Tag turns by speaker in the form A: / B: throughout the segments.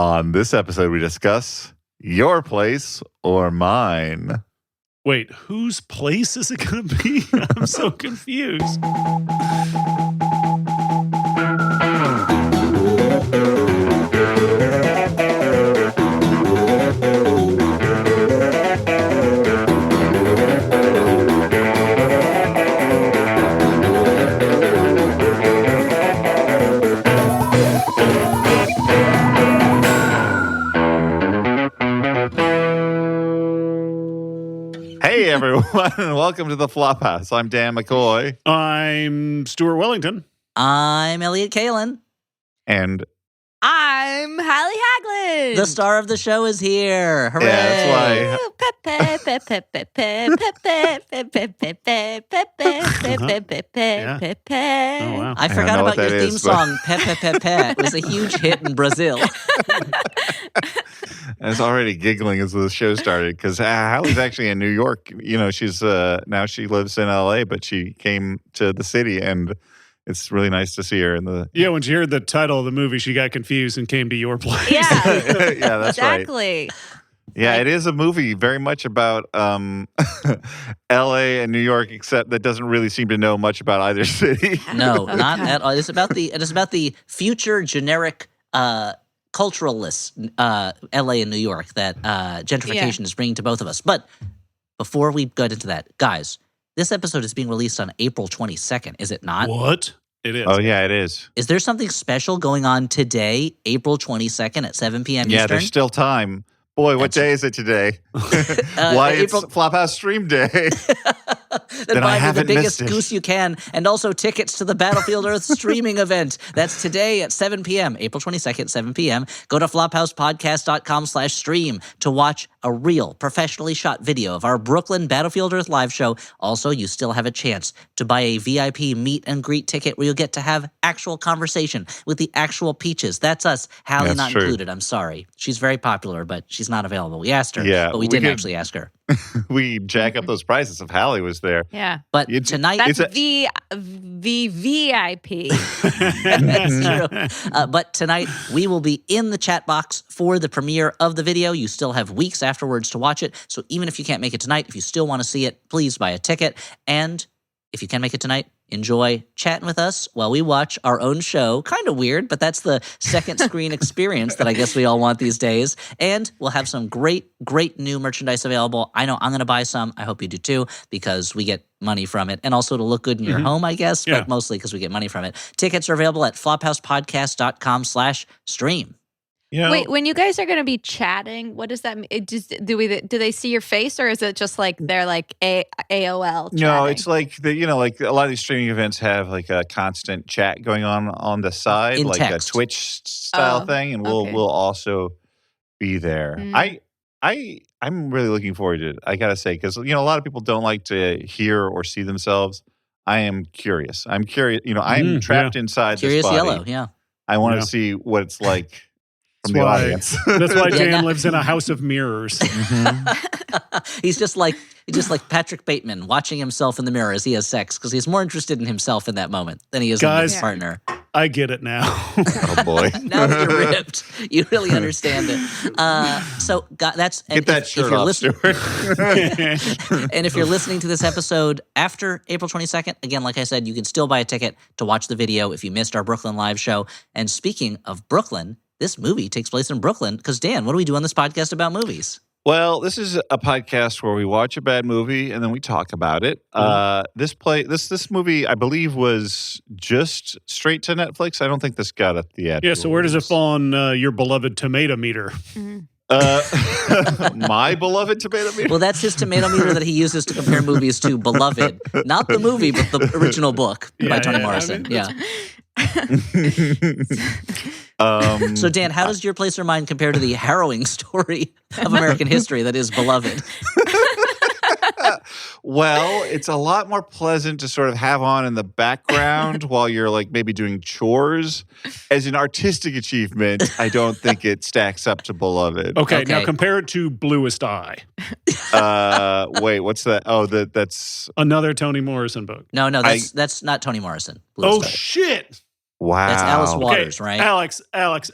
A: On this episode, we discuss your place or mine.
B: Wait, whose place is it going to be? I'm so confused.
A: Hey, everyone, and welcome to the Flophouse. I'm Dan McCoy.
B: I'm Stuart Wellington.
C: I'm Elliot Kalin.
A: And
D: I'm Hallie Haglund.
C: The star of the show is here. Hooray!
A: yeah, that's why.
B: Oh, wow.
C: I
A: don't
C: forgot
A: know what
C: about your
A: that
C: theme
A: is, but-
C: song, Pepe Pepe. It was a huge hit in Brazil.
A: I was already giggling as the show started because Hallie's actually in New York. You know, she's now she lives in LA, but she came to the city, and it's really nice to see her in the.
B: Yeah, when she heard the title of the movie, she got confused and came to your place.
D: Yeah,
A: Yeah, that's right.
D: exactly.
A: Yeah, it is a movie very much about L.A. and New York, except that doesn't really seem to know much about either city.
C: No,
D: Okay.
C: not at all. It is about the future generic culturalists, LA and New York, that gentrification is bringing to both of us. But before we get into that, guys, this episode is being released on April 22nd, is it not?
B: What? It is.
A: Oh, yeah, it is.
C: Is there something special going on today, April 22nd at 7 p.m.
A: Yeah,
C: Eastern?
A: there's still time. Boy, what day is it today? Why
C: April-
A: it's Flophouse Stream Day.
C: Then
A: I
C: buy me the
A: haven't
C: biggest
A: missed it.
C: goose you can, and also tickets to the Battlefield Earth streaming event. That's today at 7 p.m., April 22nd, 7 p.m. Go to flophousepodcast.com/stream to watch a real, professionally shot video of our Brooklyn Battlefield Earth live show. Also, you still have a chance to buy a VIP meet and greet ticket where you'll get to have actual conversation with the actual Peaches. That's us. Hallie
A: That's
C: not
A: true.
C: included. I'm sorry. She's very popular, but she's not available. We asked her,
A: Yeah,
C: but we
A: we
C: didn't
A: could-
C: actually ask her.
A: We jack up those prices if Hallie was there.
D: Yeah,
C: But
A: It's-
C: tonight...
D: that's
A: It's
D: the VIP.
C: That's true. But tonight, we will be in the chat box for the premiere of the video. You still have weeks afterwards to watch it. So even if you can't make it tonight, if you still want to see it, please buy a ticket. And if you can make it tonight, enjoy chatting with us while we watch our own show. Kind of weird, but that's the second screen experience that I guess we all want these days. And we'll have some great, great new merchandise available. I know I'm going to buy some. I hope you do too, because we get money from it. And also to look good in your home, I guess,
B: Yeah.
C: but mostly because we get money from it. Tickets are available at flophousepodcast.com/stream.
A: You know,
D: Wait, when you guys are going to be chatting, what does that mean? Do they see your face, or is it just like they're like AOL?
A: no,
D: chatting?
A: it's like like a lot of these streaming events have like a constant chat going on the side,
C: In
A: like
C: text.
A: a Twitch style
D: Oh,
A: thing, and
D: okay.
A: we'll also be there.
D: Mm.
A: I'm really looking forward to it. I gotta say, because a lot of people don't like to hear or see themselves. I am curious. I'm curious. I'm trapped inside
C: Curious
A: this body.
C: Yellow, yeah.
A: I want to
B: Yeah.
A: see what it's like from
B: That's
A: the
B: why-
A: audience.
B: That's why
C: Yeah,
B: Dan
C: now-
B: lives in a house of mirrors.
C: He's just like Patrick Bateman watching himself in the mirror as he has sex, because he's more interested in himself in that moment than he is in
B: Guys-
C: his partner.
B: I get it now.
A: Oh boy!
C: Now that you're ripped, you really understand it. So that's
A: Get that shirt off, Stuart.
C: And if you're listening to this episode after April 22nd, again, like I said, you can still buy a ticket to watch the video if you missed our Brooklyn live show. And speaking of Brooklyn, this movie takes place in Brooklyn because, Dan, what do we do on this podcast about movies?
A: Well, this is a podcast where we watch a bad movie and then we talk about it. This movie, I believe, was just straight to Netflix. I don't think this got a theatrical.
B: Yeah, so where does it
A: release.
B: fall on your beloved tomato meter?
D: Mhm.
A: My beloved tomato meter.
C: Well, that's his tomato meter that he uses to compare movies to Beloved. Not the movie, but the original book by
B: Yeah,
C: Toni
B: yeah, I
C: Morrison.
B: mean,
C: Yeah.
A: Um,
C: So, Dan, how does your place or mine compare to the harrowing story of American history that is Beloved?
A: Well, it's a lot more pleasant to sort of have on in the background while you're like maybe doing chores. As an artistic achievement, I don't think it stacks up to Beloved.
B: Okay, now
C: Okay.
B: compare it to Bluest Eye,
A: Wait, what's that? Oh, that's
B: another Toni Morrison book.
C: No, that's not Toni Morrison.
B: Oh,
C: Bluest Eye.
B: shit.
A: wow.
C: That's Alice
B: Okay,
C: Waters, right?
B: Alex,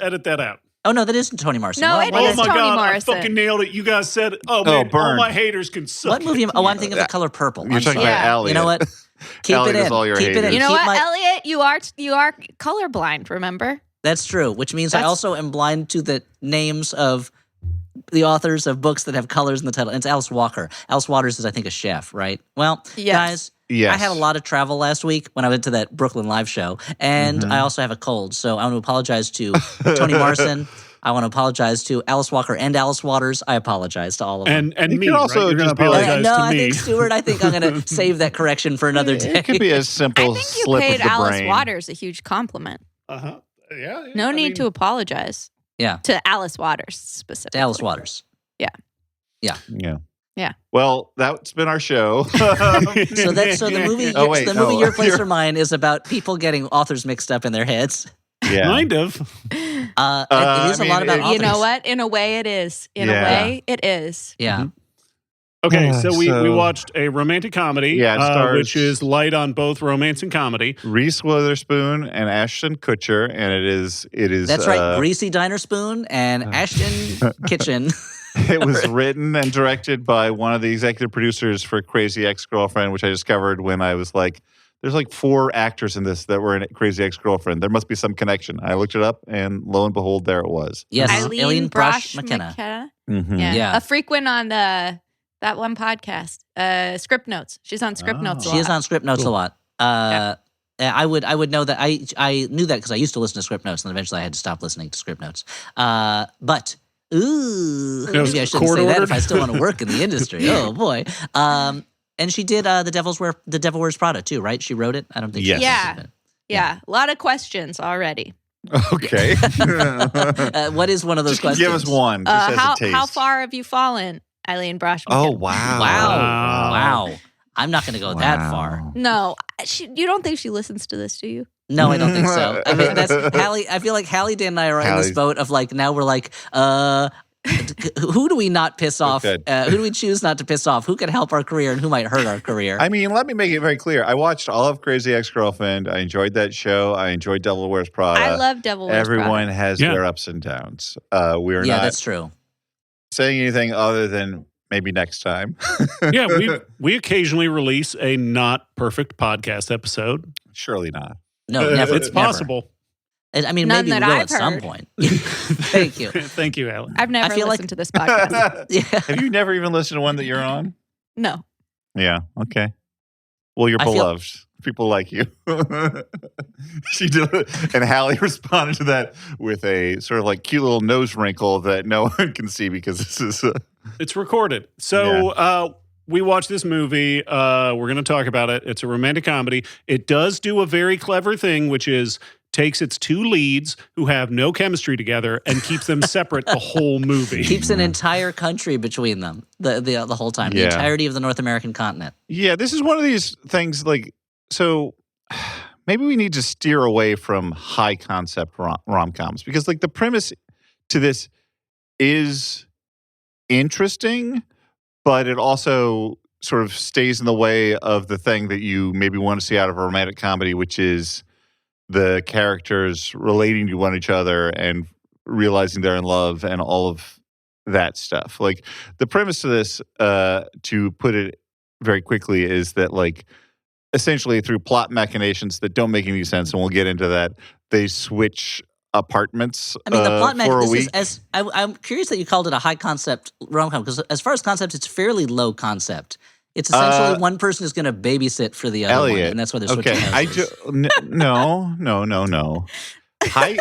B: edit that out.
C: Oh no, that isn't Toni Morrison.
D: No,
C: What-
D: it
C: what
B: Oh
D: is
B: my
D: Toni
B: God,
D: Morrison.
B: I fucking nailed it. You guys said it. Oh, man, all
A: Burn.
B: my haters can suck.
C: What movie? Oh, I'm thinking of The Color Purple.
A: You're
C: I'm
A: talking
C: sorry.
A: about
D: Yeah.
A: Elliot.
C: You know what? Keep
A: Elliot
C: it
A: is
C: in.
A: all your
C: Keep it in.
A: haters.
D: You know
C: Keep
D: what,
C: my-
D: Elliot? You are colorblind. Remember?
C: That's true, which means I
D: That's-
C: also am blind to the names of the authors of books that have colors in the title. And it's Alice Walker. Alice Waters is, I think, a chef, right? Well,
D: Yes.
C: guys,
A: Yes.
C: I had a lot of travel last week when I went to that Brooklyn live show, and
A: Mm-hmm.
C: I also have a cold. So I want to apologize to Toni Morrison. I want to apologize to Alice Walker and Alice Waters. I apologize to all of them.
B: And
A: You
B: me,
A: can also
B: right? You're going to
A: just be like-
B: apologize
C: no,
B: to
C: I
B: me.
C: think Stuart. I think I'm going to save that correction for another day.
A: It could be as
D: I
A: simple
D: think you
A: slip
D: paid
A: of the
D: Alice
A: brain.
D: Waters a huge compliment.
B: Uh-huh. Yeah.
D: No need to apologize.
C: Yeah.
D: To Alice Waters specifically.
C: To Alice Waters.
A: Yeah.
D: Yeah.
A: Well, that's been our show.
C: So the movie,
A: Oh, wait,
C: the movie
A: no.
C: Your Place
A: You're-
C: or Mine is about people getting authors mixed up in their heads.
A: yeah.
B: Kind of.
C: It is a
A: I
C: lot
A: mean,
C: about
A: it-
C: authors.
D: You know what? In a way, it is. In a
A: Yeah.
D: way, it is.
C: Yeah.
B: Okay, so we
A: So-
B: watched a romantic comedy,
A: Yeah, it stars-
B: which is light on both romance and comedy.
A: Reese Witherspoon and Ashton Kutcher, and it is.
C: That's right. Greasy Diner Spoon and Ashton Kitchen.
A: It was written and directed by one of the executive producers for Crazy Ex-Girlfriend, which I discovered when I was like, there's like 4 actors in this that were in Crazy Ex-Girlfriend. There must be some connection. I looked it up, and lo and behold, there it was.
C: Yes,
D: Eileen
C: Brosh
D: Brosh
C: McKenna.
A: Mhm.
D: Yeah.
C: Yeah.
D: A frequent on that one podcast, Script Notes. She's on Script Notes a
C: She is
D: lot.
C: on Script Notes a lot. I would know that. I knew that because I used to listen to Script Notes, and eventually I had to stop listening to Script Notes. But
B: was
C: maybe I shouldn't
B: court
C: say that if
B: ordered.
C: I still want to work in the industry. Oh boy. And she did The Devil Wears Prada too, right? She wrote it. I don't think.
A: Yes.
C: She
D: Yeah.
C: directed
D: Yeah. A lot of questions already.
A: Okay.
C: it. What is one of those
A: Just
C: questions?
A: give us one. Just as a taste.
D: How far have you fallen, Eileen Brosh?
A: Oh,
D: McKenna?
A: wow.
C: Wow. I'm not going to go that far.
A: Wow.
D: No, you don't think she listens to this, do you?
C: No, I don't think so. I mean, that's Hallie. I feel like Hallie, Dan, and I are in this
A: Hallie's-
C: boat of like now we're like, who do we not piss off?
A: good.
C: Who do we choose not to piss off? Who could help our career and who might hurt our career?
A: I mean, let me make it very clear. I watched all of Crazy Ex-Girlfriend. I enjoyed that show. I enjoyed Devil Wears Prada.
D: I love Devil Wears Prada.
A: Everyone has
B: Yeah.
A: their ups and downs. We're
C: yeah,
A: not
C: that's true.
A: saying anything other than maybe next time.
B: Yeah, we occasionally release a not perfect podcast episode.
A: Surely not.
C: No, never.
B: It's
C: never.
B: possible.
C: I mean,
D: None
C: maybe we
D: that
C: will
D: I've
C: at some
D: heard.
C: point. Thank you.
B: Thank you, Alan.
D: I've never
C: feel like-
D: listened to this podcast.
C: Yeah.
A: Have you never even listened to one that you're on?
D: No.
A: Yeah. Okay. Well, you're
C: I feel-
A: beloved. People like you. She did, and Hallie responded to that with a sort of like cute little nose wrinkle that no one can see because this is.
B: It's recorded. So we watched this movie. We're going to talk about it. It's a romantic comedy. It does do a very clever thing, which is takes its 2 leads who have no chemistry together and keeps them separate the whole movie.
C: Keeps an entire country between them the whole time. The
A: Yeah.
C: entirety of the North American continent.
A: Yeah, this is one of these things like so. Maybe we need to steer away from high concept rom coms because like the premise to this is interesting, but it also sort of stays in the way of the thing that you maybe want to see out of a romantic comedy, which is the characters relating to one each other and realizing they're in love and all of that stuff. Like the premise to this, to put it very quickly, is that like essentially through plot machinations that don't make any sense, and we'll get into that, they switch apartments
C: I mean, the plot
A: for a
C: this
A: week.
C: is as I'm curious that you called it a high concept rom com because as far as concept, it's fairly low concept. It's essentially one person is going to babysit for the other one,
A: Elliot,
C: and that's why they're switching
A: okay,
C: houses.
A: no. High,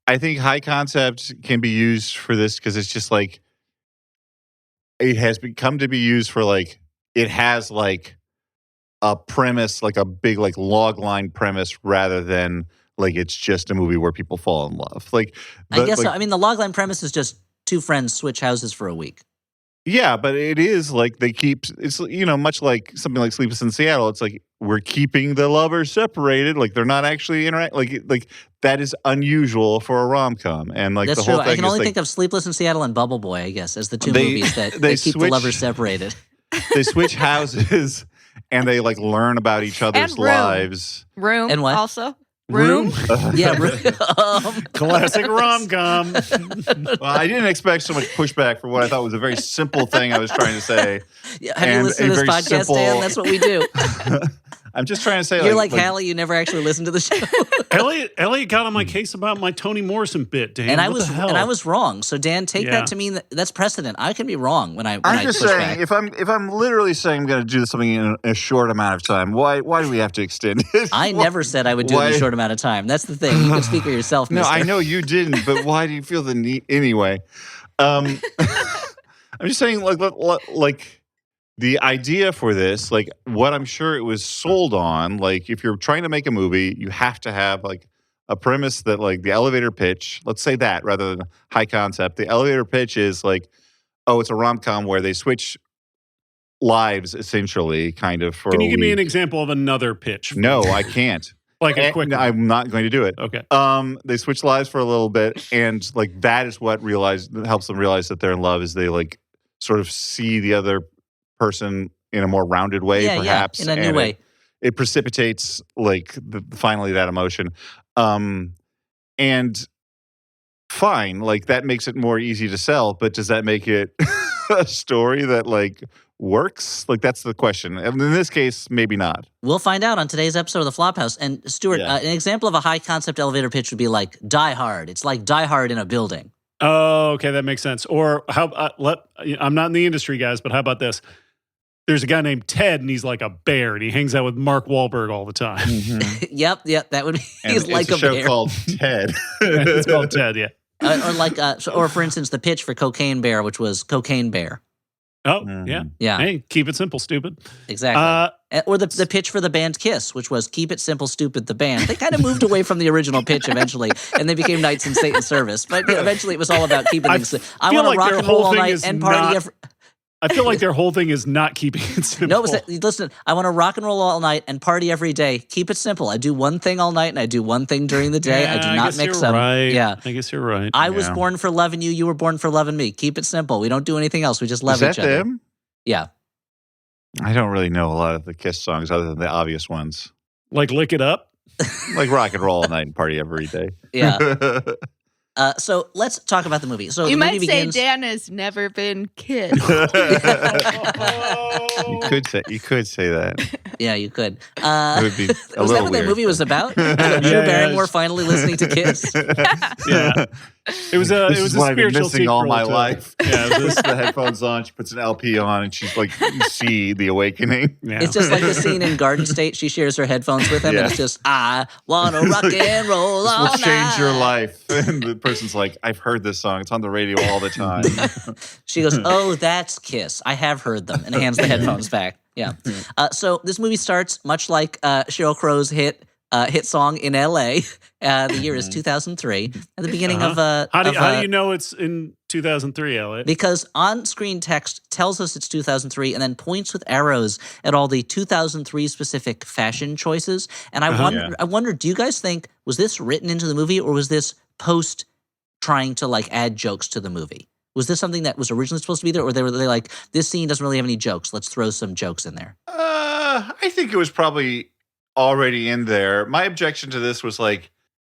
A: I think high concept can be used for this because it's just like it has become to be used for like it has like a premise, like a big like log line premise, rather than like it's just a movie where people fall in love. Like
C: I guess so.
A: like,
C: I mean, the logline premise is just 2 friends switch houses for a week.
A: yeah, but it is like they keep it's much like something like Sleepless in Seattle. It's like we're keeping the lovers separated, like they're not actually like that is unusual for a rom com, and like
C: That's
A: the
C: true.
A: whole thing
C: I can
A: is
C: only
A: like
C: think of Sleepless in Seattle and Bubble Boy, I guess, as the 2
A: They-
C: movies that
A: they
C: keep the
A: switch-
C: lovers separated.
A: they switch houses and they like learn about each other's
D: And Room.
A: lives.
D: Room
C: And what?
D: also. Room?
C: Yeah,
B: Classic rom-com.
A: Well, I didn't expect so much pushback for what I thought was a very simple thing I was trying to say.
C: Yeah, have you
A: And
C: listened to
A: a
C: this
A: very
C: podcast,
A: simple-
C: Dan? That's what we do.
A: I'm just trying to say,
C: You're like Hallie, you never actually listened to the show.
B: Elliot got on my case about my Tony Morrison bit, Dan.
C: and I
B: What
C: was
B: the hell?
C: and I was wrong. So Dan, take
B: Yeah.
C: that to mean that's precedent. I can be wrong when I
A: I'm just
C: push
A: saying,
C: back.
A: if I'm literally saying I'm going to do something in a short amount of time, why do we have to extend it?
C: I never said I would do it in a
A: why-
C: short amount of time. That's the thing. You can speak for yourself,
A: No,
C: mister.
A: I know you didn't, but why do you feel the need anyway? I'm just saying, like the idea for this, like what I'm sure it was sold on. Like if you're trying to make a movie, you have to have like a premise that like the elevator pitch. Let's say that rather than high concept. The elevator pitch is like, oh, it's a rom-com where they switch lives essentially, kind of. For
B: Can
A: a
B: you give me an
A: week.
B: example of another pitch?
A: No, I can't.
B: Like a quick one.
A: I'm not going to do it.
B: Okay.
A: They switch lives for a little bit, and like that is what helps them realize that they're in love. Is they like sort of see the other person in a more rounded way,
C: yeah,
A: perhaps,
C: in a new
A: and
C: way.
A: It precipitates like finally that emotion, and fine, like that makes it more easy to sell. But does that make it a story that like works? Like that's the question. And in this case, maybe not.
C: We'll find out on today's episode of the Flophouse. And Stuart,
A: Yeah.
C: an example of a high concept elevator pitch would be like Die Hard. It's like Die Hard in a building.
B: Oh, okay, that makes sense. Or how? I'm not in the industry, guys, but how about this? There's a guy named Ted, and he's like a bear, and he hangs out with Mark Wahlberg all the time.
C: Yep, that would be.
A: And
C: He's
A: it's
C: like
A: a show
C: bear.
A: called Ted.
B: It's called Ted, yeah.
C: Or for instance, the pitch for Cocaine Bear, which was Cocaine Bear.
B: Oh,
A: Mhm.
B: yeah.
C: Yeah,
B: Hey, keep it simple, stupid.
C: exactly. Or the pitch for the band Kiss, which was Keep It Simple, Stupid, the band. They kind of moved away from the original pitch eventually, and they became Knights in Satan's Service. But eventually, it was all about keeping things. I
B: feel
C: want to
B: like
C: rock
B: their
C: and roll
B: whole
C: all
B: thing
C: night
B: is
C: and party
B: not-
C: every.
B: I feel like their whole thing is not keeping it simple.
C: No, listen, I want to rock and roll all night and party every day. Keep it simple. I do one thing all night and I do one thing during the day. I do not
B: guess
C: mix
B: you're
C: them.
B: Right.
C: Yeah.
B: I guess you're right.
C: I was
A: Yeah.
C: born for loving you. You were born for loving me. Keep it simple. We don't do anything else. We just love
A: Is that
C: each other.
A: them?
C: Yeah.
A: I don't really know a lot of the Kiss songs other than the obvious ones,
B: Like lick it up.
A: like rock and roll all night and party every day.
C: Yeah. So let's talk about the movie. So
D: You
C: the movie
D: might say
C: begins.
D: Dan has never been kissed.
A: You could say that.
C: Yeah, you could.
A: It would be a
C: Was that
A: little
C: what
A: weird.
C: that movie was about? Drew
B: Yeah,
C: Barrymore
B: it's-
C: finally listening to Kiss.
B: Yeah. It was a
A: This
B: it was
A: is
B: a
A: what I've been
B: spiritual
A: missing all
B: sequel
A: my
B: to-
A: life.
B: Yeah,
A: She
B: it was,
A: puts the headphones on. She puts an LP on, and she's like, you see the awakening.
B: yeah.
C: It's just like the scene in Garden State. She shares her headphones with him,
A: Yeah.
C: and it's just, I want to rock and roll
A: This
C: all
A: will change your
C: night.
A: life. And the person's like, I've heard this song. It's on the radio all the time.
C: She goes, "Oh, that's Kiss. I have heard them," and hands the headphones back. Yeah. So this movie starts much like Sheryl Crow's hit song in L.A. The year is 2003. At the beginning of
B: how do you know it's in 2003, Elliot?
C: because on-screen text tells us it's 2003 and then points with arrows at all the 2003 specific fashion choices. And I wonder, do you guys think was this written into the movie or was this post trying to like add jokes to the movie? Was this something that was originally supposed to be there, or they like, this scene doesn't really have any jokes? Let's throw some jokes in there.
A: I think it was probably already in there. My objection to this was like,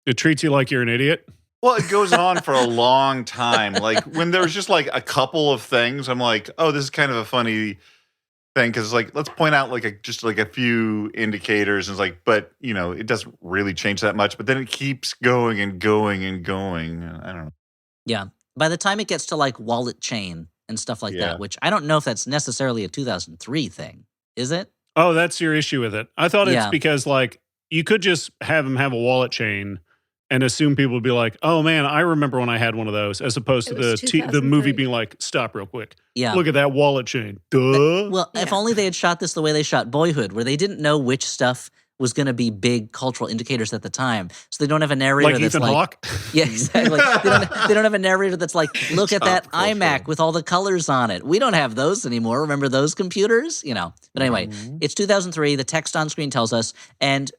B: It treats you like you're an idiot.
A: well, it goes on for a long time. Like when there was just like a couple of things, I'm like, oh, this is kind of a funny thing because like let's point out like just like a few indicators and it's like, but you know, it doesn't really change that much. But then it keeps going and going and going. I don't know.
C: Yeah. By the time it gets to like wallet chain and stuff like
A: Yeah.
C: that, which I don't know if that's necessarily a 2003 thing, is it?
B: Oh, that's your issue with it. I thought it's
C: Yeah.
B: because like you could just have him have a wallet chain and assume people would be like, "Oh man, I remember when I had one of those," as opposed to
D: It was
B: the movie
D: 2003.
B: being like, "Stop real quick,
C: Yeah.
B: look at that wallet chain." Duh.
C: Well, if
D: Yeah.
C: only they had shot this the way they shot Boyhood, where they didn't know which stuff was going to be big cultural indicators at the time. So they don't have a narrator
B: Like
C: that's
B: Ethan
C: like,
B: Hawke.
C: yeah, exactly. they don't have a narrator that's like, look at that
A: Top cultural.
C: iMac with all the colors on it. We don't have those anymore. Remember those computers? You know. But anyway, it's 2003. The text on screen tells us, and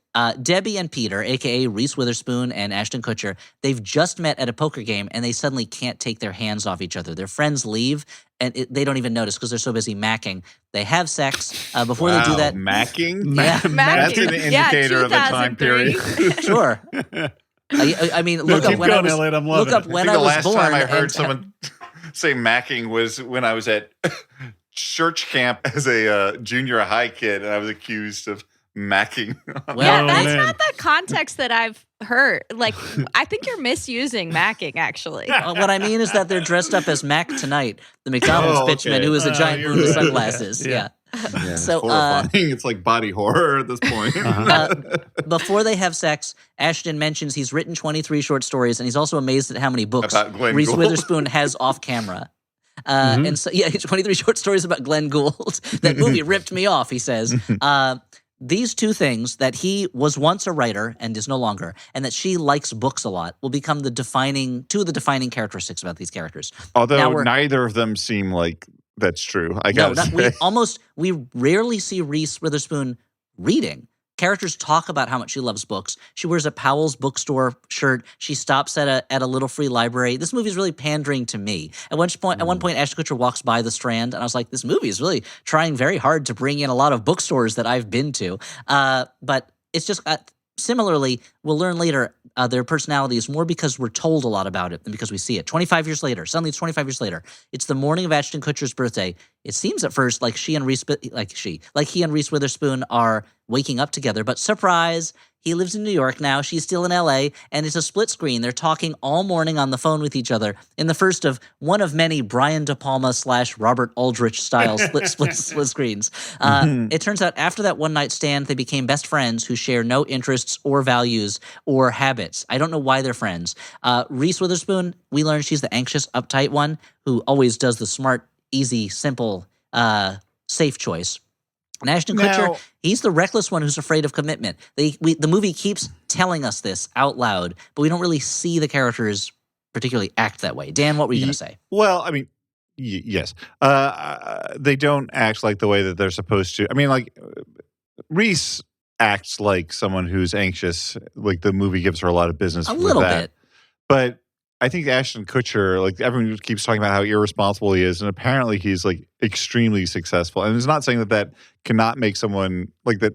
C: Debbie and Peter, a.k.a. Reese Witherspoon and Ashton Kutcher, they've just met at a poker game, and they suddenly can't take their hands off each other. Their friends leave, and they don't even notice because they're so busy macking. They have sex. Before they do that...
A: Macking?
C: Yeah.
A: That's an indicator of a time period.
C: Sure. I mean, look up when I was,
B: Elliot, I'm
C: look
B: loving
C: up
B: it.
C: when
A: I
C: I
A: think the
C: was
A: last
C: born.
A: time I heard
C: and-
A: someone say macking was when I was at church camp as a junior high kid, and I was accused of macking.
C: Well,
D: Yeah,
B: Oh,
D: that's
B: man.
D: not the context that I've heard. Like, I think you're misusing macking, actually.
C: What I mean is that they're dressed up as Mac Tonight, the McDonald's
A: Oh,
C: pitchman
A: okay.
C: who is a giant
B: you're
C: moon with
B: right.
C: sunglasses.
B: Yeah.
C: Yeah.
A: Yeah, it's
C: So,
A: horrifying. It's like body horror at this point.
C: Before they have sex, Ashton mentions he's written 23 short stories, and he's also amazed at how many books
A: About Glenn
C: Reese
A: Gould.
C: Witherspoon has off camera. And so, 23 short stories about Glenn Gould. That movie ripped me off, he says. These two things, that he was once a writer and is no longer, and that she likes books a lot, will become two of the defining characteristics about these characters. Now
A: Although
C: we're-
A: neither of them seem like that's true. I
C: No,
A: gotta
C: we rarely see Reese Witherspoon reading. Characters talk about how much she loves books. She wears a Powell's bookstore shirt. She stops at a little free library. This movie is really pandering to me. At one point, Ashton Kutcher walks by the Strand, and I was like, this movie is really trying very hard to bring in a lot of bookstores that I've been to. But it's just similarly, we'll learn later their personality is more because we're told a lot about it than because we see it. 25 years later, suddenly it's 25 years later. It's the morning of Ashton Kutcher's birthday. It seems at first like he and Reese Witherspoon are waking up together, but surprise, he lives in New York now. She's still in LA, and it's a split screen. They're talking all morning on the phone with each other in the first of one of many Brian De Palma / Robert Aldrich style split screens. It turns out after that one night stand, they became best friends who share no interests or values or habits. I don't know why they're friends. Reese Witherspoon, we learn she's the anxious, uptight one who always does the smart, easy, simple, safe choice. And Ashton Kutcher,
A: Now-
C: he's the reckless one who's afraid of commitment. The movie keeps telling us this out loud, but we don't really see the characters particularly act that way. Dan, what were you going to say?
A: Well, I mean, yes. They don't act like the way that they're supposed to. I mean, like, Reese acts like someone who's anxious. Like, the movie gives her a lot of business
C: A
A: with
C: little
A: that.
C: bit.
A: But I think Ashton Kutcher, like, everyone keeps talking about how irresponsible he is, and apparently he's, like, extremely successful. And it's not saying that cannot make someone, like, that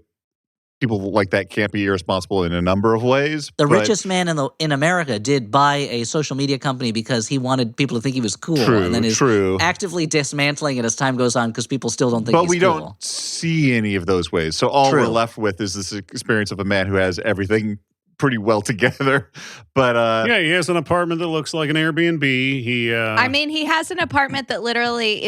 A: people like that can't be irresponsible in a number of ways.
C: The
A: but-
C: richest man in America did buy a social media company because he wanted people to think he was cool, and then is
A: True.
C: actively dismantling it as time goes on because people still don't think
A: But
C: he's
A: we
C: cool.
A: don't see any of those ways. So all
C: True.
A: we're left with is this experience of a man who has everything pretty well together. But
B: Yeah, he has an apartment that looks like an Airbnb. He,
D: I mean, he has an apartment that literally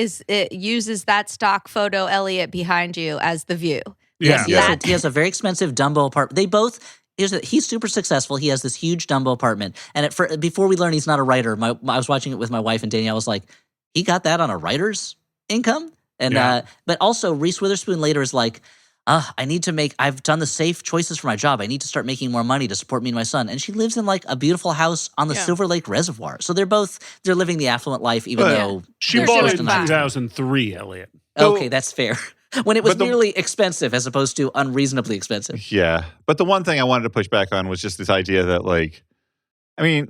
D: uses that stock photo, Elliot, behind you as the view.
C: Yes,
B: yeah.
C: he has a very expensive Dumbo apartment. They both. He's super successful. He has this huge Dumbo apartment. And before we learn he's not a writer, I was watching it with my wife and Danielle. Was like, he got that on a writer's income? And
B: Yeah.
C: but also Reese Witherspoon later is like, I've done the safe choices for my job. I need to start making more money to support me and my son. And she lives in like a beautiful house on the
D: Yeah.
C: Silver Lake Reservoir. So they're living the affluent life, even
A: But-
C: though
B: she
D: They're
B: bought
D: doing
B: it in
D: fine.
B: 2003, Elliot.
C: okay, that's fair. When it was
A: But the-
C: merely expensive as opposed to unreasonably expensive.
A: yeah. But the one thing I wanted to push back on was just this idea that, like, I mean,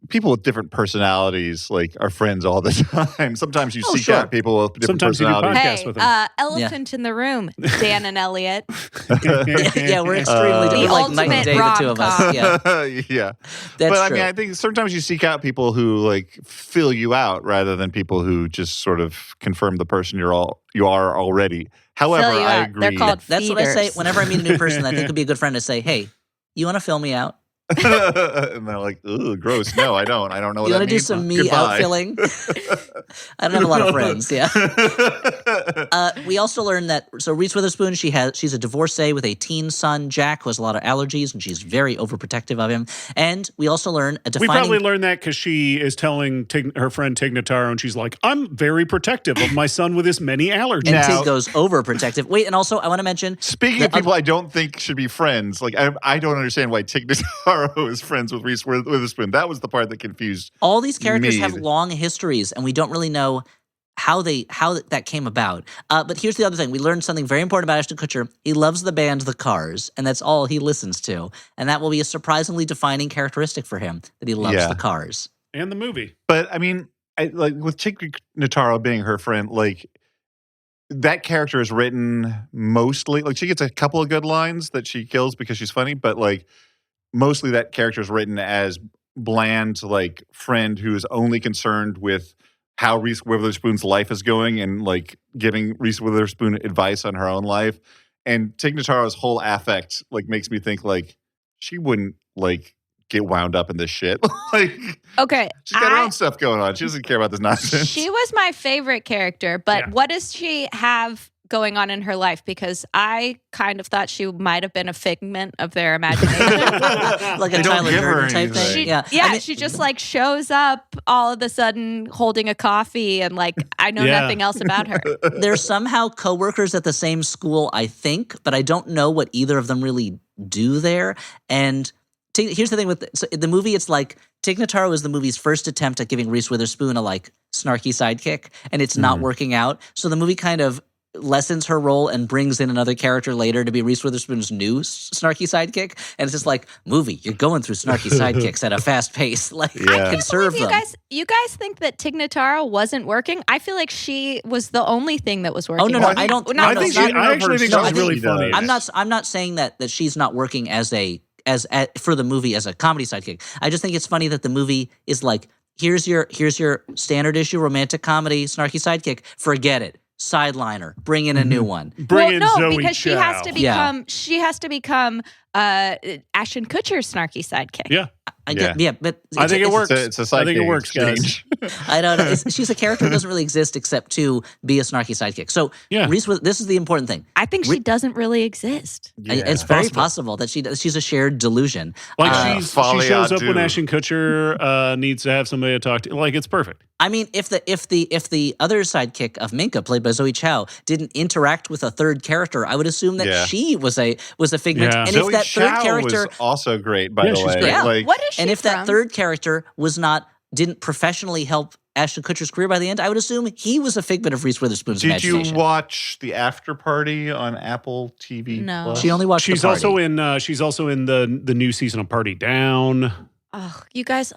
A: people with different personalities, like, are friends all the time. Sometimes you
C: Oh,
A: seek
C: sure.
A: out people with different
B: Sometimes you do
A: personalities.
B: Podcast
D: Hey,
B: with him.
D: elephant in the room, Dan and Elliot.
C: Yeah, we're extremely
A: The
C: we're like night and
D: ultimate
C: day, the two of us.
D: rom-com.
C: Yeah,
A: Yeah.
C: that's
A: But
C: true.
A: I mean, I think sometimes you seek out people who, like, fill you out rather than people who just sort of confirm the person you are already. However,
D: Fill you
A: I
D: out.
A: agree.
D: They're called
C: That's what I say
D: feeders.
C: whenever I meet a new person that I think could be a good friend. To say, "Hey, you want to fill me out?
A: And they're like, "Ooh, gross." No, I don't. I don't know what
C: You
A: that
C: want to do
A: means.
C: some me
A: Goodbye.
C: out filling?" I don't have a lot of friends. Yeah. We also learned that Reese Witherspoon, she's a divorcee with a teen son, Jack, who has a lot of allergies, and she's very overprotective of him. And we also learn a
B: We
C: defining.
B: probably learned that because she is telling her friend Tig Notaro, and she's like, I'm very protective of my son with his many allergies.
C: and
A: Now-
C: Tig goes overprotective. Wait, and also I want to mention
A: Speaking of people I don't think should be friends, like, I don't understand why Tig Notaro is friends with Reese Witherspoon. That was the part that confused.
C: all these characters have
A: Me.
C: long histories, and we don't really know how that came about. But here's the other thing. We learned something very important about Ashton Kutcher. He loves the band The Cars, and that's all he listens to. And that will be a surprisingly defining characteristic for him, that he loves The Cars.
B: And the movie.
A: But I mean, like with Tig Notaro being her friend, like that character is written mostly, like she gets a couple of good lines that she kills because she's funny, but like mostly that character is written as bland, like friend who's only concerned with how Reese Witherspoon's life is going and like giving Reese Witherspoon advice on her own life. And Tig Notaro's whole affect like makes me think like she wouldn't like get wound up in this shit. Like,
D: Okay.
A: she's got her own stuff going on. She doesn't care about this nonsense.
D: She was my favorite character, but what does she have going on in her life? Because I kind of thought she might have been a figment of their imagination.
C: Like a
A: They don't
C: Tyler
A: give her
C: Durden type
A: anything.
C: thing.
D: Yeah,
C: I mean,
D: she just like shows up all of a sudden holding a coffee and like I know nothing else about her.
C: they're somehow co-workers at the same school, I think, but I don't know what either of them really do there. And here's the thing with the movie, it's like Tig Notaro is the movie's first attempt at giving Reese Witherspoon a like snarky sidekick, and it's not working out. So the movie kind of lessens her role and brings in another character later to be Reese Witherspoon's new snarky sidekick. And it's just like, movie, you're going through snarky sidekicks at a fast pace. Like, conserve them.
D: You guys think that Tig Notaro wasn't working? I feel like she was the only thing that was working.
C: Oh no, I don't.
D: No,
C: no,
B: I
C: no,
B: think
C: it's
B: she,
C: not-
B: I actually think
C: no,
B: she's
C: I
B: really
A: think-
B: funny.
C: I'm not saying that she's not working as for the movie as a comedy sidekick. I just think it's funny that the movie is like, here's your standard issue romantic comedy snarky sidekick. Forget it. Sideliner. Bring in a new one.
B: Bring in Zoe
D: because she has
B: Chow.
D: to become Ashton Kutcher's snarky sidekick.
B: Yeah.
C: I get, but
B: I think it works.
A: It's a
B: I think it
A: sidekick
B: works, guys.
A: exchange.
C: I don't know. She's a character who doesn't really exist except to be a snarky sidekick. So
B: Yeah.
C: this is the important thing.
D: I think she doesn't really exist.
C: It's very possible that she's a shared delusion.
B: Like she
A: Folly
B: shows
A: à
B: up when
A: deux.
B: Ashton Kutcher needs to have somebody to talk to. Like, it's perfect.
C: I mean, if the other sidekick of Minka, played by Zoe Chow, didn't interact with a third character, I would assume that she was a figment.
B: Yeah.
C: And
A: Zoe
C: if that third
A: Chow
C: character,
A: was also great, by
B: Yeah,
A: the
B: she's
A: way.
B: great.
C: Yeah.
A: Like,
D: What is she
C: and if that
D: from?
C: third character didn't professionally help Ashton Kutcher's career by the end, I would assume he was a figment of Reese Witherspoon's
A: did
C: imagination.
A: you watch The After Party on Apple TV?
D: No.
A: Plus?
C: She only watched
B: She's
C: the party.
B: also in the new season of Party Down.
D: Oh, you guys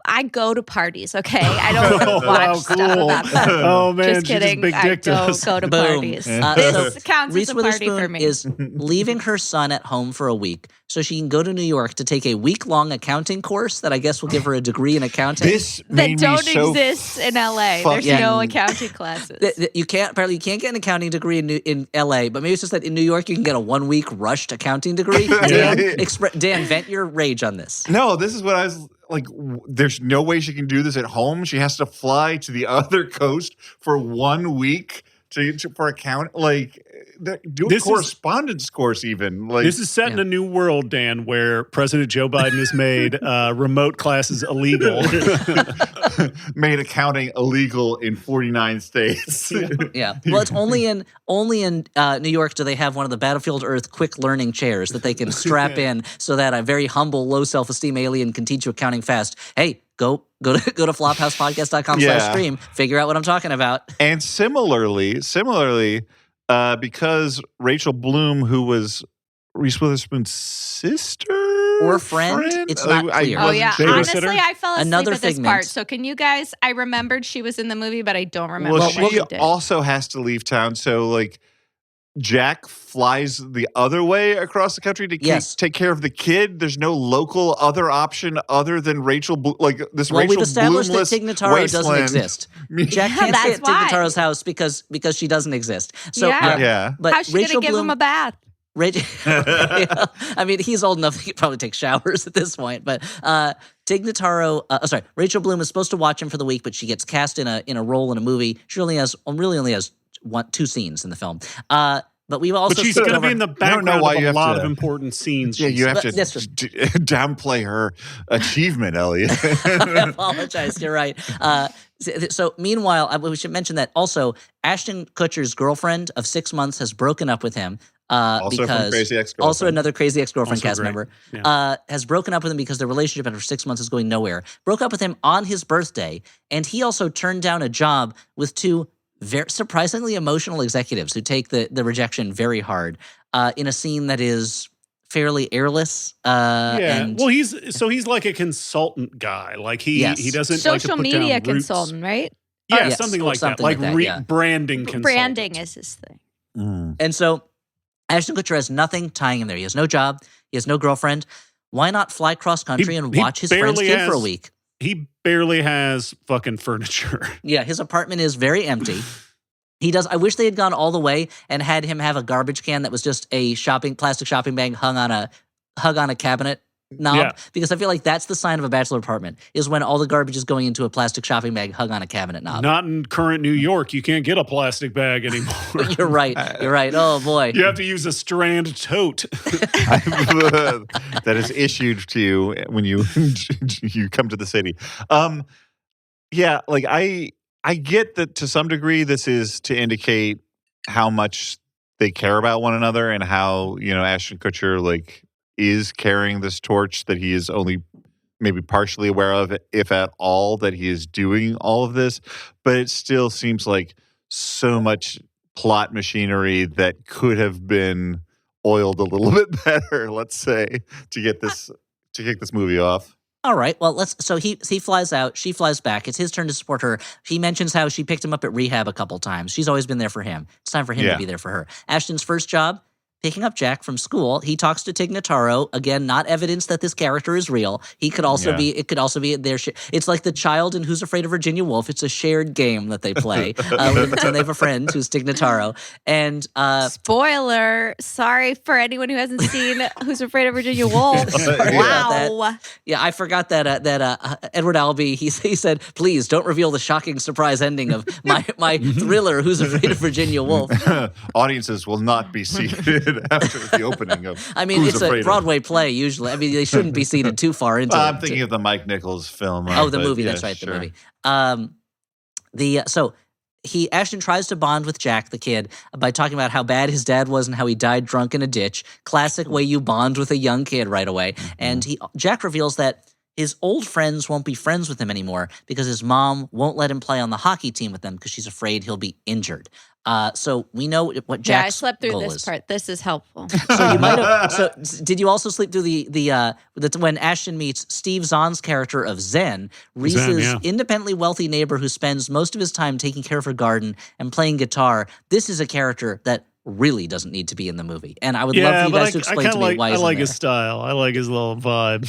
D: I go to parties, okay? I don't watch stuff
B: cool.
D: about them.
B: Oh man,
D: Just
B: she
D: kidding.
B: big
D: I
B: dick to
D: don't
B: us.
D: go to
C: Boom.
D: parties.
C: So
D: This counts
C: Reese
D: as a party for
C: Witherspoon
D: me.
C: is leaving her son at home for a week so she can go to New York to take a week-long accounting course that I guess will give her a degree in accounting.
A: This
D: that
A: made me
D: don't
A: so
D: exist in LA. There's
A: fucking-
D: no accounting classes.
C: You can't get an accounting degree in LA, but maybe it's just that in New York you can get a 1-week rushed accounting degree. Dan, vent your rage on this.
A: No, this is what I was like. There's no way she can do this at home. She has to fly to the other coast for 1 week for account. Like, do a
B: This is-
A: correspondence course, even. Like,
B: This is set in a new world, Dan, where President Joe Biden has made remote classes illegal.
A: made accounting illegal in 49 states.
C: Yeah. Well, it's only in New York do they have one of the Battlefield Earth quick learning chairs that they can strap in so that a very humble, low self-esteem alien can teach you accounting fast. Hey, go to flophousepodcast.com/stream. Figure out what I'm talking about.
A: And similarly, because Rachel Bloom, who was Reese Witherspoon's sister
C: Or friend? It's not clear.
D: Oh yeah,
B: Babysitter?
D: honestly, I fell asleep
C: Another
D: at this
C: figment.
D: part. So can you guys? I remembered she was in the movie, but I don't remember.
A: Well,
D: what
A: she
D: she did.
A: also has to leave town. So, like, Jack flies the other way across the country to take care of the kid. There's no local other option other than Rachel. Like this
C: Well,
A: Rachel
C: we've established that
A: Bloomless
C: Tig Notaro doesn't
A: wasteland.
C: exist. Jack can't
D: that's
C: stay at Tig
D: why.
C: Notaro's house because she doesn't exist. So
D: Yeah.
A: Yeah.
C: But
D: How's she
C: Rachel
D: gonna give
C: Bloom,
D: him a bath?
C: Rachel, yeah. I mean, he's old enough; he could probably take showers at this point. But Tig Notaro, Rachel Bloom is supposed to watch him for the week, but she gets cast in a role in a movie. She really only has 2 scenes in the film. But we've also
B: But she's
C: skipped
B: going to be
C: over-
B: in the
A: don't know
B: background
A: why
B: of
A: you
B: a
A: have
B: lot
A: to-
B: of important scenes.
A: Yeah, you have to
C: That's just-
A: downplay her achievement, Elliot.
C: I apologize. You're right. So meanwhile, we should mention that also Ashton Kutcher's girlfriend of 6 months has broken up with him.
A: Also from
C: because
A: Crazy Ex-Girlfriend.
C: Also another Crazy Ex-Girlfriend
B: Also
C: cast
B: great.
C: member
B: Yeah.
C: has broken up with him because their relationship after 6 months is going nowhere. Broke up with him on his birthday, and he also turned down a job with 2 very surprisingly emotional executives who take the rejection very hard in a scene that is fairly airless. And
B: well, he's like a consultant guy. Like he doesn't
D: social
B: like to put
D: media
B: down roots.
D: consultant, right?
B: Yeah,
C: yes,
B: something
C: or
B: like
C: something
B: that.
C: like that, yeah.
B: Branding consultant.
D: Branding is his thing.
C: And so Ashton Kutcher has nothing tying him there. He has no job. He has no girlfriend. Why not fly cross country and watch his friend's kid for a week?
B: He barely has fucking furniture.
C: Yeah, his apartment is very empty. He does. I wish they had gone all the way and had him have a garbage can that was just a plastic shopping bag hung on a cabinet knob, because I feel like that's the sign of a bachelor apartment, is when all the garbage is going into a plastic shopping bag hung on a cabinet knob.
B: Not in current New York. You can't get a plastic bag anymore.
C: You're right. You're right. Oh boy.
B: You have to use a strand tote.
A: That is issued to you when you come to the city. Yeah, like I get that to some degree this is to indicate how much they care about one another and how, Ashton Kutcher like is carrying this torch that he is only maybe partially aware of, if at all, that he is doing all of this. But it still seems like so much plot machinery that could have been oiled a little bit better, let's say, to kick this movie off. All
C: right. Well, so he flies out. She flies back. It's his turn to support her. He mentions how she picked him up at rehab a couple times. She's always been there for him. It's time for him to be there for her. Ashton's first job, picking up Jack from school. He talks to Tig Notaro. Again, not evidence that this character is real. He could also be. It could also be their. It's like the child in Who's Afraid of Virginia Woolf. It's a shared game that they play when they have a friend who's Tig Notaro. And
D: spoiler. Sorry for anyone who hasn't seen Who's Afraid of Virginia Woolf. Wow.
C: I forgot that Edward Albee. He said, "Please don't reveal the shocking surprise ending of my thriller Who's Afraid of Virginia Woolf."
A: Audiences will not be seated after the opening of.
C: I mean, it's a Broadway play usually. I mean, they shouldn't be seated too far into.
A: I'm thinking of the Mike Nichols film.
C: The movie. That's right, sure. The movie. Ashton tries to bond with Jack, the kid, by talking about how bad his dad was and how he died drunk in a ditch. Classic way you bond with a young kid right away. Mm-hmm. And Jack reveals that his old friends won't be friends with him anymore because his mom won't let him play on the hockey team with them because she's afraid he'll be injured. So we know what Jack's goal is.
D: I slept through this part. This is helpful.
C: So you might have. So did you also sleep through the when Ashton meets Steve Zahn's character of Zen, Reese's independently wealthy neighbor who spends most of his time taking care of her garden and playing guitar? This is a character that really doesn't need to be in the movie, and I would love for you guys to explain to me why.
B: I like his style. I like his little vibe.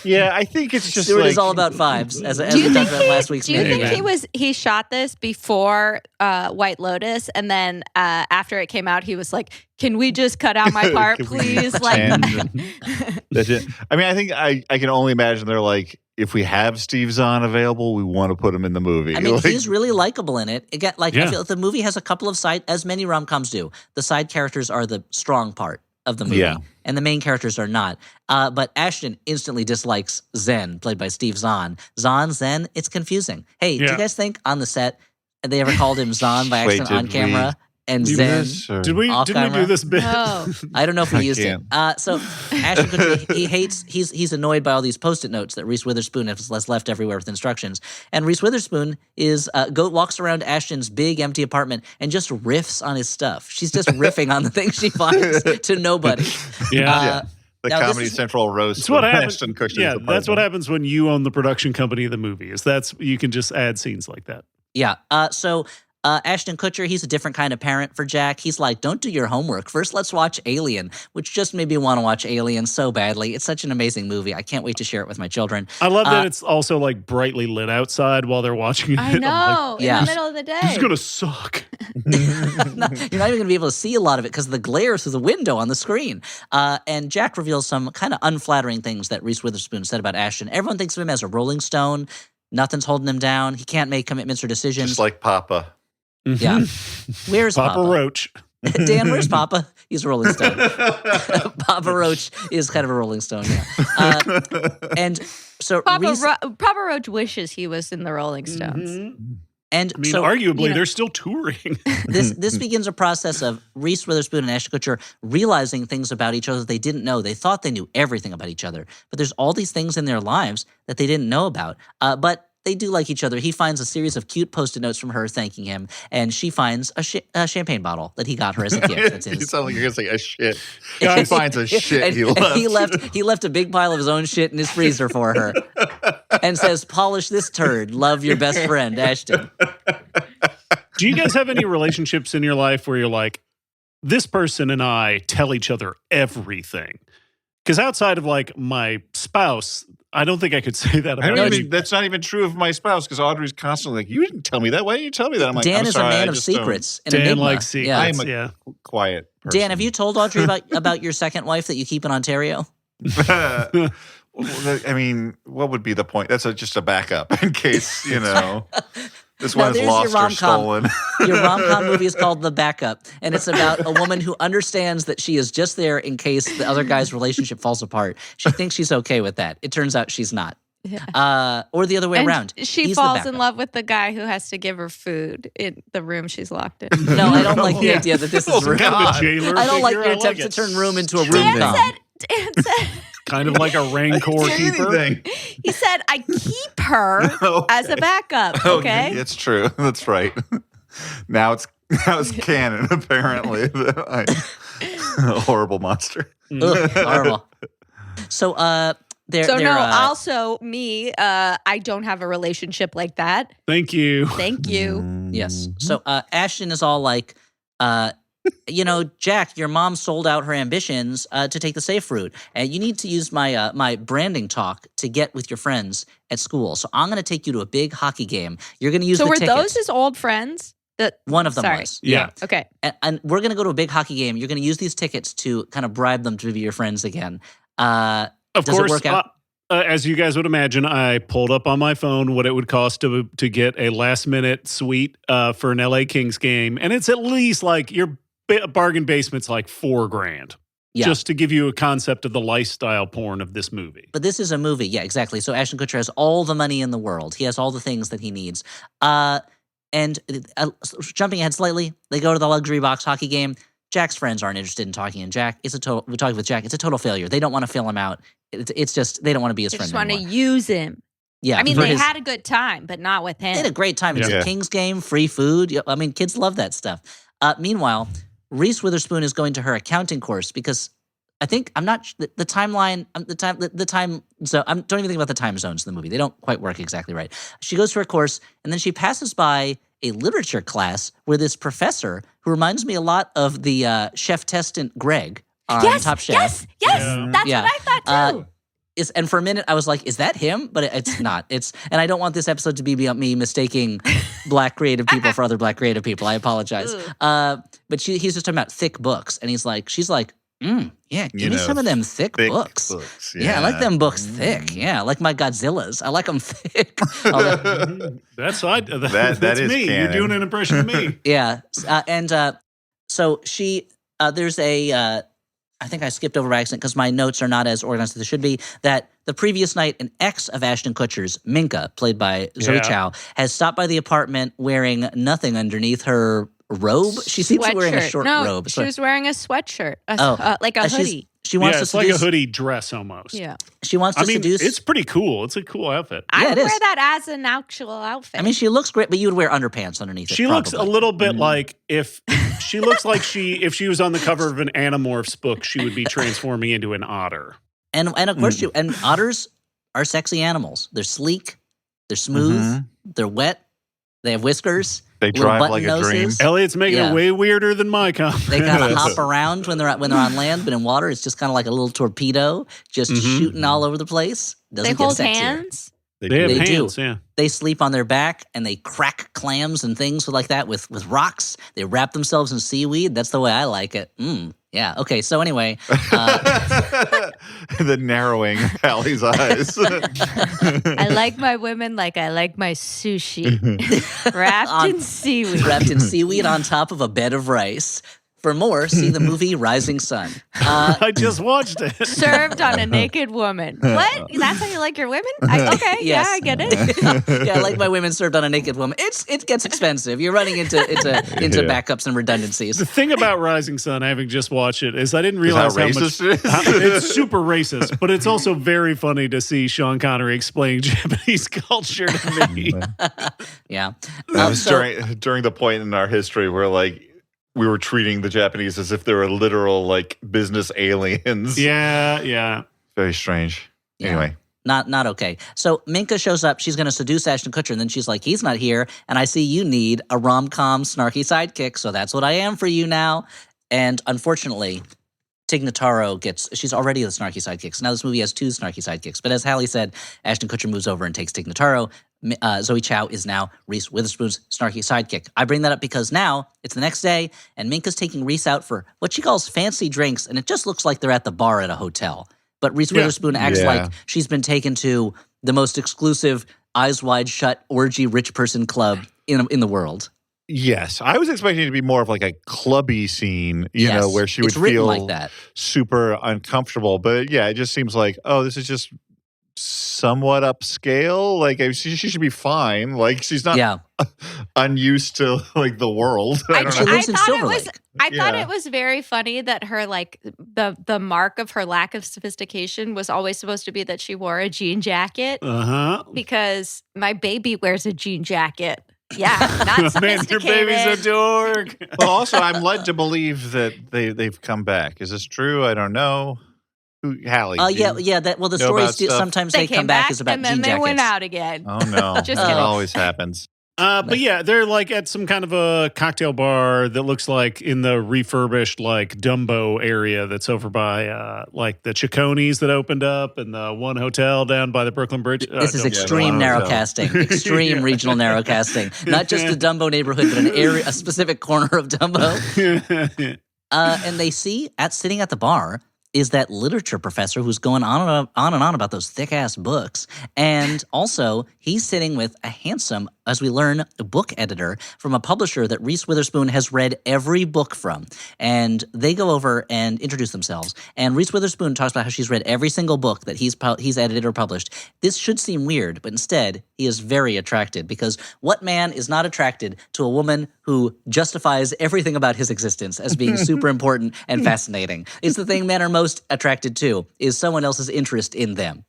A: Yeah, I think it's just
C: Stuart is all about vibes, as we talked about last week's.
D: Do you think he shot this before White Lotus, and then after it came out, he was like, "Can we just cut out my part, please?"
A: That's it. I mean, I think I can only imagine they're like, if we have Steve Zahn available, we want to put him in the movie.
C: I mean, he's really likable in it. Again, I feel like the movie has a couple of as many rom-coms do. The side characters are the strong part of the movie, and the main characters are not. But Ashton instantly dislikes Zen, played by Steve Zahn. Zen, it's confusing. Hey, do you guys think on the set they ever called him Zahn by accident on camera? And Zen.
B: Did we do this bit?
D: No.
C: I don't know if we used it. So Ashton Kutcher, he's annoyed by all these Post-it notes that Reese Witherspoon has left everywhere with instructions. And Reese Witherspoon walks around Ashton's big empty apartment and just riffs on his stuff. She's just riffing on the things she finds to nobody.
A: The Comedy Central roast.
B: That's what happens.
A: Ashton Kutcher's
B: apartment. That's what happens when you own the production company of the movie. You can just add scenes like that.
C: Yeah. Ashton Kutcher, he's a different kind of parent for Jack. He's like, don't do your homework. First, let's watch Alien, which just made me want to watch Alien so badly. It's such an amazing movie. I can't wait to share it with my children.
B: I love that it's also like brightly lit outside while they're watching it.
D: I know, in the middle of the day.
B: This is going to suck.
C: You're not even going to be able to see a lot of it because of the glare through the window on the screen. And Jack reveals some kind of unflattering things that Reese Witherspoon said about Ashton. Everyone thinks of him as a Rolling Stone. Nothing's holding him down. He can't make commitments or decisions.
A: Just like Papa.
C: Yeah. Where's Papa?
B: Roach.
C: Dan, where's Papa? He's a Rolling Stone. Papa Roach is kind of a Rolling Stone, yeah. And so
D: Papa Roach wishes he was in the Rolling Stones.
C: Mm-hmm. And
B: I mean, arguably, they're still touring.
C: This begins a process of Reese Witherspoon and Ashton Kutcher realizing things about each other they didn't know. They thought they knew everything about each other, but there's all these things in their lives that they didn't know about. But they do like each other. He finds a series of cute Post-it notes from her thanking him, and she finds a champagne bottle that he got her as a gift. That's
A: You
C: his.
A: sound like you're gonna say a shit. He finds a shit
C: And
A: he left.
C: he left a big pile of his own shit in his freezer for her, and says, "Polish this turd. Love your best friend, Ashton."
B: Do you guys have any relationships in your life where you're like, this person and I tell each other everything? Because outside of like my spouse, I don't think I could say that
A: I
B: about
A: don't
B: you.
A: even, that's not even true of my spouse because Audrey's constantly like, "You didn't tell me that. Why didn't you tell me that?" I'm like,
C: Dan
A: "I'm
C: is
A: sorry,
C: a man
A: I
C: of
A: just don't."
C: secrets. An
B: Dan
C: enigma.
B: likes secrets.
C: Yeah.
A: I'm a
B: yeah.
A: quiet person.
C: Dan, have you told Audrey about your second wife that you keep in Ontario?
A: I mean, what would be the point? That's just a backup in case, this
C: Now,
A: one is
C: there's
A: lost
C: your
A: or
C: rom-com.
A: stolen.
C: Your rom-com movie is called The Backup, and it's about a woman who understands that she is just there in case the other guy's relationship falls apart. She thinks she's okay with that. It turns out she's not.
D: Yeah.
C: Or the other way
D: And
C: around.
D: she
C: He's the
D: falls in
C: backup.
D: love with the guy who has to give her food in the room she's locked in.
C: No, I don't like the
B: Yeah.
C: idea that this
A: Oh,
C: is room.
B: Kind of a
A: God.
B: jailer
C: I don't like
B: figure.
C: your
B: I
C: attempt to
B: it.
C: turn room into a room
A: Dan
C: com.
D: Dan said,
B: Kind of like a rancor keeper.
A: Anything.
D: he said, I keep her as a backup, okay?
A: It's true. That's right. Now it's canon, apparently. A horrible monster.
C: Ugh, horrible. So,
D: Also me, I don't have a relationship like that.
B: Thank you.
D: Thank you.
C: yes. So, Ashton is all like, Jack, your mom sold out her ambitions to take the safe route, and you need to use my my branding talk to get with your friends at school. So I'm going to take you to a big hockey game. You're going to use
D: So
C: the
D: were
C: tickets.
D: those his old friends?
C: One of them
D: Sorry.
C: was.
B: Yeah.
D: Okay.
C: And we're going to go to a big hockey game. You're going to use these tickets to kind of bribe them to be your friends again.
B: Of
C: Does it
B: course,
C: work out?
B: as you guys would imagine, I pulled up on my phone what it would cost to get a last minute suite for an LA Kings game, and it's at least like your bargain basement's like $4,000.
C: Yeah.
B: Just to give you a concept of the lifestyle porn of this movie.
C: But this is a movie. Yeah, exactly. So Ashton Kutcher has all the money in the world. He has all the things that he needs. Jumping ahead slightly, they go to the luxury box hockey game. Jack's friends aren't interested in talking to Jack. We're talking with Jack. It's a total failure. They don't want to fill him out. It's just they don't want to be his
D: They
C: friend
D: just want to
C: anymore.
D: use him.
C: Yeah,
D: I mean,
C: for
D: they
C: his-
D: had a good time, but not with him.
C: They had a great time. It's
A: Yeah.
C: a Kings game, free food. I mean, kids love that stuff. Meanwhile, Reese Witherspoon is going to her accounting course because I think I'm not the timeline. The time. So I don't even think about the time zones in the movie. They don't quite work exactly right. She goes to her course and then she passes by a literature class where this professor, who reminds me a lot of the chef testant Greg on
D: yes,
C: Top Chef.
D: yes,
B: Yeah.
D: that's
C: Yeah.
D: what I thought too.
C: And for a minute, I was like, "Is that him?" But it's not. And I don't want this episode to be about me mistaking black creative people for other black creative people. I apologize. But he's just talking about thick books, and she's like, "Yeah, give me some of them thick books. Yeah, I like them books thick. Yeah, I like my Godzillas. I like them thick."
B: That's
A: That is
B: me.
A: canon.
B: You're doing an impression of me.
C: Yeah, so she there's a. I think I skipped over by accident because my notes are not as organized as they should be, that the previous night, an ex of Ashton Kutcher's, Minka, played by Zoe
B: Yeah.
C: Chow, has stopped by the apartment wearing nothing underneath her robe. She seems to be wearing a
D: Sweatshirt.
C: short
D: no,
C: robe.
D: she was wearing a sweatshirt,
C: Oh.
D: like a hoodie.
C: She wants
B: Yeah,
C: to
B: it's like a
C: seduce.
B: hoodie dress almost.
D: Yeah,
C: She wants to
B: I mean,
C: seduce.
B: it's pretty cool. It's a cool outfit.
D: I
C: Yeah,
D: would
C: it
D: wear
C: is.
D: that as an actual outfit.
C: I mean, she looks great, but you would wear underpants underneath it.
B: She looks a
C: probably.
B: little bit like if she looks like if she was on the cover of an Animorphs book, she would be transforming into an otter.
C: And of course, and otters are sexy animals. They're sleek, they're smooth,
A: Mhm.
C: they're wet, they have whiskers.
A: They
C: little
A: drive
C: button
A: like a dream.
C: noses.
B: Elliot's making
C: Yeah.
B: it way weirder than my comment.
C: They kind of hop around when they're on land, but in water, it's just kind of like a little torpedo, just
B: Mhm.
C: shooting all over the place. Doesn't
D: they
C: get
D: hold
C: sexier.
D: hands.
B: They have
C: They do.
B: hands, yeah.
C: They sleep on their back and they crack clams and things like that with rocks. They wrap themselves in seaweed. That's the way I like it. Yeah. Okay. So anyway,
A: The narrowing Hallie's eyes.
D: I like my women like I like my sushi, wrapped
C: On-
D: in seaweed.
C: wrapped in seaweed on top of a bed of rice. For more, see the movie Rising Sun.
B: I just watched it.
D: Served on a naked woman. What? That's how you like your women? Okay, yeah,
C: Yes.
D: I get it.
C: Yeah, like my women served on a naked woman. It gets expensive. You're running into backups and redundancies.
B: The thing about Rising Sun, having just watched it, is I didn't
A: How
B: realize how much
A: racist it is?
B: it's super racist, but it's also very funny to see Sean Connery explain Japanese culture to me.
C: Yeah.
A: That was
C: So-
A: during the point in our history where like we were treating the Japanese as if they were literal like business aliens.
B: Yeah.
A: Very strange.
C: Yeah.
A: Anyway.
C: Not okay. So Minka shows up. She's going to seduce Ashton Kutcher, and then she's like, he's not here, and I see you need a rom-com snarky sidekick, so that's what I am for you now. And unfortunately, Tig Notaro she's already the snarky sidekick. So now this movie has 2 snarky sidekicks. But as Hallie said, Ashton Kutcher moves over and takes Tig Notaro. Zoe Chow is now Reese Witherspoon's snarky sidekick. I bring that up because now it's the next day, and Minka's taking Reese out for what she calls fancy drinks, and it just looks like they're at the bar at a hotel. But Reese Witherspoon acts like she's been taken to the most exclusive, eyes wide shut, orgy rich person club in the world.
A: Yes. I was expecting it to be more of like a clubby scene, you know,
C: Yes.
A: where she would
C: It's written
A: feel
C: like that.
A: super uncomfortable. But yeah, it just seems like, oh, this is just somewhat upscale. Like she should be fine. Like she's not
C: Yeah.
A: unused to like the world. I don't
C: She
A: know.
C: lives in
D: thought
C: Silver
D: it was.
C: Lake.
D: I thought
A: Yeah.
D: it was very funny that her like the mark of her lack of sophistication was always supposed to be that she wore a jean jacket
B: Uh-huh.
D: because my baby wears a jean jacket. Yeah, not
B: Man,
D: sophisticated.
B: your baby's a dork.
A: Well, also, I'm led to believe that they've come back. Is this true? I don't know. Who, Hallie? do you
C: Yeah. The
A: know
C: stories
A: about stuff?
C: sometimes
D: They
C: they
D: came
C: come back
D: back
C: is about
D: and then
C: jean
D: they
C: jackets.
D: went out again.
A: Oh no!
D: Just
A: that
D: kidding.
A: always happens.
B: But yeah, they're like at some kind of a cocktail bar that looks like in the refurbished like Dumbo area that's over by like the Chiconies that opened up and the one hotel down by the Brooklyn Bridge.
C: This is
B: Dumbo.
C: extreme
A: the one hotel.
C: narrowcasting, extreme
B: Yeah.
C: regional narrowcasting. Not just the Dumbo neighborhood, but an area, a specific corner of Dumbo. And they see sitting at the bar is that literature professor who's going on and on about those thick ass books, and also he's sitting with a handsome, as we learn, book editor from a publisher that Reese Witherspoon has read every book from. And they go over and introduce themselves. And Reese Witherspoon talks about how she's read every single book that he's edited or published. This should seem weird, but instead he is very attracted, because what man is not attracted to a woman who justifies everything about his existence as being super important and fascinating? It's the thing men are most attracted to, is someone else's interest in them.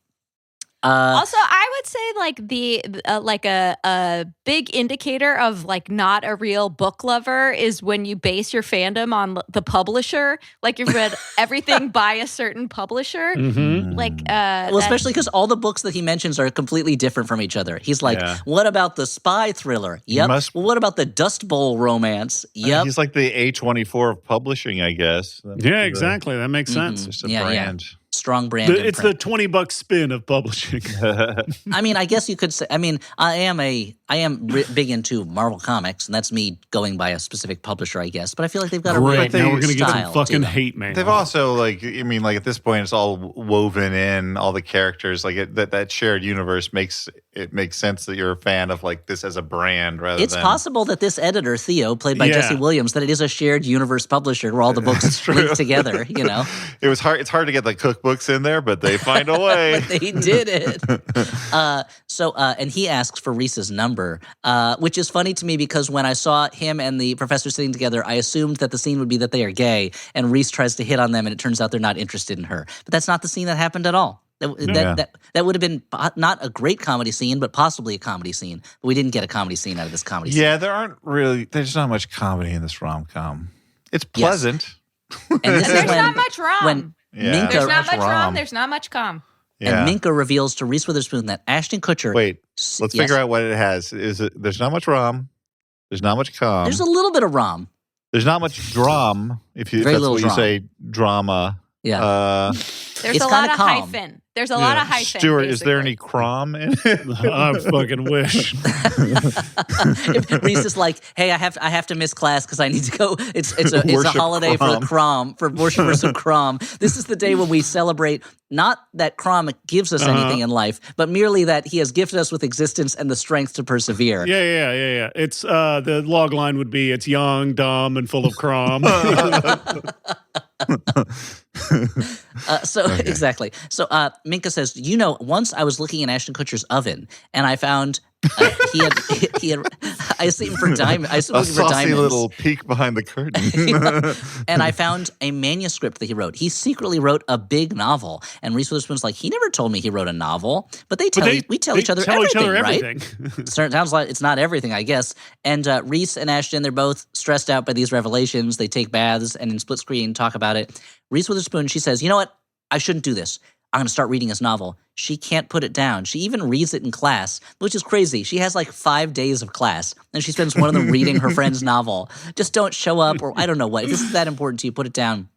D: Also, I would say like a big indicator of like not a real book lover is when you base your fandom on the publisher. Like you've read everything by a certain publisher.
B: Mhm.
D: Like
C: Well, especially because all the books that he mentions are completely different from each other. He's like,
A: Yeah.
C: what about the spy thriller? Yep.
A: must-
C: Well, what about the Dust Bowl romance? Yep.
A: He's like the A24 of publishing, I guess.
B: Yeah, exactly. That makes sense.
A: It's just a
C: Yeah, yeah.
A: brand.
C: Strong brand.
B: It's the
C: imprint.
B: $20 spin of publishing.
C: I mean, I guess you could say. I mean, I am big into Marvel comics, and that's me going by a specific publisher, I guess. But I feel like they've got a real
B: Great. Now we're gonna get
C: style
B: some
C: to
B: fucking
C: them.
B: hate mail.
A: They've also like, I mean, like at this point, it's all woven in. All the characters, like that shared universe makes sense that you're a fan of like this as a brand rather
C: It's
A: than.
C: possible that this editor, Theo, played by
B: Yeah.
C: Jesse Williams, that it is a shared universe publisher where all the books
A: true.
C: link together, you know?
A: It was hard. It's hard to get the cookbooks in there, but they find a way.
C: But they did it. And he asks for Reese's number, which is funny to me because when I saw him and the professor sitting together, I assumed that the scene would be that they are gay, and Reese tries to hit on them, and it turns out they're not interested in her. But that's not the scene that happened at all. That would have been not a great comedy scene, but possibly a comedy scene. But we didn't get a comedy scene out of this comedy scene.
A: Yeah, there's not much comedy in this rom-com. It's pleasant.
C: And this is
D: there's
C: when,
D: not much rom.
C: when
A: Yeah.
C: Minka,
D: there's not much rom.
A: rom.
D: There's not much com.
A: Yeah.
C: and Minka reveals to Reese Witherspoon that Ashton Kutcher.
A: Wait, let's figure out what it has. There's not much rom. There's not much com.
C: There's a little bit of rom.
A: There's not much drum. If
C: Very
A: that's
C: little
A: what
C: drum.
A: you say, drama.
C: Yeah.
D: There's
C: It's
D: a lot
C: kinda
D: of
C: calm.
D: hyphen. There's a lot of hyphen.
A: Stuart, is there
D: basically.
A: any crom in it?
B: I fucking wish.
C: Reese is like, hey, I have to miss class because I need to go. It's a
A: Worship
C: holiday for the Crom, for worshipers of Crom. This is the day when we celebrate not that Crom gives us anything in life, but merely that he has gifted us with existence and the strength to persevere.
B: Yeah. It's the log line would be it's young, dumb, and full of crom.
C: Exactly. So Minka says, once I was looking in Ashton Kutcher's oven and I found he had I was looking for diamonds.
A: A saucy little peek behind the curtain.
C: And I found a manuscript that he wrote. He secretly wrote a big novel. And Reese Witherspoon's like, he never told me he wrote a novel. But we tell each other everything, right? Sounds like it's not everything, I guess. And Reese and Ashton, they're both stressed out by these revelations. They take baths and in split screen talk about it. Reese Witherspoon, she says, you know what? I shouldn't do this. I'm going to start reading his novel. She can't put it down. She even reads it in class, which is crazy. She has like 5 days of class, and she spends one of them reading her friend's novel. Just don't show up, or I don't know what. If this is that important to you, put it down.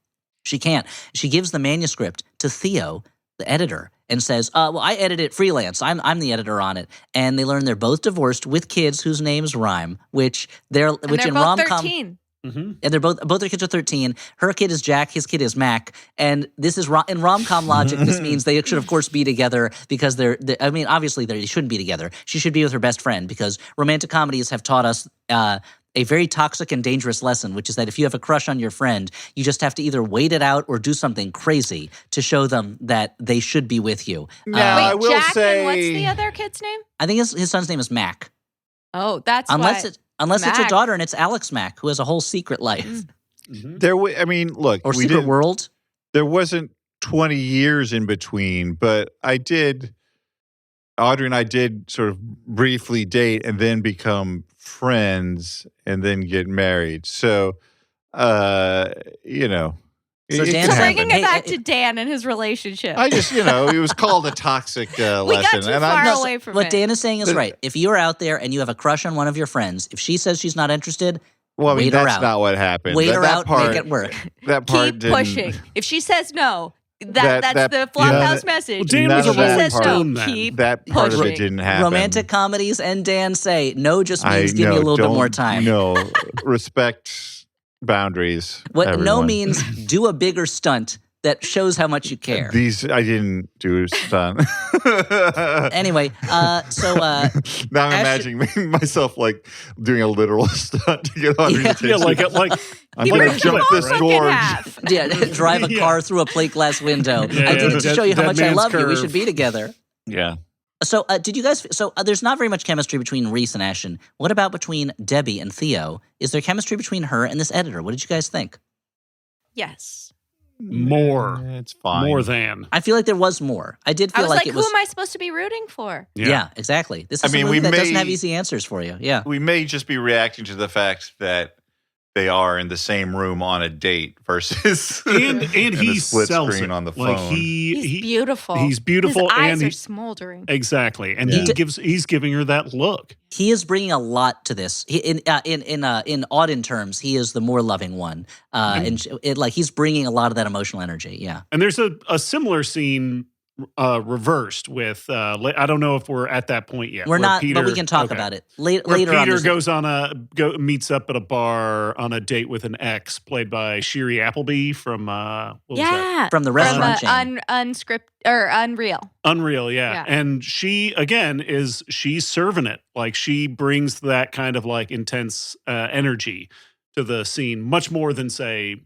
C: She can't. She gives the manuscript to Theo, the editor, and says, well, I edit it freelance. I'm the editor on it. And they learn they're both divorced with kids whose names rhyme, which
D: they're
C: in
D: both
C: rom-com
D: 13.
B: Mm-hmm.
C: And they're both their kids are 13. Her kid is Jack, his kid is Mac. And this is in rom-com logic. This means they should, of course, be together because obviously they shouldn't be together. She should be with her best friend because romantic comedies have taught us a very toxic and dangerous lesson, which is that if you have a crush on your friend, you just have to either wait it out or do something crazy to show them that they should be with you.
A: Now, I will
D: Jack
A: say,
D: and what's the other kid's name?
C: I think his son's name is Mac.
D: Oh, that's
C: Unless it's a
D: Mac.
C: daughter and it's Alex Mack, who has a whole secret life.
B: Mm-hmm.
A: look,
C: Or secret world.
A: There wasn't 20 years in between, but Audrey and I did sort of briefly date and then become friends and then get married. So,
C: So Dan
D: So
C: said-
D: bringing
C: Hey,
D: it back to Dan and his relationship.
A: I just, it was called a toxic
D: we
A: lesson.
D: got too far
C: No,
D: away from
C: what
D: it.
C: Dan is saying is right. If you're out there and you have a crush on one of your friends, if she says she's not interested,
A: well, I mean,
C: wait her
A: that's
C: out.
A: not what happened.
C: wait
A: that,
C: her
A: that
C: out,
A: part,
C: make it work.
A: That part
D: Keep
A: didn't.
D: pushing. If she says no,
A: That-
D: that's the Flophouse message.
B: Well, Dan
A: None
B: was
A: of
B: a
A: that
B: rolling
D: says no,
B: stone then.
D: keep
A: That part of it
D: pushing.
A: didn't happen.
C: Romantic comedies and Dan say no just means give me a little bit more time.
A: No, respect boundaries.
C: What no
A: everyone.
C: means do a bigger stunt that shows how much you care.
A: I didn't do stunt.
C: Anyway,
A: now I'm imagining myself like doing a literal stunt to get Audrey to take
B: Yeah, like
A: I'm
D: He
A: gonna
D: ripped
A: jump
D: the
A: this
D: whole fucking
A: gorge.
D: half.
C: yeah, drive a car through a plate glass window.
B: Yeah,
C: I did it to
B: Dead-
C: show you how
B: Dead
C: much I
B: Man's
C: love you. We
B: Curve.
C: should be together.
A: Yeah.
C: So, did you guys? So, there's not very much chemistry between Reese and Ashton. What about between Debbie and Theo? Is there chemistry between her and this editor? What did you guys think?
D: Yes.
B: More.
A: It's fine.
B: more than.
C: I feel like there was more. I did
D: I
C: feel
D: was
C: like
D: like,
C: it
D: who
C: was.
D: am I supposed to be rooting for?
C: Yeah, exactly. This is
A: I mean,
C: a movie
A: we
C: that doesn't
A: may-
C: have easy answers for you. Yeah.
A: We may just be reacting to the fact that they are in the same room on a date versus
B: And
A: in a
B: he
A: split
B: sells
A: screen
B: it.
A: on the
B: Like
A: phone.
D: He's beautiful.
B: He's beautiful
D: His eyes
B: and
D: are
B: he-
D: smoldering.
B: exactly, and
A: Yeah.
B: he's giving her that look.
C: He is bringing a lot to this. In Auden terms, he is the more loving one, he's bringing a lot of that emotional energy. Yeah.
B: And there's a similar scene reversed with I don't know if we're at that point yet.
C: We're
B: where
C: not,
B: Peter,
C: but we can talk
B: okay.
C: about it
B: Where
C: later on.
B: Peter
C: there's-
B: goes meets up at a bar on a date with an ex played by Shiri Appleby from what was that?
D: Yeah.
C: From the
D: From
C: restaurant chain.
D: unscripted or Unreal.
B: Unreal, yeah.
D: Yeah.
B: And she again she's serving it. Like she brings that kind of like intense energy to the scene, much more than say.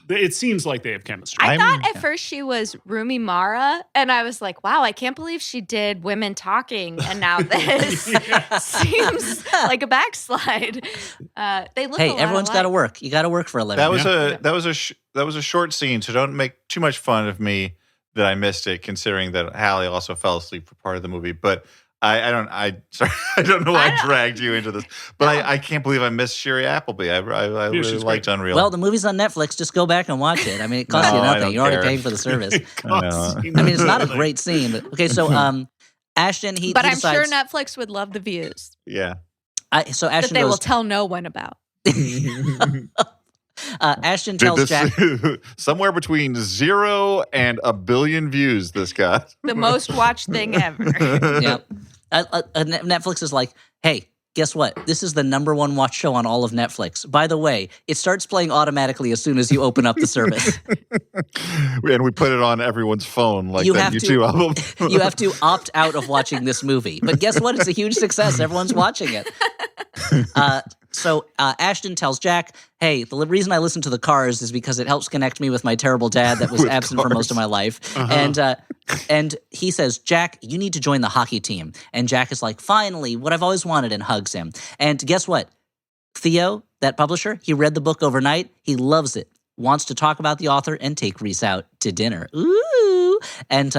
B: It seems like they have chemistry.
D: I
A: I'm-
D: thought at first she was Rumi Mara, and I was like, wow, I can't believe she did women talking, and now this seems like a backslide. They look.
C: Hey,
D: a lot
C: everyone's got to
D: alike.
C: work. You got to work for a living.
A: That was
B: Yeah.
A: that was a short scene, so don't make too much fun of me that I missed it, considering that Hallie also fell asleep for part of the movie. But I don't know why I dragged you into this, but I can't believe I missed Shiri Appleby. I really
B: she's
A: liked
B: great.
A: Unreal.
C: Well, the movie's on Netflix. Just go back and watch it. I mean, it costs
A: No,
C: you
A: I
C: nothing.
A: don't
C: You're already
A: care.
C: paying for the service.
A: I know.
C: I mean, it's not a great scene, but okay. So, Ashton,
D: But
C: he
D: I'm sure
C: decides.
D: Netflix would love the views
A: yeah.
C: So
D: that
C: Ashton
D: they will
C: goes.
D: tell no one about.
C: Ashton tells Jack.
A: Somewhere between 0 and 1 billion views, this got.
D: The most watched thing ever.
C: Yep. Netflix is like, hey, guess what? This is the #1 watch show on all of Netflix. By the way, it starts playing automatically as soon as you open up the service.
A: And we put it on everyone's phone like
C: You
A: that
C: have
A: U2 album.
C: You have to opt out of watching this movie. But guess what? It's a huge success. Everyone's watching it. So Ashton tells Jack, hey, the reason I listen to the Cars is because it helps connect me with my terrible dad that was
A: With
C: absent for
A: Cars.
C: most of my life. And he says, Jack, you need to join the hockey team. And Jack is like, finally, what I've always wanted, and hugs him. And guess what? Theo, that publisher, he read the book overnight. He loves it. Wants to talk about the author and take Reese out to dinner. Ooh. And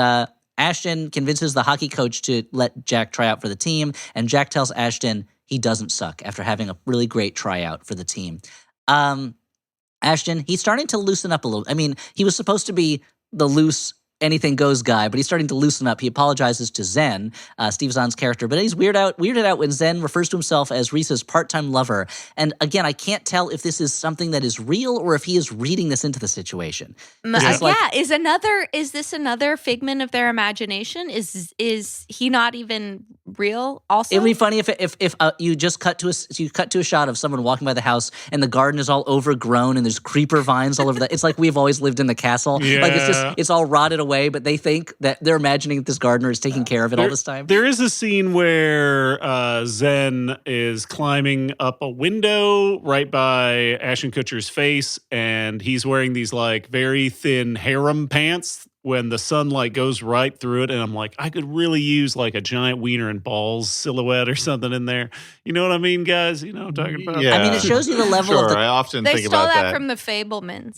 C: Ashton convinces the hockey coach to let Jack try out for the team. And Jack tells Ashton he doesn't suck after having a really great tryout for the team. Ashton, he's starting to loosen up a little. I mean, he was supposed to be the loose anything goes guy, but he's starting to loosen up. He apologizes to Zen, Steve Zahn's character, but he's weirded out when Zen refers to himself as Reese's part-time lover. And again, I can't tell if this is something that is real or if he is reading this into the situation.
D: Is this another figment of their imagination? Is he not even real? Also,
C: it'd be funny if you just cut to a shot of someone walking by the house and the garden is all overgrown and there's creeper vines all over the. It's like we've always lived in the castle.
B: Yeah.
C: Like it's all rotted away, but they think that they're imagining that this gardener is taking care of it all this time.
B: There is a scene where Zen is climbing up a window right by Ashton Kutcher's face, and he's wearing these like very thin harem pants when the sunlight goes right through it. And I'm like, I could really use like a giant wiener and balls silhouette or something in there. You know what I mean, guys? You know what I'm talking about?
A: Yeah.
C: I mean, it shows you the level of the.
A: I often
D: they
A: think
D: stole
A: about
D: that from the Fablemans.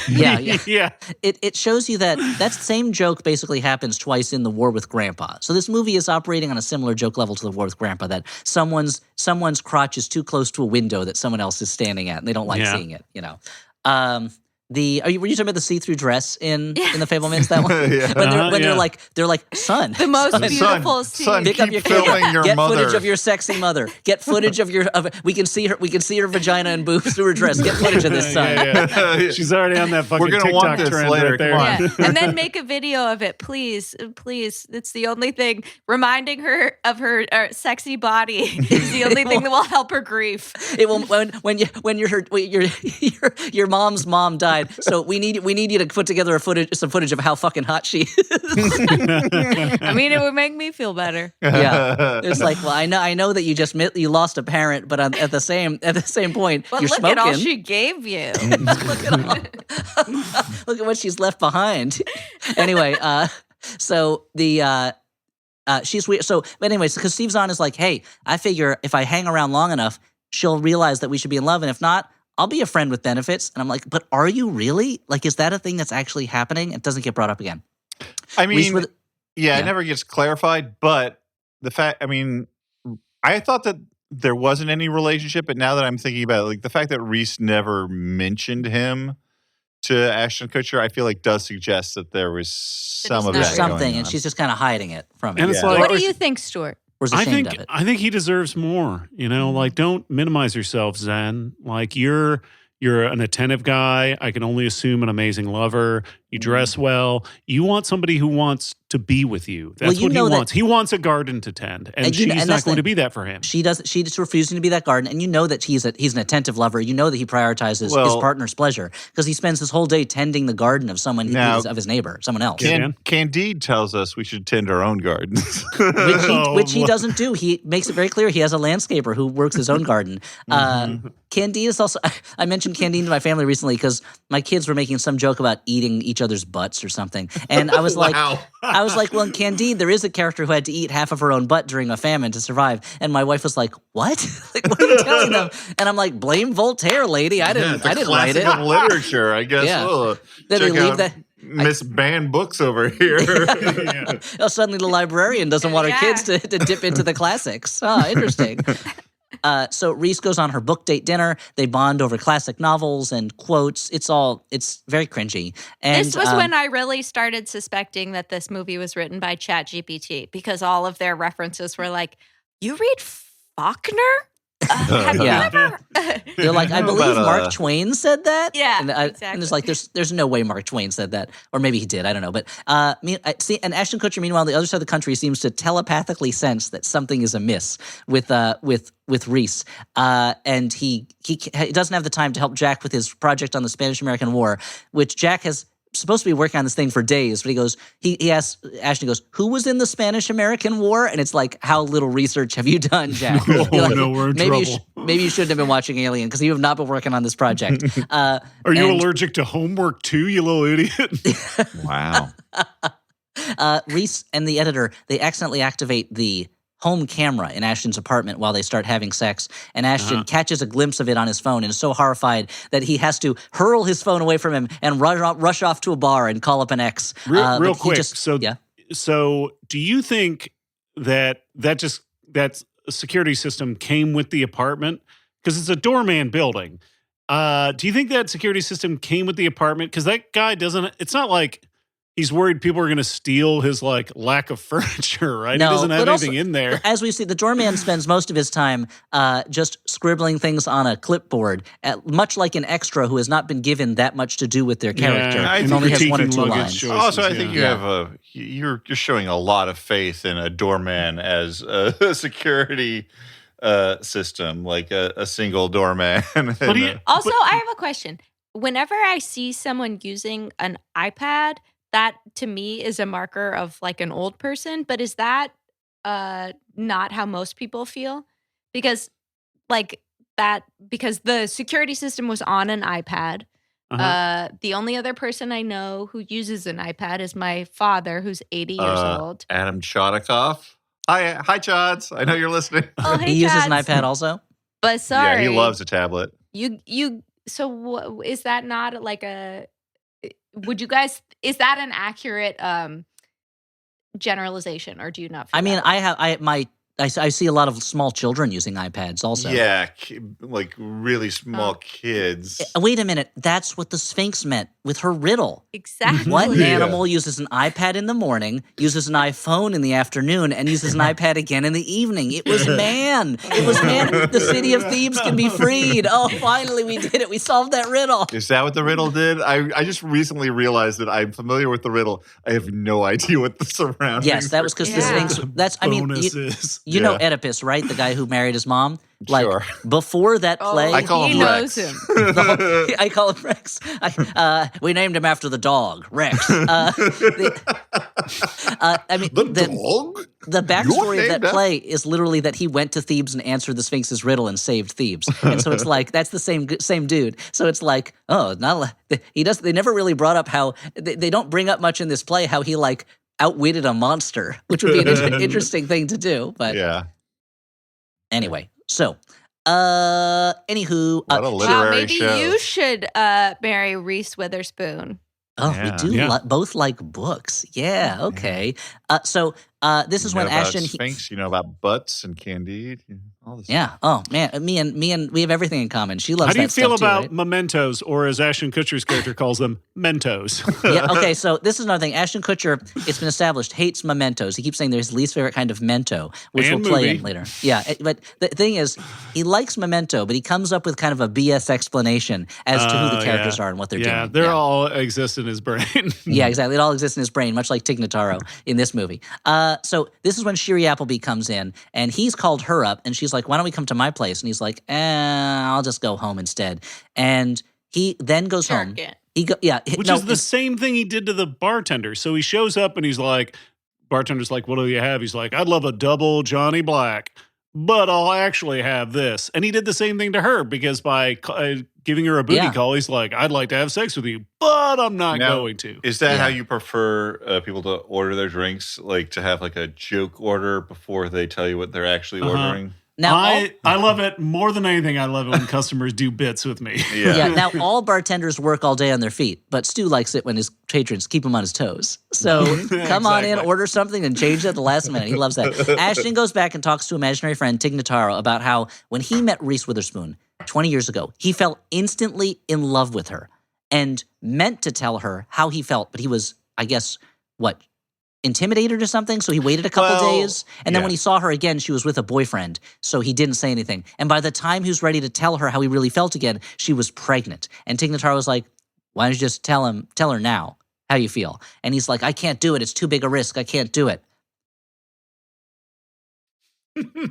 C: Yeah.
B: Yeah.
C: It shows you that same joke basically happens twice in The War with Grandpa. So this movie is operating on a similar joke level to The War with Grandpa, that someone's crotch is too close to a window that someone else is standing at, and they don't like seeing it. You know. Were you talking about the see-through dress in the Fablemans? That one
A: Yeah.
C: when they're like, son,
D: The most
C: son,
D: beautiful scene.
A: son,
C: pick up
A: keep
C: your
A: filming
C: camera.
A: your
C: Get
A: mother.
C: footage of your sexy mother. Get footage of we can see her vagina and boobs through her dress. Get footage of this, son.
B: Yeah. She's already on that fucking
A: We're gonna
B: TikTok
A: want this
B: trend
A: later.
B: right there.
A: Come on.
D: Yeah. And then make a video of it, please. It's the only thing. Reminding her of her sexy body is the only thing that will help her grief.
C: It will when your mom's mom died. So we need you to put together some footage of how fucking hot she is.
D: I mean, it would make me feel better.
C: Yeah, it's like, well, I know that you lost a parent, but at the same point,
D: But
C: you're
D: look
C: smoking.
D: at all she gave you.
C: Look at what she's left behind. Anyway, so the. She's weird. So, but anyways, because Steve Zahn is like, hey, I figure if I hang around long enough, she'll realize that we should be in love, and if not, I'll be a friend with benefits. And I'm like, but are you really? Like, is that a thing that's actually happening? It doesn't get brought up again.
A: I mean,
C: Yeah.
A: it never gets clarified, but I thought that there wasn't any relationship, but now that I'm thinking about it, like the fact that Reese never mentioned him to Ashton Kutcher, I feel like does suggest that there was some of
D: There's
A: that
C: There's
A: going
C: something,
A: on.
C: and she's just kind of hiding it from him.
B: And it's
A: Yeah.
B: like,
D: What do you think, Stuart?
C: Or is ashamed of it.
B: I think he deserves more. You know, like don't minimize yourself, Zen. Like you're an attentive guy. I can only assume an amazing lover. You dress well. You want somebody who wants to be with you. That's what he wants. He wants a garden to tend, and she's not going to be that for him.
C: She's refusing to be that garden, and you know that he's an attentive lover. You know that he prioritizes his partner's pleasure because he spends his whole day tending the garden of someone of his neighbor, someone else.
A: Candide tells us we should tend our own gardens,
C: which he doesn't do. He makes it very clear he has a landscaper who works his own garden. Candide is also. I mentioned Candide to my family recently because my kids were making some joke about eating each other's butts or something, and I was like, well, in Candide, there is a character who had to eat half of her own butt during a famine to survive, and my wife was like, "What? Like, what are you telling them?" And I'm like, "Blame Voltaire, lady. I didn't write it."
A: Of literature, I guess.
C: Yeah.
A: Oh,
C: Then they
A: check
C: leave
A: out
C: that.
A: misbanned books over here.
C: Oh, suddenly the librarian doesn't want her kids to dip into the classics. Oh, interesting. So Reese goes on her book date dinner. They bond over classic novels and quotes. It's very cringy. And
D: this was when I really started suspecting that this movie was written by ChatGPT because all of their references were like, "You read Faulkner?" Have you
C: Yeah.
D: ever?
C: They're like, I
A: How
C: believe
A: about,
C: Mark Twain said that.
D: Yeah,
C: and
D: exactly.
C: it's like, there's no way Mark Twain said that, or maybe he did. I don't know. But see, and Ashton Kutcher, meanwhile, on the other side of the country, seems to telepathically sense that something is amiss with Reese, and he doesn't have the time to help Jack with his project on the Spanish-American War, which Jack has supposed to be working on this thing for days, but he asks Ashton, he goes, who was in the Spanish-American War? And it's like, how little research have you done, Jack?
B: Oh,
C: You're like,
B: no, we're in
C: maybe
B: trouble.
C: maybe you shouldn't have been watching Alien because you have not been working on this project.
B: Are you
C: and-
B: allergic to homework too, you little idiot?
A: Wow.
C: Reese and the editor, they accidentally activate the home camera in Ashton's apartment while they start having sex, and Ashton catches a glimpse of it on his phone and is so horrified that he has to hurl his phone away from him and rush off to a bar and call up an ex.
B: Real
C: but he
B: quick.
C: just-
B: So do you think that security system came with the apartment? Because it's a doorman building. Do you think that security system came with the apartment? Because that guy doesn't, it's not like he's worried people are going to steal his like lack of furniture, right?
C: No,
B: he doesn't have
C: but
B: anything
C: also,
B: in there.
C: As we see, the doorman spends most of his time just scribbling things on a clipboard, much like an extra who has not been given that much to do with their character
A: I
C: and
A: think
C: only has one or
B: critiquing
C: two
B: luggage
C: lines.
B: choices,
A: Also, I think
B: yeah.
A: you're showing a lot of faith in a doorman as a security system, like a single doorman.
B: But he,
D: Also, I have a question. Whenever I see someone using an iPad, that to me is a marker of like an old person. But is that not how most people feel? Because because the security system was on an iPad. The only other person I know who uses an iPad is my father, who's 80 years old.
A: Adam Chodikoff. Hi, Chods. I know you're listening.
D: Oh, hey,
C: He uses an
D: Chads.
C: iPad also?
D: But sorry,
A: Yeah, he loves a tablet.
D: you. So is that not like a? Would you guys? Is that an accurate generalization, or do you not? Feel
C: I mean,
D: that?
C: I see a lot of small children using iPads also.
A: Yeah, like really small kids.
C: Wait a minute. That's what the Sphinx meant with her riddle.
D: Exactly.
C: What
A: Yeah.
C: animal uses an iPad in the morning, uses an iPhone in the afternoon, and uses an iPad again in the evening? It was man. It was man. The city of Thebes can be freed. Oh, finally we did it. We solved that riddle.
A: Is that what the riddle did? I just recently realized that I'm familiar with the riddle. I have no idea what the surroundings.
C: Yes, that was because the
D: Yeah.
C: Sphinx. That's. I mean,
B: bonuses.
C: you know
A: Yeah.
C: Oedipus, right? The guy who married his mom. Like
A: Sure.
C: before that
D: Oh,
C: play,
A: I call
D: he
A: him
D: knows
A: Rex.
D: him.
C: I call him Rex. We named him after the dog, Rex. I mean,
A: The
C: the
A: dog?
C: backstory of
A: named
C: that
A: after-
C: play is literally that he went to Thebes and answered the Sphinx's riddle and saved Thebes. And so it's like that's the same dude. So it's like, oh, not he does. They never really brought up how they don't bring up much in this play how he like outwitted a monster, which would be an interesting thing to do. But
A: Yeah.
C: anyway, so anywho,
A: What a
D: Wow,
A: literary
D: maybe
A: show.
D: you should marry Reese Witherspoon.
C: oh,
A: Yeah.
C: we do
B: Yeah.
C: both like books. Yeah, okay. So this is
A: You
C: when
A: know about
C: Ashton.
A: Sphinx, you know about Butts and Candide. All this.
C: Yeah. Oh man, me and we have everything in common. She loves.
B: How do you
C: that
B: feel
C: stuff too,
B: about
C: right?
B: mementos, or as Ashton Kutcher's character calls them, Mentos?
C: Yeah. Okay. So this is another thing. Ashton Kutcher, it's been established, hates mementos. He keeps saying they're his least favorite kind of mento, which
B: And
C: we'll play
B: movie.
C: in later. Yeah. But the thing is, he likes memento, but he comes up with kind of a BS explanation as to who the characters are and what they're
B: yeah,
C: doing.
B: they're all exist in his brain.
C: Yeah, exactly. It all exists in his brain, much like Tig Notaro in this movie. So this is when Shiri Appleby comes in, and he's called her up, and she's like, "Why don't we come to my place?" And he's like, "I'll just go home instead." And he then goes home.
D: Jerk it.
B: Which is the same thing he did to the bartender. So he shows up and he's like, bartender's like, what do you have? He's like, I'd love a double Johnny Black, but I'll actually have this. And he did the same thing to her because by giving her a booty
C: Yeah.
B: call, he's like, I'd like to have sex with you, but I'm not
A: Now,
B: going to.
A: Is that how
C: Yeah.
A: you prefer people to order their drinks? Like to have like a joke order before they tell you what they're actually ordering?
C: now.
B: I love it more than anything. I love it when customers do bits with me.
C: Yeah. Now all bartenders work all day on their feet, but Stu likes it when his patrons keep him on his toes. So come on in,
B: Exactly.
C: order something, and change it at the last minute. He loves that. Ashton goes back and talks to imaginary friend Tig Notaro about how when he met Reese Witherspoon 20 years ago, he fell instantly in love with her and meant to tell her how he felt, but he was, I guess, intimidated or something. So he waited a couple days. And then
A: yeah.
C: when he saw her again, she was with a boyfriend. So he didn't say anything. And by the time he was ready to tell her how he really felt again, she was pregnant. And Tig Notaro was like, why don't you just tell her now how you feel? And he's like, I can't do it. It's too big a risk. I can't do it.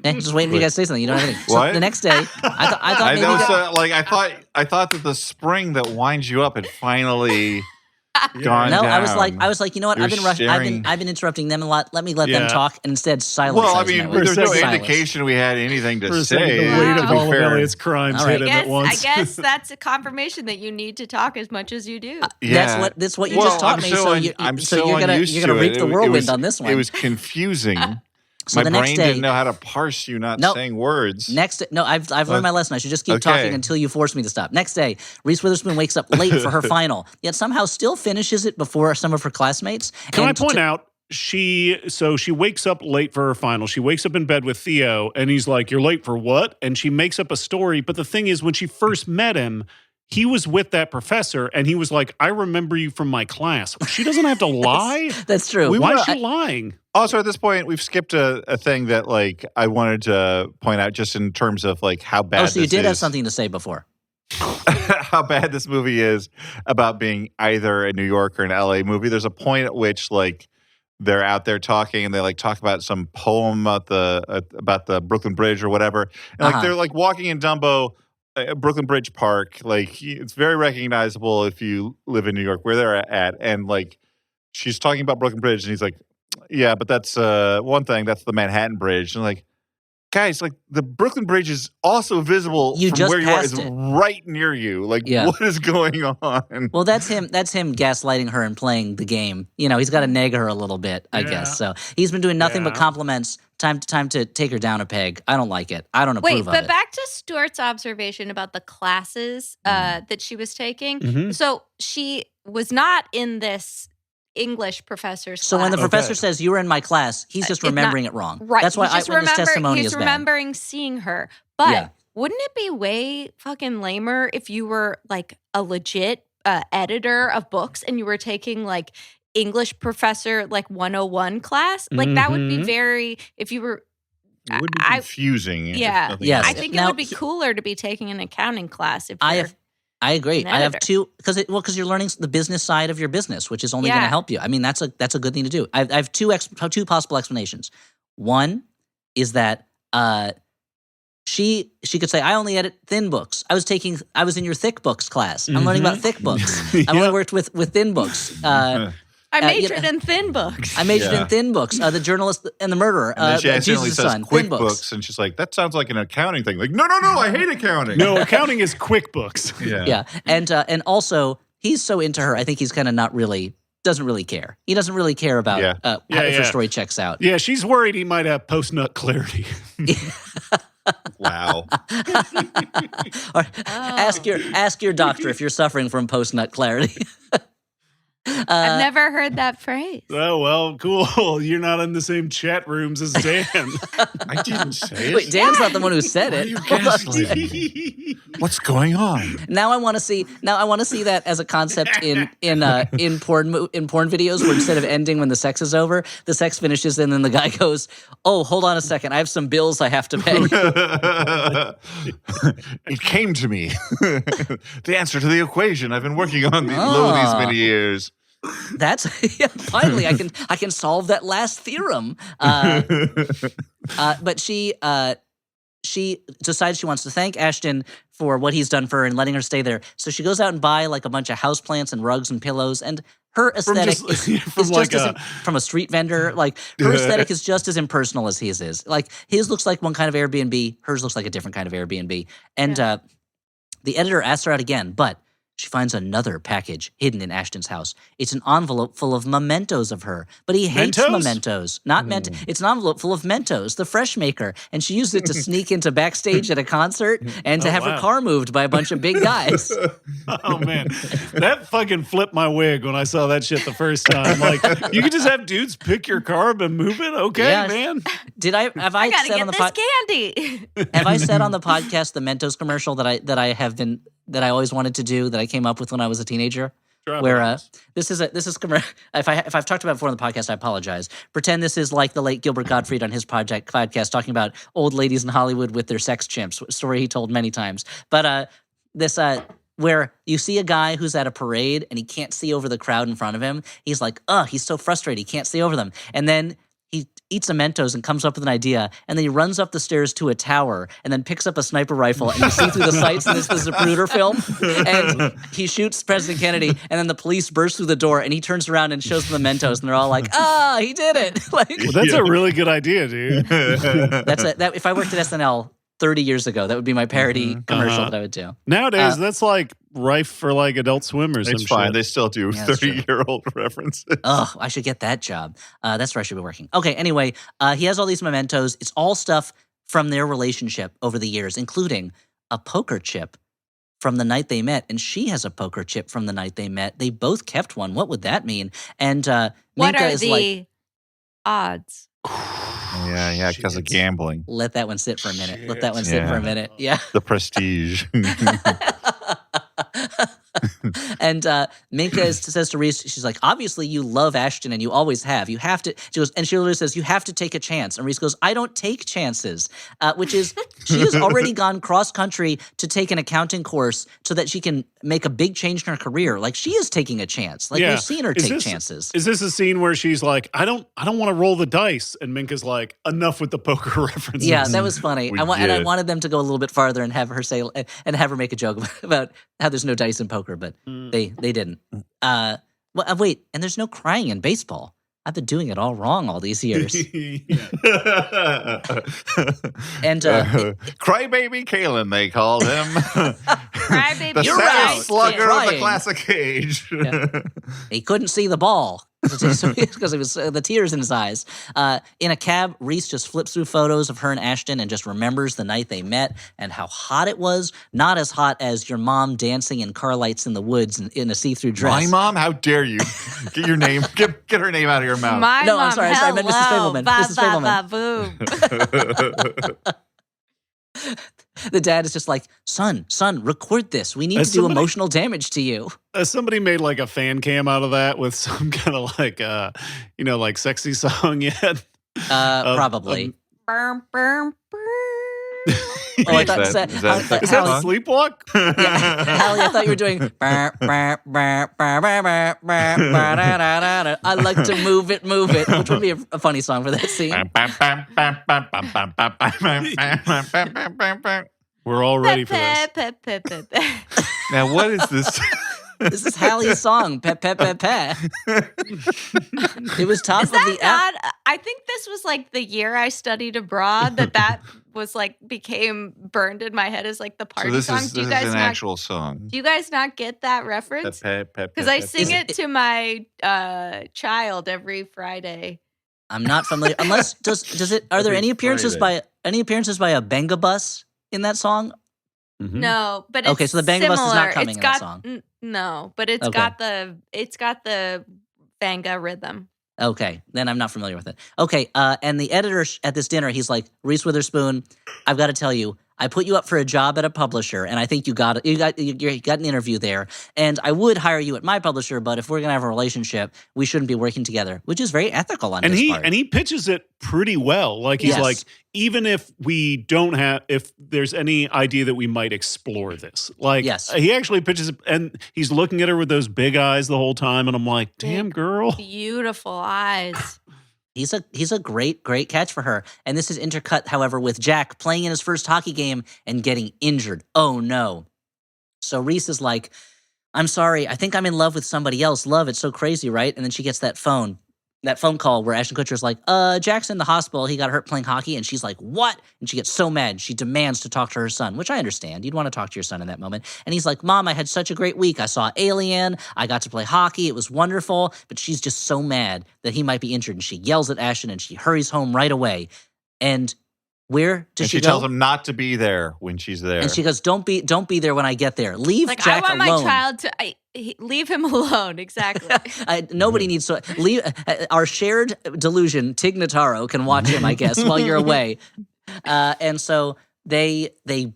C: Just waiting for you guys to say something. You know what I mean? So
A: What?
C: the next day, I thought maybe
A: know,
C: that-
A: I thought that the spring that winds you up had finally gone
C: No,
A: down.
C: I was like, you know what?
A: You're
C: I've been interrupting them a lot. Let me let them talk and instead silence.
A: Well, I
C: us
A: mean,
C: in that way.
A: there's no
C: Silence.
A: indication we had anything to
B: For a second,
A: say.
B: the weight
A: to
B: of
A: be
B: all of
A: fair.
B: Elliot's crimes
C: All right.
B: hit him at once.
D: I guess that's a confirmation that you need to talk as much as you do.
A: Yeah.
C: That's what you
A: Well,
C: just taught
A: I'm
C: me.
A: so
C: So
A: un-
C: you're
A: I'm
C: so
A: so
C: you're gonna
A: unused to
C: reap
A: it.
C: the
A: It
C: whirlwind
A: was-
C: on this one.
A: It was confusing.
C: So
A: My
C: the next
A: brain
C: day,
A: didn't know how to parse you not
C: Nope.
A: saying words.
C: I've learned my lesson. I should just keep
A: Okay.
C: talking until you force me to stop. Next day, Reese Witherspoon wakes up late for her final, yet somehow still finishes it before some of her classmates.
B: Can I
C: And
B: point out, she wakes up late for her final. She wakes up in bed with Theo, and he's like, "You're late for what?" And she makes up a story. But the thing is, when she first met him, he was with that professor, and he was like, "I remember you from my class." She doesn't have to lie.
C: That's true.
A: We
B: Why
A: were-
B: is she lying?
A: Also, at this point, we've skipped a thing that like I wanted to point out just in terms of like how bad.
C: Oh, so you
A: this
C: did have
A: is.
C: something to say before.
A: How bad this movie is about being either a New York or an LA movie. There's a point at which like they're out there talking and they like talk about some poem about the Brooklyn Bridge or whatever. And like
C: Uh-huh.
A: they're like walking in Dumbo, Brooklyn Bridge Park. Like it's very recognizable if you live in New York where they're at. And like she's talking about Brooklyn Bridge and he's like, yeah, but that's one thing. That's the Manhattan Bridge. And like, guys, like the Brooklyn Bridge is also visible
C: You
A: from
C: just
A: where you are.
C: passed
A: It's
C: it.
A: right near you. Like,
C: Yeah.
A: what is going on?
C: Well, that's him gaslighting her and playing the game. You know, he's got to neg her a little bit, I
B: Yeah.
C: guess. So he's been doing nothing but
B: Yeah.
C: compliments. Time to take her down a peg. I don't like it. I don't approve
D: Wait,
C: of
D: but
C: it.
D: back to Stuart's observation about the classes that she was taking.
B: Mhm.
D: So she was not in this English professor's
C: So when the
D: class.
C: professor
B: Okay.
C: says you were in my class, he's just
D: It's not-
C: remembering it wrong.
D: Right.
C: That's why
D: he's just
C: eyewitness testimony
D: he's
C: is bad.
D: remembering seeing her. But
C: Yeah.
D: wouldn't it be way fucking lamer if you were like a legit editor of books and you were taking like English professor like 101 class? Like that would be
B: Mhm.
D: very, if you were,
A: It would be
D: I-
A: confusing. if
D: yeah.
A: nothing
C: Yes.
D: I
A: else.
D: think
C: Now,
D: it would be cooler to be taking an accounting class if
C: I
D: you're,
C: agree.
D: an
C: I have
D: editor.
C: two because you're learning the business side of your business, which is only going to
D: Yeah.
C: help you. I mean, that's a good thing to do. I have two possible explanations. One is that she could say, I only edit thin books. I was in your thick books class. I'm learning about thick books. I only
B: Yep.
C: worked with thin books.
D: I
C: you
D: majored
C: know-
D: in thin books.
C: I majored
A: Yeah.
C: in thin books. The journalist and the murderer.
A: And then she accidentally
C: Jesus'
A: says
C: son. Thin books.
A: QuickBooks, and she's like, "That sounds like an accounting thing." Like, no, I hate accounting.
B: No, accounting is QuickBooks.
C: Yeah, and also he's so into her. I think he's kind of doesn't really care. He doesn't really care about
A: Yeah.
C: if her story checks out.
B: Yeah, she's worried he might have post-nut clarity.
A: Wow.
C: Or ask your doctor if you're suffering from post nut clarity.
D: I've never heard that phrase.
B: Oh, well, cool. You're not in the same chat rooms as Dan.
A: I didn't say it.
C: Wait, Dan's not the one who said
A: Why are
C: it.
A: you
C: Hold on.
A: gaslighting? What's going on?
C: Now I want to see that as a concept in porn videos where instead of ending when the sex is over, the sex finishes and then the guy goes, "Oh, hold on a second, I have some bills I have to pay."
A: It came to me. The answer to the equation I've been working on these many years.
C: That's finally I can solve that last theorem. But she decides she wants to thank Ashton for what he's done for her and letting her stay there. So she goes out and buy like a bunch of houseplants and rugs and pillows. And her aesthetic from a street vendor. Like her aesthetic is just as impersonal as his is. Like his looks like one kind of Airbnb. Hers looks like a different kind of Airbnb. And the editor asks her out again, but she finds another package hidden in Ashton's house. It's an envelope full of mementos of her, but he hates
B: Mentos?
C: mementos. Not Mentos. It's an envelope full of Mentos, the fresh maker, and she used it to sneak into backstage at a concert and to have her
B: wow.
C: car moved by a bunch of big guys.
B: Oh man, that fucking flipped my wig when I saw that shit the first time. Like, you could just have dudes pick your car up and move it. Okay,
C: Yeah.
B: man.
C: Have I
D: I gotta
C: said
D: get
C: on the
D: this candy.
C: have I said on the podcast the Mentos commercial that I always wanted to do that I came up with when I was a teenager? where this is if I've talked about it before on the podcast, I apologize. Pretend this is like the late Gilbert Gottfried on his podcast talking about old ladies in Hollywood with their sex chimps, a story he told many times. But this where you see a guy who's at a parade and he can't see over the crowd in front of him. He's like, he's so frustrated. He can't see over them. And then he eats a Mentos and comes up with an idea. And then he runs up the stairs to a tower and then picks up a sniper rifle and you see through the sights and it's the Zapruder film. And he shoots President Kennedy and then the police burst through the door and he turns around and shows them the Mentos and they're all like, he did it.
B: Well, that's a really good idea, dude.
C: That if I worked at SNL 30 years ago, that would be my parody commercial that I would do.
B: Nowadays, that's like rife for like Adult Swim or something.
A: It's fine. They still do 30-year-old references.
C: I should get that job. That's where I should be working. Okay, anyway, he has all these mementos. It's all stuff from their relationship over the years, including a poker chip from the night they met. And she has a poker chip from the night they met. They both kept one. What would that mean? And
D: what
C: Minka
D: are
C: is
D: the
C: like,
A: odds? Yeah, because of gambling.
C: Let that one sit for a minute. Let that one sit for a minute. Yeah.
A: The prestige.
C: And Minka says to Reese, she's like, obviously you love Ashton and you always have. You have to, she goes, and she literally says, you have to take a chance. And Reese goes, I don't take chances, which is, she has already gone cross country to take an accounting course so that she can make a big change in her career. Like she is taking a chance. Like we've seen her take chances.
B: Is this a scene where she's like, I don't want to roll the dice? And Minka's like, enough with the poker references.
C: Yeah, that was funny. And I wanted them to go a little bit farther and have her say, and have her make a joke about how there's no dice in poker, but they didn't. Wait, and there's no crying in baseball. I've been doing it all wrong all these years. And
A: Crybaby Kalen, they called him.
D: Crybaby,
A: the
C: You're
A: sad
C: right.
A: slugger of
C: Crying.
A: the classic age.
C: Yeah. He couldn't see the ball because it was the tears in his eyes. In a cab, Reese just flips through photos of her and Ashton and just remembers the night they met and how hot it was. Not as hot as your mom dancing in car lights in the woods in a see-through dress.
A: My mom? How dare you? Get your name. Get her name out of your mouth.
D: My
C: No,
D: mom,
C: I'm sorry, I meant Mrs. Fableman. Mrs.
D: Fableman.
C: The dad is just like, son, record this. We need to do emotional damage to you.
B: Somebody made like a fan cam out of that with some kind of like, like sexy song yet?
C: Probably.
D: Burm, burm, burm.
C: I thought
A: Is that
B: Sleepwalk?
C: Hallie, I thought you were doing. I like to move it, which would be a funny song for that scene.
B: We're all ready for this.
A: Now, what is this?
C: This is Hallie's song, Pe Pe Pe Pe. It was top
D: Is
C: of the
D: that not? I think this was like the year I studied abroad. That was like became burned in my head as like the party song.
A: This is an actual song.
D: Do you guys not get that reference? Because I sing it to my child every Friday.
C: I'm not familiar. Unless does it? Are there any appearances by a Benga Bus in that song?
B: Mm-hmm.
D: No, but it's
C: okay. So the Benga Bus is not coming in that song.
D: No, but it's got the Benga rhythm.
C: Okay, then I'm not familiar with it. Okay, and the editor at this dinner, he's like, Reese Witherspoon, I've got to tell you, I put you up for a job at a publisher, and I think you got an interview there. And I would hire you at my publisher, but if we're gonna have a relationship, we shouldn't be working together, which is very ethical on his part.
B: And he pitches it pretty well. Like he's like, even if we don't have, if there's any idea that we might explore this, like he actually pitches it, and he's looking at her with those big eyes the whole time, and I'm like, damn girl,
D: beautiful eyes.
C: He's a great catch for her. And this is intercut, however, with Jack playing in his first hockey game and getting injured. Oh, no. So Reese is like, I'm sorry. I think I'm in love with somebody else. Love, it's so crazy, right? And then she gets that phone call where Ashton Kutcher's like, Jack's in the hospital. He got hurt playing hockey. And she's like, what? And she gets so mad. She demands to talk to her son, which I understand. You'd want to talk to your son in that moment. And he's like, Mom, I had such a great week. I saw Alien. I got to play hockey. It was wonderful. But she's just so mad that he might be injured. And she yells at Ashton and she hurries home right away. And where does she go?
A: She tells him not to be there when she's there.
C: And she goes, don't be there when I get there. Leave Jack alone.
D: I want my child to leave him alone. Exactly.
C: Nobody needs to leave. Our shared delusion, Tig Notaro, can watch him, I guess, while you're away. And so They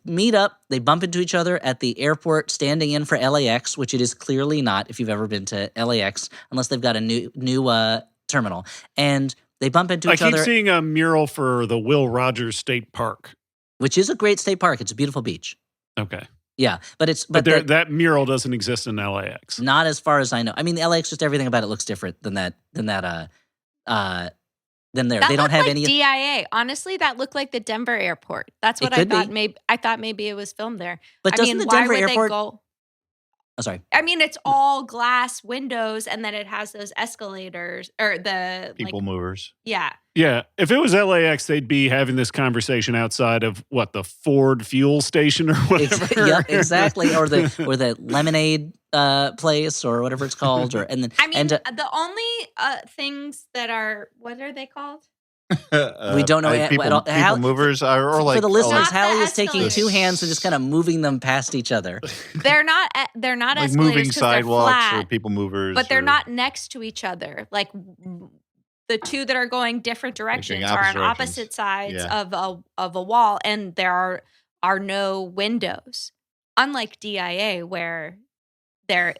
C: meet up, they bump into each other at the airport standing in for LAX, which it is clearly not if you've ever been to LAX, unless they've got a new terminal. And they bump into each other.
B: I keep seeing a mural for the Will Rogers State Park.
C: Which is a great state park. It's a beautiful beach.
B: Okay.
C: Yeah, but
B: that mural doesn't exist in LAX.
C: Not as far as I know. I mean, LAX, just everything about it looks different than there.
D: That
C: they don't have
D: like
C: any
D: DIA. Honestly, that looked like the Denver airport. That's what I thought. I thought maybe it was filmed there.
C: But doesn't the Denver airport?
D: Oh,
C: sorry.
D: I mean, it's all glass windows, and then it has those escalators or the
A: people movers.
D: Yeah.
B: Yeah. If it was LAX, they'd be having this conversation outside of the Ford fuel station or whatever.
C: Yep, exactly. Or the lemonade place or whatever it's called.
D: The only things that are, what are they called?
C: We don't know
A: people movers or like
C: for the listeners.
D: Not
C: Hallie
D: the
C: is taking two hands and just kind of moving them past each other.
D: They're not
A: like
D: escalators,
A: moving sidewalks
D: flat,
A: or people movers,
D: but they're not next to each other. Like the two that are going different directions are on opposite sides of a wall, and there are no windows. Unlike DIA, where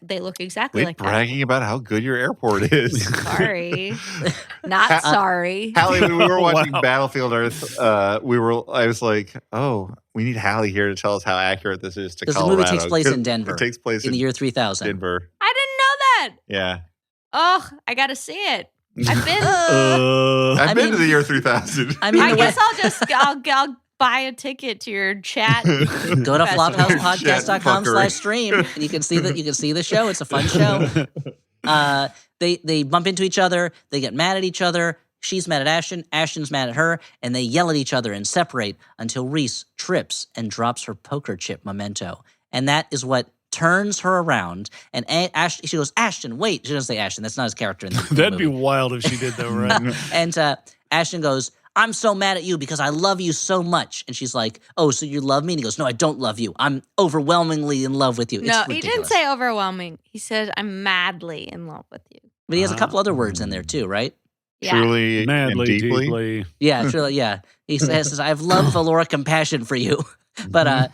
D: they look exactly like
A: bragging about how good your airport is.
D: Sorry. Not sorry.
A: Hallie, when we were watching Battlefield Earth, I was like, oh, we need Hallie here to tell us how accurate this is to Colorado.
C: Because the movie takes place in Denver.
A: It takes place
C: in the year 3000.
A: Denver.
D: I didn't know that.
A: Yeah.
D: Oh, I got to see it. I've been.
A: I've been to the year 3000.
D: I guess I'll buy a ticket to your chat.
C: Go to flophousepodcast.com/stream. And you can see the show. It's a fun show. They bump into each other. They get mad at each other. She's mad at Ashton. Ashton's mad at her, and they yell at each other and separate until Reese trips and drops her poker chip memento, and that is what turns her around. And she goes, Ashton, wait. She doesn't say Ashton. That's not his character in the
B: That'd
C: movie.
B: be wild if she did though, right?
C: And Ashton goes, I'm so mad at you because I love you so much. And she's like, oh, so you love me? And he goes, no, I don't love you. I'm overwhelmingly in love with you.
D: No, he didn't say overwhelming. He said, I'm madly in love with you.
C: But he has a couple other words in there too, right?
D: Yeah.
A: Truly,
B: madly,
A: and deeply.
C: Yeah, truly, yeah. He says, I have love, Valora, compassion for you. But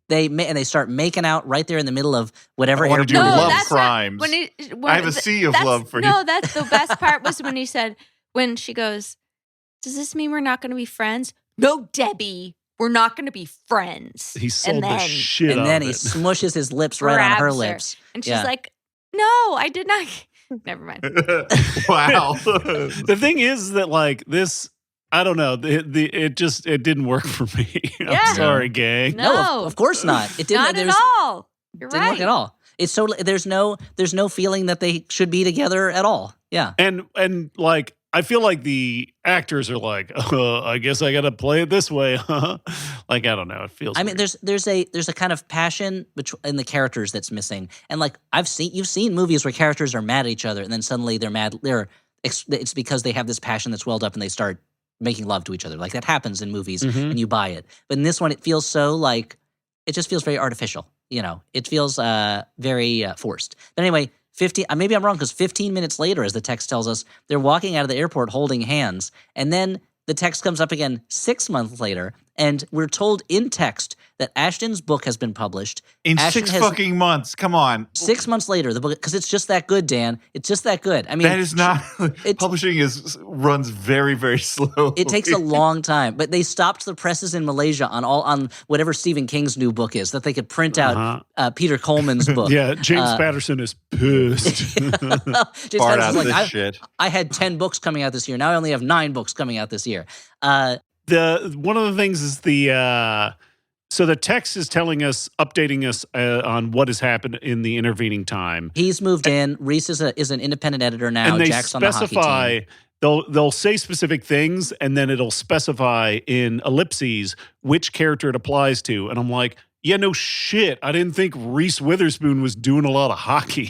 C: they start making out right there in the middle of whatever.
A: I want to do love crimes. I have a sea of love for you.
D: No, that's the best part was when she goes, does this mean we're not going to be friends? No, Debbie, we're not going to be friends.
B: He sold the shit out of it.
C: And then he smushes his lips right on her lips.
D: And she's like, no, I did not. Never mind.
A: Wow.
B: The thing is that like this, I don't know. It didn't work for me. I'm sorry, gang.
C: No, of course not. It didn't.
D: Not at all. You're right.
C: Didn't work at all. It's so there's no feeling that they should be together at all. Yeah.
B: And like I feel like the actors are like, I guess I got to play it this way. Like I don't know. It feels.
C: I mean, there's a kind of passion in the characters that's missing. And like you've seen movies where characters are mad at each other, and then suddenly they're mad. It's because they have this passion that's welled up, and they start making love to each other. Like that happens in movies, and you buy it. But in this one, it feels so like it just feels very artificial. You know, it feels very forced. But anyway. Maybe I'm wrong because 15 minutes later, as the text tells us, they're walking out of the airport holding hands. And then the text comes up again 6 months later, and we're told in text that Ashton's book has been published.
A: In fucking months. Come on.
C: 6 months later, the book, because it's just that good, Dan. It's just that good. I mean,
A: that is not publishing runs very, very slow.
C: It takes a long time, but they stopped the presses in Malaysia on whatever Stephen King's new book is that they could print out Peter Coleman's book.
B: Yeah, James Patterson is pissed.
C: James Patterson's like, shit. I had 10 books coming out this year. Now I only have 9 books coming out this year.
B: One of the things is so the text is updating us on what has happened in the intervening time.
C: He's moved in. Reese is an independent editor now.
B: And they
C: Jack's on the hockey team.
B: They'll say specific things, and then it'll specify in ellipses which character it applies to. And I'm like, yeah, no shit. I didn't think Reese Witherspoon was doing a lot of hockey.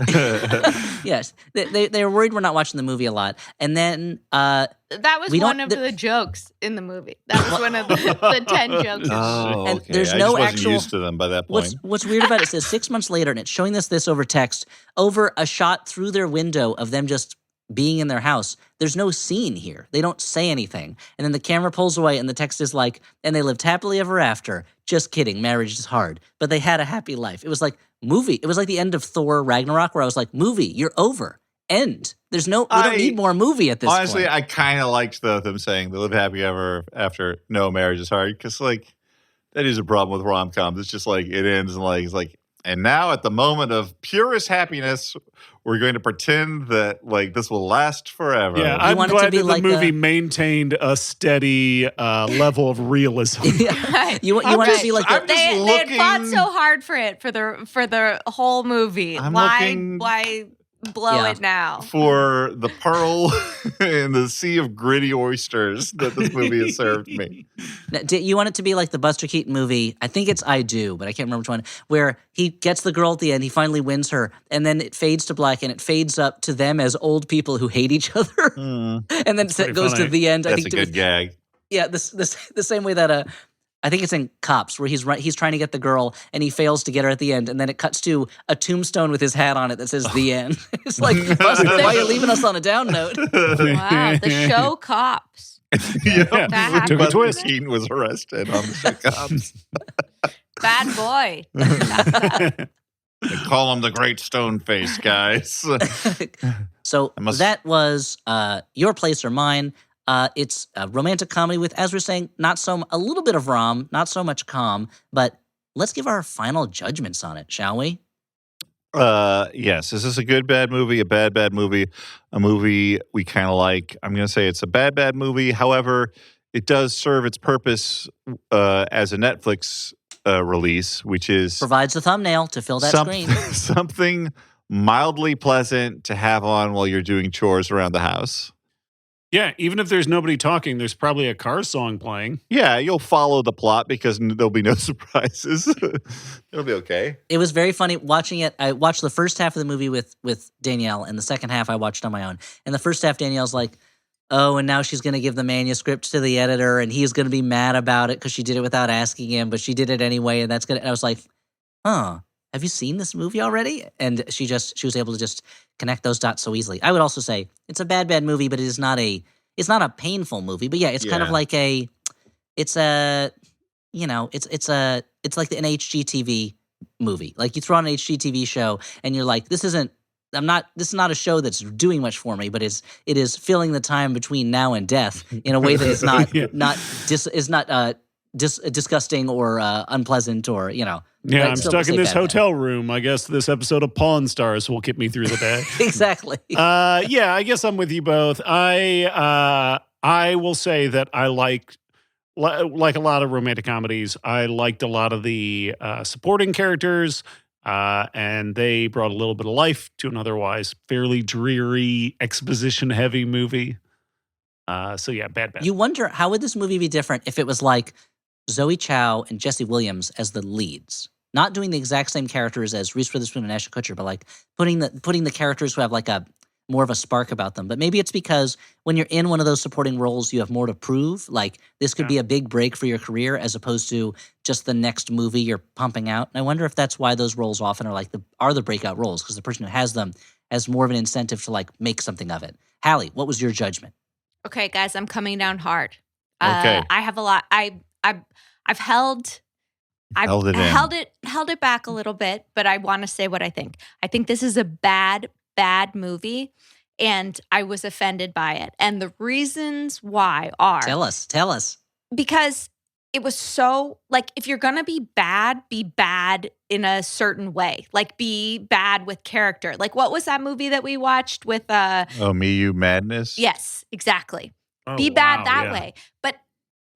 C: Yes. They were worried we're not watching the movie a lot. And then
D: that was one of the jokes in the movie. That was one of the 10 jokes.
A: Oh,
C: and
A: okay.
C: there's
A: I
C: no
A: just wasn't
C: actual
A: used to them by that point.
C: What's weird about it says 6 months later, and it's showing this over text, over a shot through their window of them just being in their house. There's no scene here. They don't say anything. And then the camera pulls away and the text is like, and they lived happily ever after. Just kidding. Marriage is hard. But they had a happy life. It was like movie. It was like the end of Thor Ragnarok where I was like, movie, you're over. End. There's no, we don't need more movie at this point.
A: Honestly, I kind of liked them saying they live happy ever after. No, marriage is hard. Because like, that is a problem with rom-coms. It's just like, it ends and like, it's like, and now at the moment of purest happiness, we're going to pretend that like this will last forever.
B: Yeah, I'm glad that the movie maintained a steady level of realism.
C: Yeah. You want it to be like
D: they had fought so hard for it for the whole movie. Why blow it now?
A: For the pearl in the sea of gritty oysters that this movie has served me.
C: Now, you want it to be like the Buster Keaton movie, I think it's I Do, but I can't remember which one, where he gets the girl at the end, he finally wins her, and then it fades to black and it fades up to them as old people who hate each other. And then it goes to the end.
A: That's a good gag.
C: Yeah, the same way that I think it's in Cops where he's trying to get the girl and he fails to get her at the end, and then it cuts to a tombstone with his hat on it that says "The End." It's like, Buster, why are you leaving us on a down note?
D: Wow, the show Cops.
A: Yeah,
B: took a twist.
A: Keaton was arrested on the show Cops.
D: Bad boy.
A: They call him the Great Stone Face, guys.
C: So that was Your Place or Mine. It's a romantic comedy with, as we're saying, a little bit of rom, not so much com, but let's give our final judgments on it, shall we?
A: Yes. Is this a good, bad movie, a bad movie, a movie we kind of like? I'm going to say it's a bad movie. However, it does serve its purpose as a Netflix release, which is...
C: Provides the thumbnail to fill that screen.
A: Something mildly pleasant to have on while you're doing chores around the house.
B: Yeah, even if there's nobody talking, there's probably a Cars song playing.
A: Yeah, you'll follow the plot because there'll be no surprises. It'll be okay.
C: It was very funny watching it. I watched the first half of the movie with Danielle, and the second half I watched on my own. And the first half, Danielle's like, oh, and now she's going to give the manuscript to the editor, and he's going to be mad about it because she did it without asking him, but she did it anyway, and that's going to... And I was like, huh, have you seen this movie already? And she was able to just connect those dots so easily. I would also say it's a bad movie, but it's not a painful movie. But yeah, it's kind of like it's like an HGTV movie. Like you throw on an HGTV show and you're like, this is not a show that's doing much for me, but it is filling the time between now and death in a way that is not disgusting or unpleasant or,
B: Yeah, I'm stuck in this hotel room. I guess this episode of Pawn Stars will get me through the day.
C: Exactly.
B: Yeah, I guess I'm with you both. I will say that I like a lot of romantic comedies. I liked a lot of the supporting characters, and they brought a little bit of life to an otherwise fairly dreary, exposition-heavy movie. So yeah, bad.
C: You wonder, how would this movie be different if it was like Zoe Chow and Jesse Williams as the leads? Not doing the exact same characters as Reese Witherspoon and Ashton Kutcher, but like putting the characters who have like more of a spark about them. But maybe it's because when you're in one of those supporting roles, you have more to prove. Like this could be a big break for your career as opposed to just the next movie you're pumping out. And I wonder if that's why those roles often are the breakout roles, because the person who has them has more of an incentive to like make something of it. Hallie, what was your judgment?
D: Okay, guys, I'm coming down hard.
A: Okay.
D: I have a lot. I've held it back a little bit, but I want to say what I think. I think this is a bad movie, and I was offended by it. And the reasons why are...
C: Tell us.
D: Because it was so, like, if you're going to be bad in a certain way. Like, be bad with character. Like, what was that movie that we watched with...
A: Oh, Me, You, Madness?
D: Yes, exactly. Be bad that way. But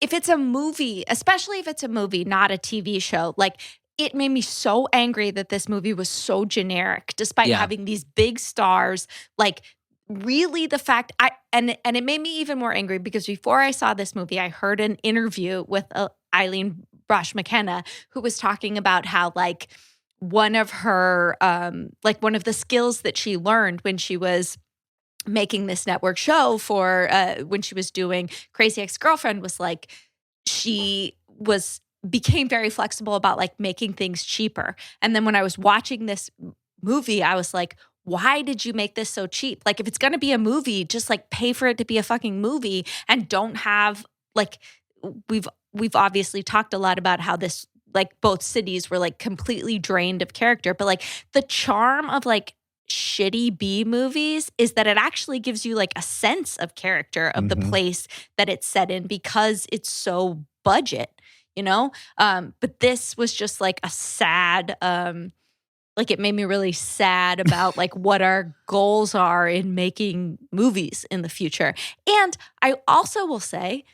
D: if it's a movie, especially if it's a movie, not a TV show, like it made me so angry that this movie was so generic, despite having these big stars. Like really the fact and it made me even more angry because before I saw this movie, I heard an interview with Eileen Brosh McKenna, who was talking about how like one of her, one of the skills that she learned when she was making this network show for when she was doing Crazy Ex-Girlfriend was like she became very flexible about like making things cheaper. And then when I was watching this movie, I was like, why did you make this so cheap? Like, if it's going to be a movie, just like pay for it to be a fucking movie and don't have like, we've obviously talked a lot about how this, like, both cities were like completely drained of character, but like the charm of like shitty B movies is that it actually gives you like a sense of character of the place that it's set in because it's so budget, you know? But this was just like a sad, like, it made me really sad about like what our goals are in making movies in the future. And I also will say,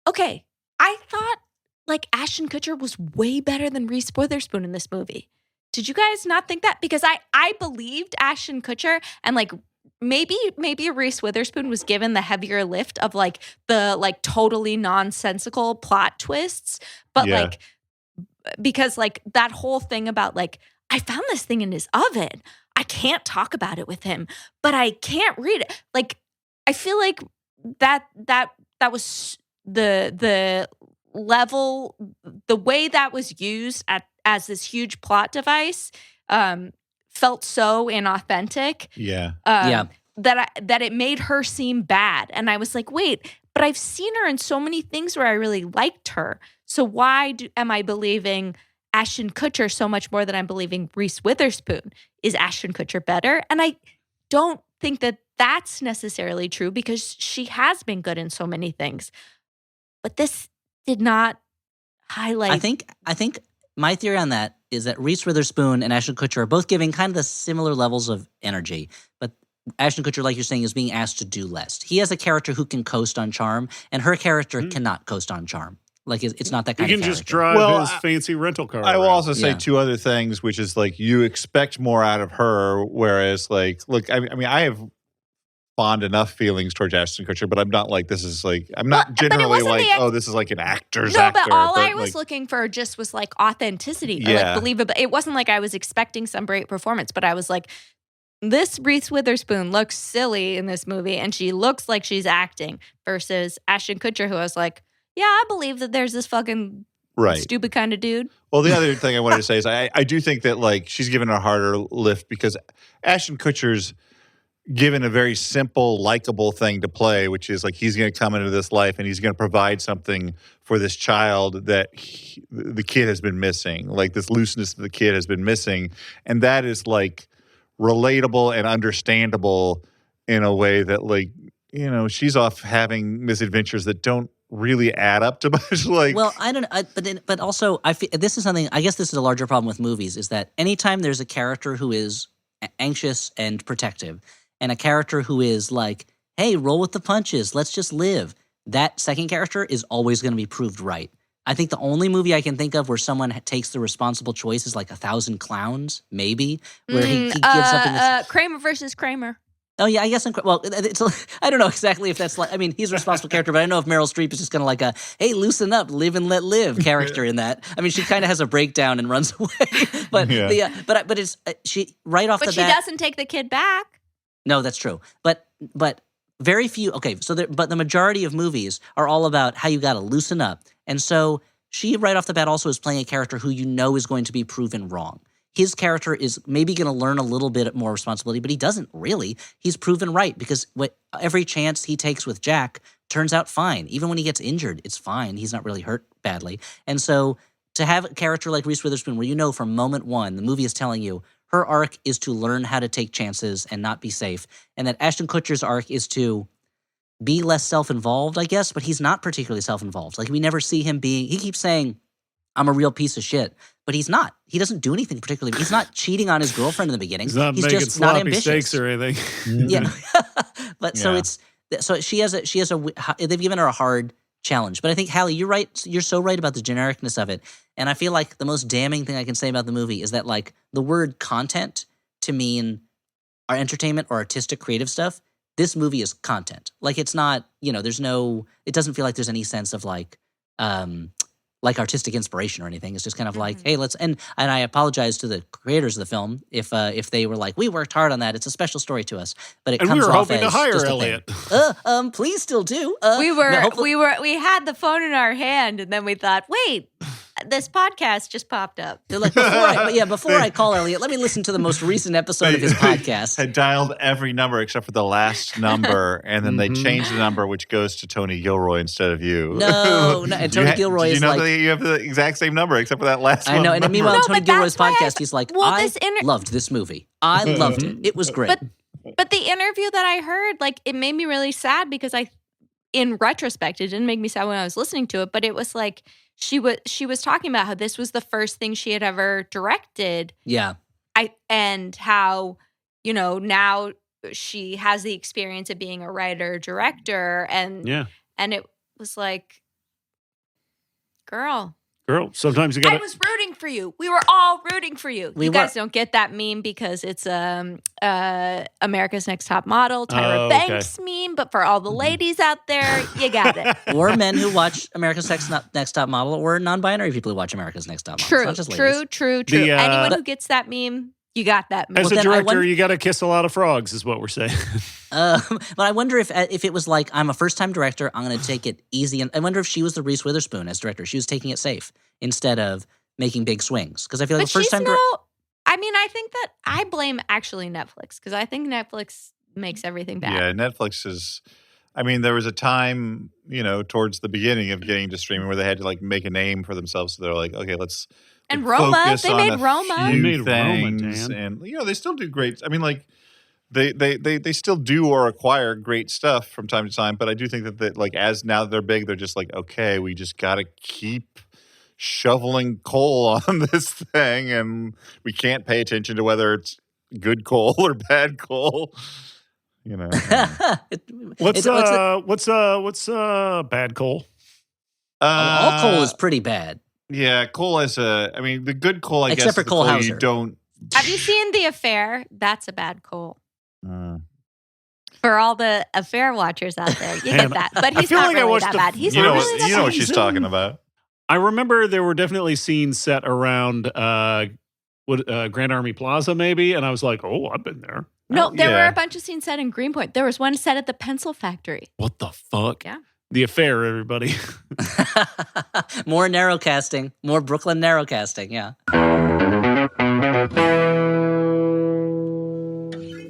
D: okay, I thought like Ashton Kutcher was way better than Reese Witherspoon in this movie. Did you guys not think that? Because I believed Ashton Kutcher, and like maybe Reese Witherspoon was given the heavier lift of like the like totally nonsensical plot twists, but like, because like that whole thing about like, I found this thing in his oven. I can't talk about it with him, but I can't read it. Like, I feel like that was the level, the way that was used as this huge plot device felt so inauthentic. That it made her seem bad. And I was like, wait, but I've seen her in so many things where I really liked her. So why am I believing Ashton Kutcher so much more than I'm believing Reese Witherspoon? Is Ashton Kutcher better? And I don't think that that's necessarily true because she has been good in so many things. But this did not highlight.
C: I think my theory on that is that Reese Witherspoon and Ashton Kutcher are both giving kind of the similar levels of energy, but Ashton Kutcher, like you're saying, is being asked to do less. He has a character who can coast on charm, and her character cannot coast on charm. Like, it's not that kind
B: of
C: character.
B: He can just drive his fancy rental car.
A: I will also say two other things, which is like you expect more out of her, whereas like, look, I mean, I have fond enough feelings towards Ashton Kutcher, but I'm not like, this is like, I'm not generally like, this is like an actor's actor.
D: No, but all I was looking for just was like authenticity, or like believable. It wasn't like I was expecting some great performance, but I was like, this Reese Witherspoon looks silly in this movie, and she looks like she's acting, versus Ashton Kutcher, who I was like, yeah, I believe that there's this fucking stupid kind of dude.
A: Well, the other thing I wanted to say is I do think that like she's given a harder lift because Ashton Kutcher's given a very simple, likable thing to play, which is like he's going to come into this life and he's going to provide something for this child that the kid has been missing. Like this looseness that the kid has been missing. And that is like relatable and understandable in a way that like, you know, she's off having misadventures that don't really add up to much. Like,
C: well, I don't know, but also I feel this is something. I guess this is a larger problem with movies: is that anytime there's a character who is anxious and protective, and a character who is like, "Hey, roll with the punches, let's just live," that second character is always going to be proved right. I think the only movie I can think of where someone takes the responsible choice is like 1,000 Clowns, maybe, where he gives something.
D: Kramer versus Kramer.
C: Oh, yeah, I guess. Well, I don't know exactly if that's like, I mean, he's a responsible character, but I don't know if Meryl Streep is just kind of like a, hey, loosen up, live and let live character in that. I mean, she kind of has a breakdown and runs away. But but it's, she, right off the bat.
D: But she doesn't take the kid back.
C: No, that's true. But very few, okay, so but the majority of movies are all about how you got to loosen up. And so she, right off the bat, also is playing a character who you know is going to be proven wrong. His character is maybe going to learn a little bit more responsibility, but he doesn't really. He's proven right because every chance he takes with Jack turns out fine. Even when he gets injured, it's fine. He's not really hurt badly. And so to have a character like Reese Witherspoon where you know from moment one, the movie is telling you her arc is to learn how to take chances and not be safe, and that Ashton Kutcher's arc is to be less self-involved, I guess, but he's not particularly self-involved. Like we never see him being – he keeps saying, I'm a real piece of shit. But he's not. He doesn't do anything particularly. He's not cheating on his girlfriend in the beginning.
B: He's not making
C: just
B: sloppy
C: not ambitious.
B: Steaks or anything.
C: Yeah, but so she has they've given her a hard challenge. But I think Hallie, you're right. You're so right about the genericness of it. And I feel like the most damning thing I can say about the movie is that like the word content to mean our entertainment or artistic creative stuff. This movie is content. Like it's not. You know, it doesn't feel like there's any sense of like artistic inspiration or anything. It's just kind of like, hey, let's and I apologize to the creators of the film if they were like, we worked hard on that. It's a special story to us, but it comes off as
B: we were hoping to hire Elliot.
C: Please still do.
D: We had the phone in our hand, and then we thought, wait, this podcast just popped up.
C: They're like, before I call Elliot, let me listen to the most recent episode of his podcast.
A: Had dialed every number except for the last number, and then they changed the number, which goes to Tony Gilroy instead of you.
C: No. And Tony Gilroy is like...
A: you have the exact same number except for that last one.
C: I know, and meanwhile,
D: No,
C: Tony
D: but
C: Gilroy's
D: that's why
C: podcast, he's like, I loved this movie. I loved it. It was great.
D: But the interview that I heard, like, it made me really sad because in retrospect, it didn't make me sad when I was listening to it, but it was like she was talking about how this was the first thing she had ever directed.
C: Yeah.
D: And how, now she has the experience of being a writer, director, and it was like, girl,
B: sometimes you gotta...
D: I was rooting for you. We were all rooting for you. You guys don't get that meme because it's America's Next Top Model, Tyra Banks meme, but for all the ladies out there, you got it.
C: Or men who watch America's Next Top Model, or non-binary people who watch America's Next Top Model. It's not just ladies.
D: True. Anyone who gets that meme, you got that meme.
B: As a director, you got to kiss a lot of frogs, is what we're saying.
C: But I wonder if it was like, I'm a first-time director, I'm going to take it easy. And I wonder if she was the Reese Witherspoon as director. She was taking it safe instead of making big swings. Because I feel like the first time...
D: I think that I blame actually Netflix, because I think Netflix makes everything bad.
A: Yeah, Netflix is... there was a time, towards the beginning of getting to streaming where they had to, like, make a name for themselves. So they're like, okay, let's...
D: And Roma, they made Roma.
B: They made
A: Roma,
B: Dan.
A: And, they still do great... They still do or acquire great stuff from time to time, but I do think that like as now they're big, they're just like, okay, we just got to keep shoveling coal on this thing, and we can't pay attention to whether it's good coal or bad coal.
B: What's bad coal?
C: All coal is pretty bad.
A: Yeah, coal is the good coal. I
C: Except
A: guess
C: for Cole Hauser.
A: You don't.
D: Have you seen The Affair? That's a bad coal. For all the affair watchers out there, you get that. But he's not really that bad. He's not really that bad.
A: You know what she's talking about.
B: I remember there were definitely scenes set around Grand Army Plaza, maybe, and I was like, oh, I've been there.
D: No, there were a bunch of scenes set in Greenpoint. There was one set at the pencil factory.
B: What the fuck?
D: Yeah.
B: The Affair, everybody.
C: More narrowcasting. More Brooklyn narrowcasting, yeah.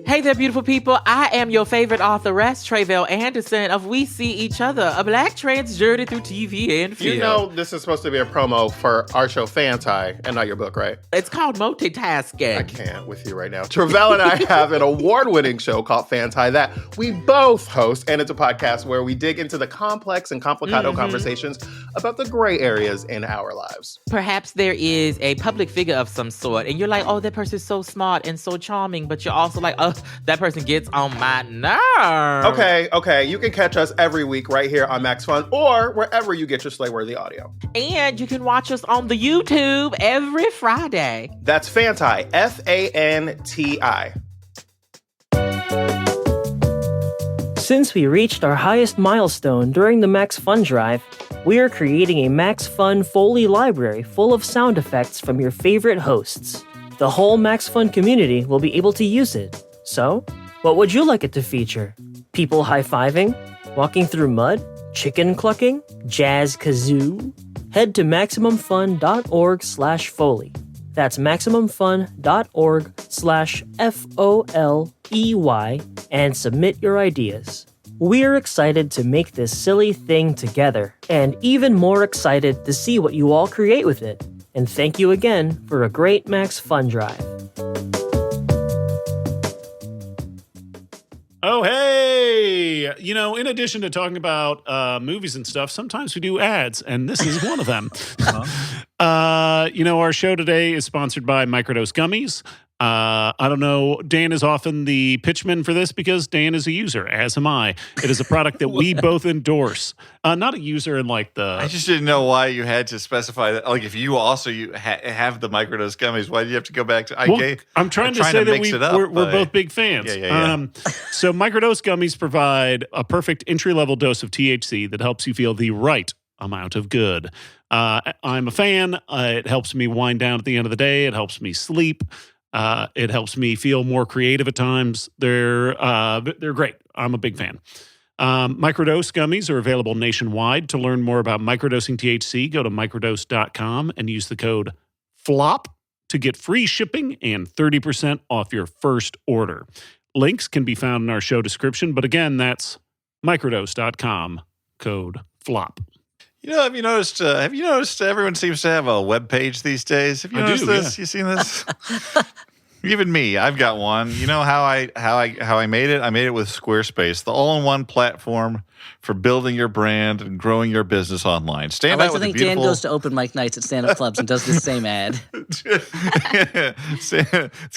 E: Hey there, beautiful people. I am your favorite authoress, Tre'vell Anderson of We See Each Other, a Black trans journey through TV and film.
F: You know this is supposed to be a promo for our show Fanti and not your book, right?
E: It's called multitasking.
F: I can't with you right now. Tre'vell and I have an award-winning show called Fanti that we both host, and it's a podcast where we dig into the complex and complicado conversations about the gray areas in our lives.
E: Perhaps there is a public figure of some sort, and you're like, oh, that person's so smart and so charming, but you're also like, oh, that person gets on my nerves.
F: Okay. You can catch us every week right here on Max Fun or wherever you get your Slay-worthy audio.
E: And you can watch us on the YouTube every Friday.
F: That's Fanti, Fanti.
G: Since we reached our highest milestone during the Max Fun Drive, we are creating a Max Fun Foley library full of sound effects from your favorite hosts. The whole Max Fun community will be able to use it. So, what would you like it to feature? People high-fiving? Walking through mud? Chicken clucking? Jazz kazoo? Head to MaximumFun.org/Foley. That's MaximumFun.org/FOLEY and submit your ideas. We're excited to make this silly thing together, and even more excited to see what you all create with it. And thank you again for a great Max Fun Drive.
B: Oh, hey! In addition to talking about movies and stuff, sometimes we do ads, and this is one of them. Our show today is sponsored by Microdose Gummies. I don't know. Dan is often the pitchman for this because Dan is a user, as am I. It is a product that we both endorse. Not a user in like the...
A: I just didn't know why you had to specify that. Like, if you also have the Microdose Gummies, why do you have to go back to...
B: I'm trying to say that we're both big fans.
A: Yeah.
B: So Microdose Gummies provide a perfect entry-level dose of THC that helps you feel the right amount of good. I'm a fan. It helps me wind down at the end of the day. It helps me sleep. It helps me feel more creative at times. They're great. I'm a big fan. Microdose gummies are available nationwide. To learn more about microdosing THC, go to microdose.com and use the code FLOP to get free shipping and 30% off your first order. Links can be found in our show description, but again, that's microdose.com, code FLOP.
A: Have you noticed everyone seems to have a web page these days? Have you noticed this? You seen this? Even me, I've got one. You know how I made it? I made it with Squarespace, the all-in-one platform for building your brand and growing your business online.
C: I like to think Dan goes to open mic nights at stand-up clubs and does the same ad.
A: It's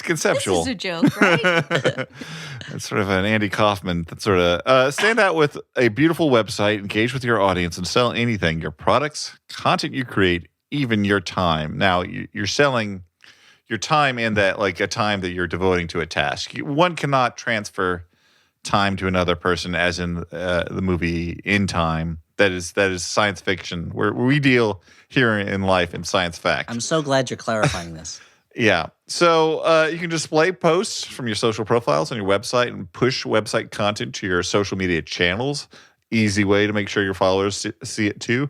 A: conceptual.
D: This is a joke, right?
A: It's sort of an Andy Kaufman sort of stand out with a beautiful website, engage with your audience, and sell anything: your products, content you create, even your time. Now you're selling your time in that, like a time that you're devoting to a task. One cannot transfer time to another person, as in the movie In Time. That is science fiction, where we deal here in life in science fact.
C: I'm so glad you're clarifying this.
A: Yeah. So you can display posts from your social profiles on your website and push website content to your social media channels. Easy way to make sure your followers see it too.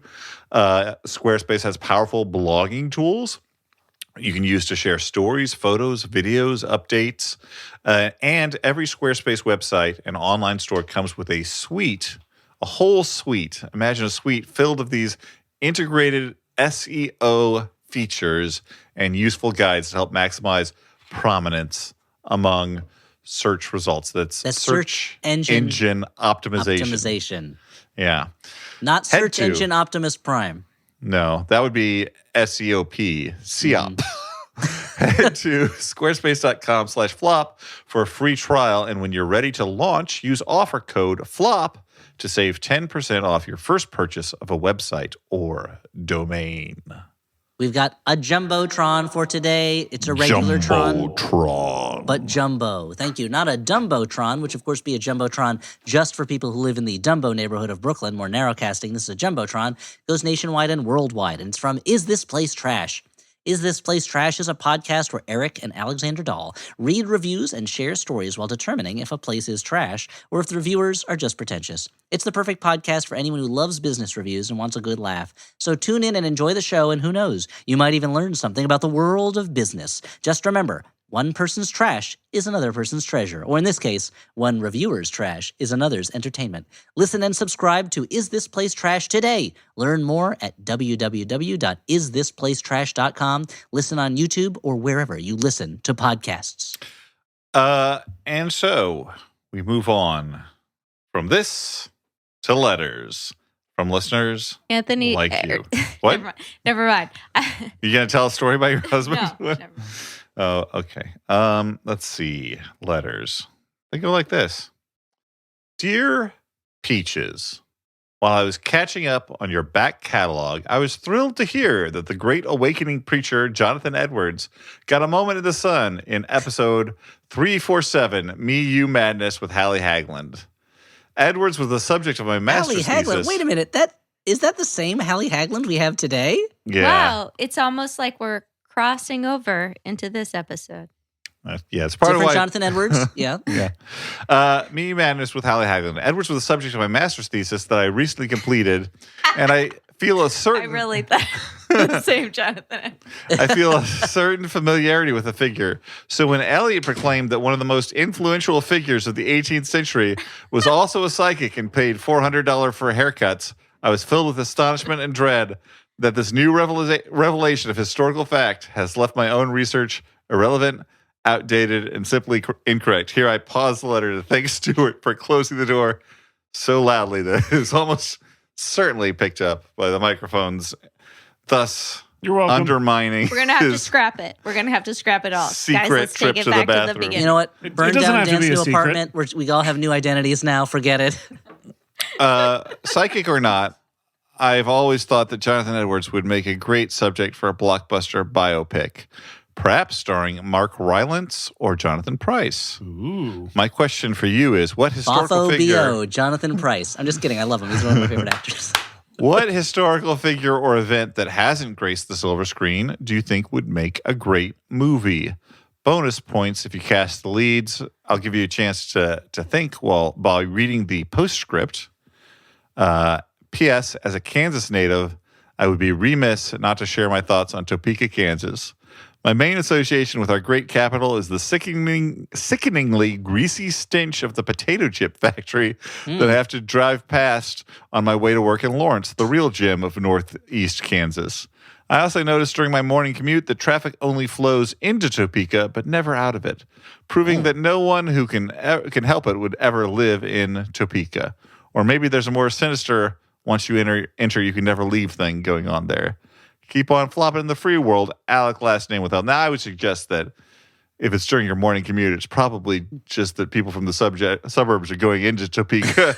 A: Squarespace has powerful blogging tools you can use to share stories, photos, videos, updates. And every Squarespace website and online store comes with a whole suite. Imagine a suite filled with these integrated SEO features and useful guides to help maximize prominence among search results. That's search engine optimization. Yeah.
C: Not search engine Optimus Prime.
A: No, that would be SEOP, SEOP. Head to squarespace.com/flop for a free trial. And when you're ready to launch, use offer code FLOP to save 10% off your first purchase of a website or domain.
C: We've got a Jumbotron for today. It's a regular
A: Jumbotron.
C: but jumbo. Thank you. Not a Dumbotron, which of course be a Jumbotron just for people who live in the Dumbo neighborhood of Brooklyn, more narrowcasting. This is a Jumbotron. Goes nationwide and worldwide. And it's from Is This Place Trash? Is This Place Trash is a podcast where Eric and Alexander Dahl read reviews and share stories while determining if a place is trash or if the reviewers are just pretentious. It's the perfect podcast for anyone who loves business reviews and wants a good laugh. So tune in and enjoy the show, and who knows, you might even learn something about the world of business. Just remember, one person's trash is another person's treasure. Or in this case, one reviewer's trash is another's entertainment. Listen and subscribe to Is This Place Trash today. Learn more at www.isthisplacetrash.com. Listen on YouTube or wherever you listen to podcasts.
A: And so we move on from this to letters from listeners
D: Anthony,
A: like you. What?
D: Never mind.
A: You going to tell a story about your husband?
D: No, never mind.
A: Oh, okay. Let's see. Letters. They go like this. Dear Peaches, while I was catching up on your back catalog, I was thrilled to hear that the great awakening preacher Jonathan Edwards got a moment in the sun in episode 347, Me, You Madness with Hallie Hagland. Edwards was the subject of my master's
C: Hallie Hagland.
A: thesis.
C: Wait a minute. Is that the same Hallie Hagland we have today?
A: Yeah.
D: Wow. It's almost like we're crossing over into this episode.
A: Yeah, it's part
C: Different
A: of why.
C: Jonathan Edwards. Yeah.
A: Yeah. Me Madness with Hallie Hagland. Edwards was the subject of my master's thesis that I recently completed, and I feel a certain.
D: I really thought the same Jonathan.
A: I feel a certain familiarity with the figure. So when Eliot proclaimed that one of the most influential figures of the 18th century was also a psychic and paid $400 for haircuts, I was filled with astonishment and dread that this new revelation of historical fact has left my own research irrelevant, outdated, and simply incorrect. Here I pause the letter to thank Stuart for closing the door so loudly that it was almost certainly picked up by the microphones, thus
B: You're welcome.
A: undermining
D: We're going to have to
A: his
D: scrap it. We're going to have to scrap it all.
A: secret
D: Guys, let's
A: trip
D: take it
A: to the
D: back to the
A: bathroom.
D: beginning.
C: You know what?
B: It
C: Burn
B: doesn't
C: down
B: have to
C: Dan's
B: be a
C: new
B: secret.
C: apartment. We all have new identities now. Forget it.
A: Psychic or not, I've always thought that Jonathan Edwards would make a great subject for a blockbuster biopic, perhaps starring Mark Rylance or Jonathan Pryce.
B: Ooh.
A: My question for you is, what historical
C: Bafo
A: figure?
C: B.O., Jonathan Pryce. I'm just kidding. I love him. He's one of my favorite actors.
A: What historical figure or event that hasn't graced the silver screen do you think would make a great movie? bonus points if you cast the leads. I'll give you a chance to think while reading the postscript. P.S. As a Kansas native, I would be remiss not to share my thoughts on Topeka, Kansas. My main association with our great capital is the sickeningly greasy stench of the potato chip factory that I have to drive past on my way to work in Lawrence, the real gem of northeast Kansas. I also noticed during my morning commute that traffic only flows into Topeka, but never out of it, proving that no one who can help it would ever live in Topeka. Or maybe there's a more sinister, once you enter you can never leave thing going on there. Keep on flopping in the free world, Alec, last name without. Now, I would suggest that if it's during your morning commute, it's probably just that people from the suburbs are going into Topeka.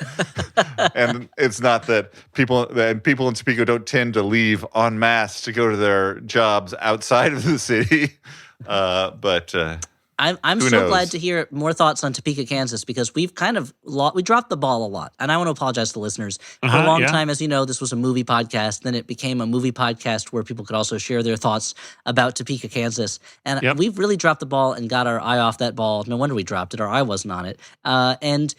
A: And it's not that people in Topeka don't tend to leave en masse to go to their jobs outside of the city.
C: I'm so glad to hear more thoughts on Topeka, Kansas, because we've kind of we dropped the ball a lot. And I want to apologize to the listeners. For a long time, as you know, this was a movie podcast. Then it became a movie podcast where people could also share their thoughts about Topeka, Kansas. And we've really dropped the ball and got our eye off that ball. No wonder we dropped it. Our eye wasn't on it. And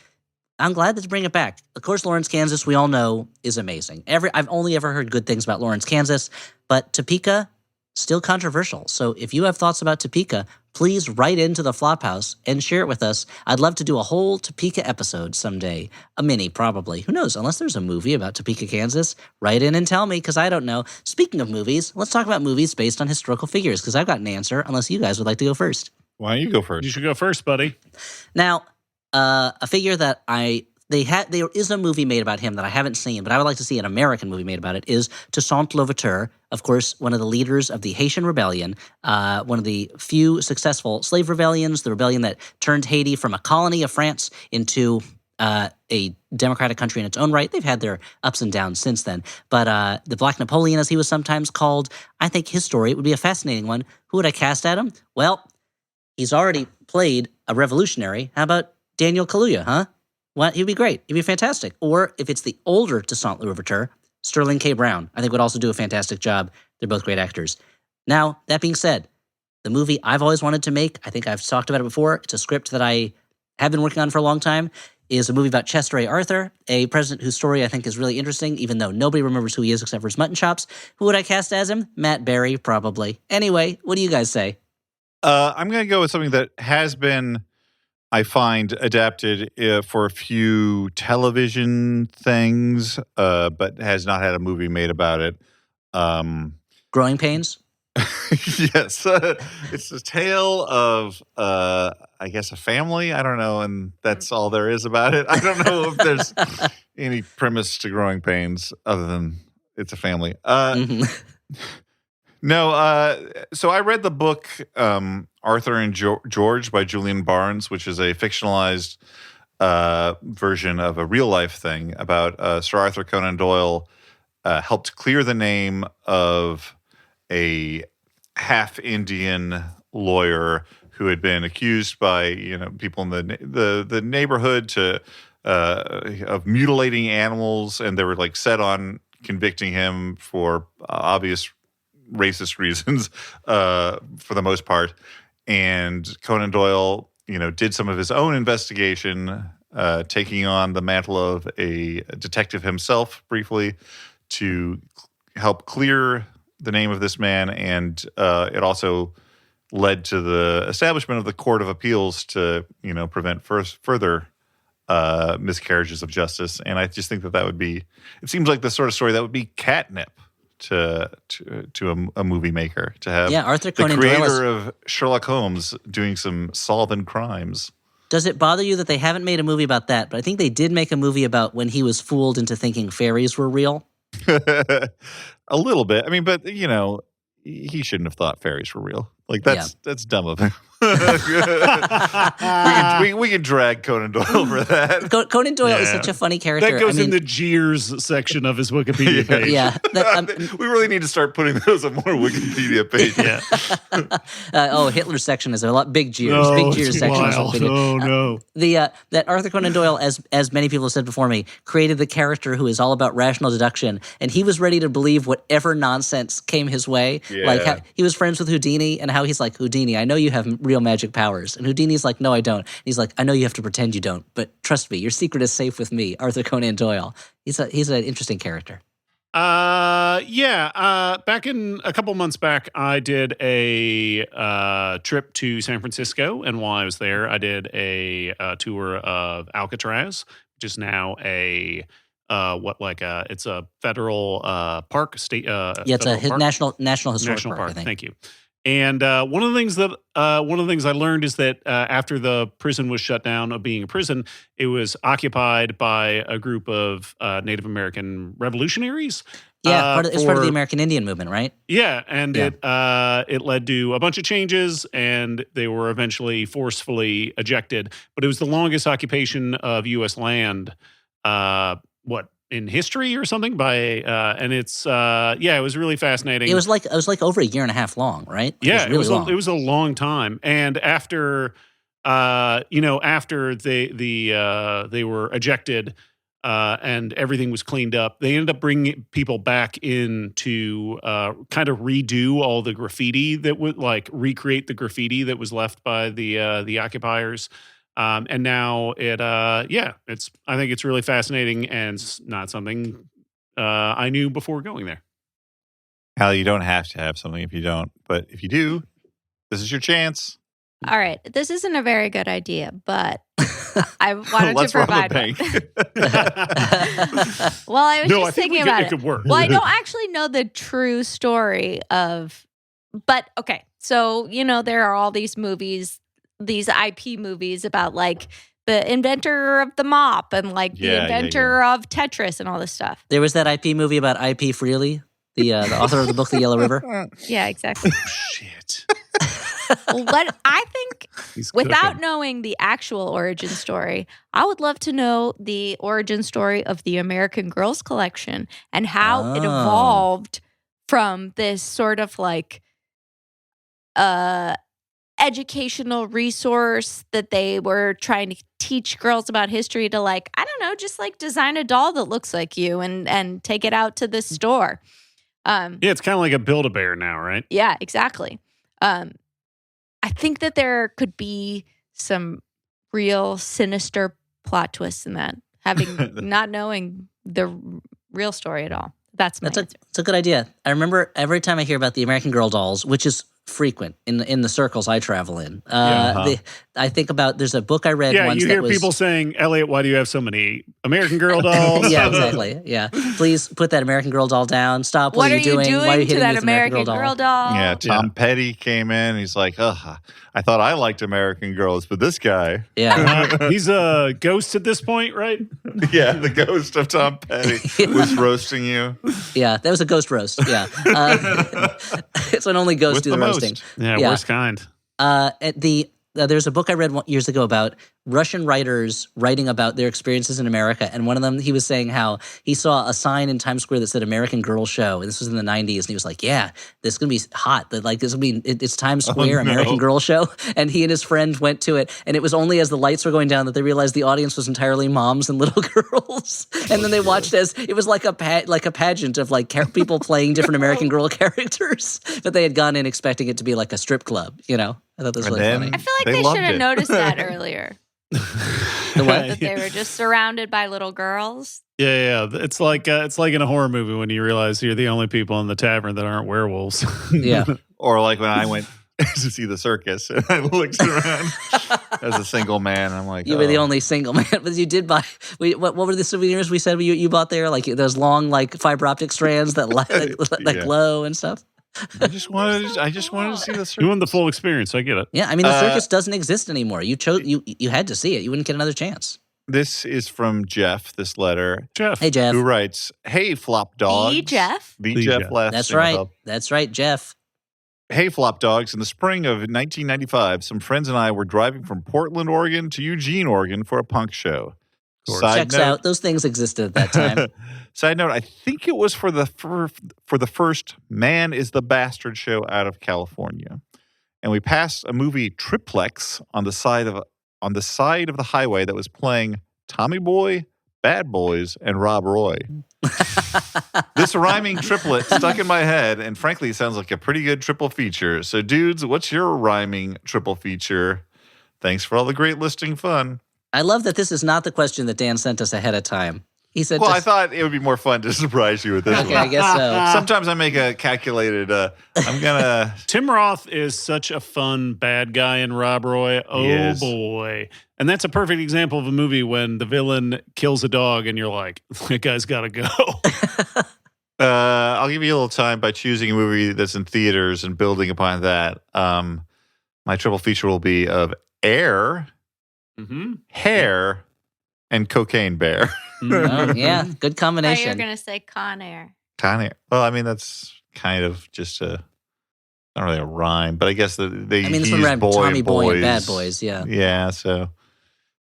C: I'm glad to bring it back. Of course, Lawrence, Kansas, we all know is amazing. I've only ever heard good things about Lawrence, Kansas, but Topeka, still controversial. So if you have thoughts about Topeka, please write into the Flophouse and share it with us. I'd love to do a whole Topeka episode someday. A mini, probably. Who knows? Unless there's a movie about Topeka, Kansas, write in and tell me, because I don't know. Speaking of movies, let's talk about movies based on historical figures, because I've got an answer, unless you guys would like to go first.
A: Why don't you go first?
B: You should go first, buddy.
C: Now, a figure that there is a movie made about him that I haven't seen, but I would like to see an American movie made about it, is Toussaint Louverture, of course, one of the leaders of the Haitian Rebellion, one of the few successful slave rebellions, the rebellion that turned Haiti from a colony of France into a democratic country in its own right. They've had their ups and downs since then. But the Black Napoleon, as he was sometimes called, I think his story would be a fascinating one. Who would I cast at him? Well, he's already played a revolutionary. How about Daniel Kaluuya, huh? Well, he'd be great. He'd be fantastic. Or if it's the older Toussaint Louverture, Sterling K. Brown, I think would also do a fantastic job. They're both great actors. Now, that being said, the movie I've always wanted to make, I think I've talked about it before, it's a script that I have been working on for a long time, is a movie about Chester A. Arthur, a president whose story I think is really interesting, even though nobody remembers who he is except for his mutton chops. Who would I cast as him? Matt Berry, probably. Anyway, what do you guys say?
A: I'm going to go with something that has been, I find, adapted for a few television things, but has not had a movie made about it.
C: Growing Pains?
A: Yes. It's a tale of, I guess, a family. I don't know, and that's all there is about it. I don't know if there's any premise to Growing Pains other than it's a family. No, so I read the book Arthur and George by Julian Barnes, which is a fictionalized version of a real-life thing about Sir Arthur Conan Doyle helped clear the name of a half-Indian lawyer who had been accused by people in the neighborhood of mutilating animals, and they were like set on convicting him for obvious racist reasons for the most part. And Conan Doyle, did some of his own investigation, taking on the mantle of a detective himself briefly to help clear the name of this man. And it also led to the establishment of the Court of Appeals to, prevent further miscarriages of justice. And I just think that would be, it seems like the sort of story that would be catnip to a movie maker, to have
C: Arthur
A: the
C: Conan
A: creator of Sherlock Holmes doing some solving crimes.
C: Does it bother you that they haven't made a movie about that? But I think they did make a movie about when he was fooled into thinking fairies were real.
A: A little bit. I mean, but he shouldn't have thought fairies were real. Like that's dumb of him. we can drag Conan Doyle for that.
C: Conan Doyle is such a funny character.
B: That goes in the jeers section of his Wikipedia page.
A: We really need to start putting those on more Wikipedia pages.
C: Hitler's section is a lot. Big jeers. Big jeers section.
B: No.
C: That Arthur Conan Doyle, as many people have said before me, created the character who is all about rational deduction, and he was ready to believe whatever nonsense came his way.
A: Yeah.
C: Like he was friends with Houdini, and how he's like, Houdini, I know you have real magic powers. And Houdini's like, no, I don't. And he's like, I know you have to pretend you don't, but trust me, your secret is safe with me, Arthur Conan Doyle. He's an interesting character.
B: Back in a couple months back, I did a trip to San Francisco, and while I was there, I did a tour of Alcatraz, which is now it's a federal park, state.
C: It's a national historic park. I think.
B: Thank you. And one of the things I learned is that after the prison was shut down of being a prison, it was occupied by a group of Native American revolutionaries.
C: Yeah, it's part of the American Indian movement, right?
B: Yeah, and it led to a bunch of changes, and they were eventually forcefully ejected. But it was the longest occupation of U.S. land, in history or something and it's it was really fascinating.
C: It was like over a year and a half long, right?
B: It was a long time. And after after they were ejected and everything was cleaned up, they ended up bringing people back in to kind of redo all the graffiti that would recreate the graffiti that was left by the occupiers. And now I think it's really fascinating and not something I knew before going there.
A: Hal, you don't have to have something if you don't, but if you do, this is your chance.
D: All right. This isn't a very good idea, but I wanted
A: Let's
D: to provide
A: rob a
D: one. Well, I was just thinking about
B: it could work.
D: Well, I don't actually know the true story but okay. So, there are all these movies, these IP movies about the inventor of the mop and the inventor of Tetris and all this stuff.
C: There was that IP movie about IP Freely, the author of the book The Yellow River.
D: Yeah, exactly.
B: Shit.
D: What I think, without knowing the actual origin story, I would love to know the origin story of the American Girls collection and how it evolved from this sort of educational resource that they were trying to teach girls about history to I don't know, just design a doll that looks like you and take it out to the store.
B: It's kind of like a Build-A-Bear now, right?
D: Yeah, exactly. I think that there could be some real sinister plot twists in that, not knowing the real story at all. That's my answer.
C: It's a good idea. I remember every time I hear about the American Girl dolls, which is frequent in the circles I travel in. I think about, there's a book I read once.
B: You hear people saying, Elliot, why do you have so many American Girl dolls?
C: Yeah, exactly. Yeah. Please put that American Girl doll down. Stop what are you doing. Why are you hitting
D: that
C: me with
D: American Girl doll?
A: Yeah, Tom Petty came in. He's like, I thought I liked American Girls, but this guy.
C: Yeah.
B: He's a ghost at this point, right?
A: Yeah, the ghost of Tom Petty was roasting you.
C: Yeah, that was a ghost roast. Yeah. It's when only ghosts do the roasting.
B: Yeah, worst kind.
C: There's a book I read years ago about Russian writers writing about their experiences in America. And one of them, he was saying how he saw a sign in Times Square that said American Girl Show. And this was in the 90s. And he was like, yeah, this is going to be hot. This will be, it's Times Square, American Girl Show. And he and his friend went to it. And it was only as the lights were going down that they realized the audience was entirely moms and little girls. And then they watched it was like a pageant of people playing different American Girl characters. But they had gone in expecting it to be like a strip club, I thought this was really funny.
D: I feel like they should have noticed that earlier.
C: The what?
D: That they were just surrounded by little girls.
B: Yeah. It's like in a horror movie when you realize you're the only people in the tavern that aren't werewolves.
C: Yeah.
A: Or like when I went to see the circus and I looked around as a single man. I'm like,
C: you were the only single man, but you did buy. What were the souvenirs we said you bought there? Like those long fiber optic strands that glow and stuff.
A: I just wanted to see the circus.
B: You want the full experience. I get it.
C: Yeah, I mean the circus doesn't exist anymore. You had to see it. You wouldn't get another chance.
A: This is from Jeff. This letter.
B: Jeff.
C: Hey Jeff.
A: Who writes, "Hey Flop Dogs."
D: The Jeff.
A: The Jeff last.
C: That's right. That's right, Jeff.
A: Hey Flop Dogs. In the spring of 1995, some friends and I were driving from Portland, Oregon to Eugene, Oregon for a punk show.
C: Checks out. Those things existed at that time.
A: Side note, I think it was for the first Man is the Bastard show out of California. And we passed a movie triplex on the side of the highway that was playing Tommy Boy, Bad Boys, and Rob Roy. This rhyming triplet stuck in my head, and frankly, it sounds like a pretty good triple feature. So, dudes, what's your rhyming triple feature? Thanks for all the great listing fun.
C: I love that this is not the question that Dan sent us ahead of time. He said,
A: Well, I thought it would be more fun to surprise you with this
C: Okay,
A: one.
C: I guess so.
A: Sometimes I make a calculated, I'm going to...
B: Tim Roth is such a fun bad guy in Rob Roy. Oh, boy. And that's a perfect example of a movie when the villain kills a dog and you're like, that guy's got to go.
A: I'll give you a little time by choosing a movie that's in theaters and building upon that. My triple feature will be of Air, Hair, and Cocaine Bear.
C: Oh, yeah, good
D: I thought
C: combination.
D: you were going to say Con Air.
A: Con Air. Well, I mean, that's kind of just not really a rhyme, but I guess they
C: this
A: use
C: one rhymed
A: boy
C: Tommy
A: and
C: Boy
A: boys.
C: and Bad Boys, yeah.
A: Yeah, so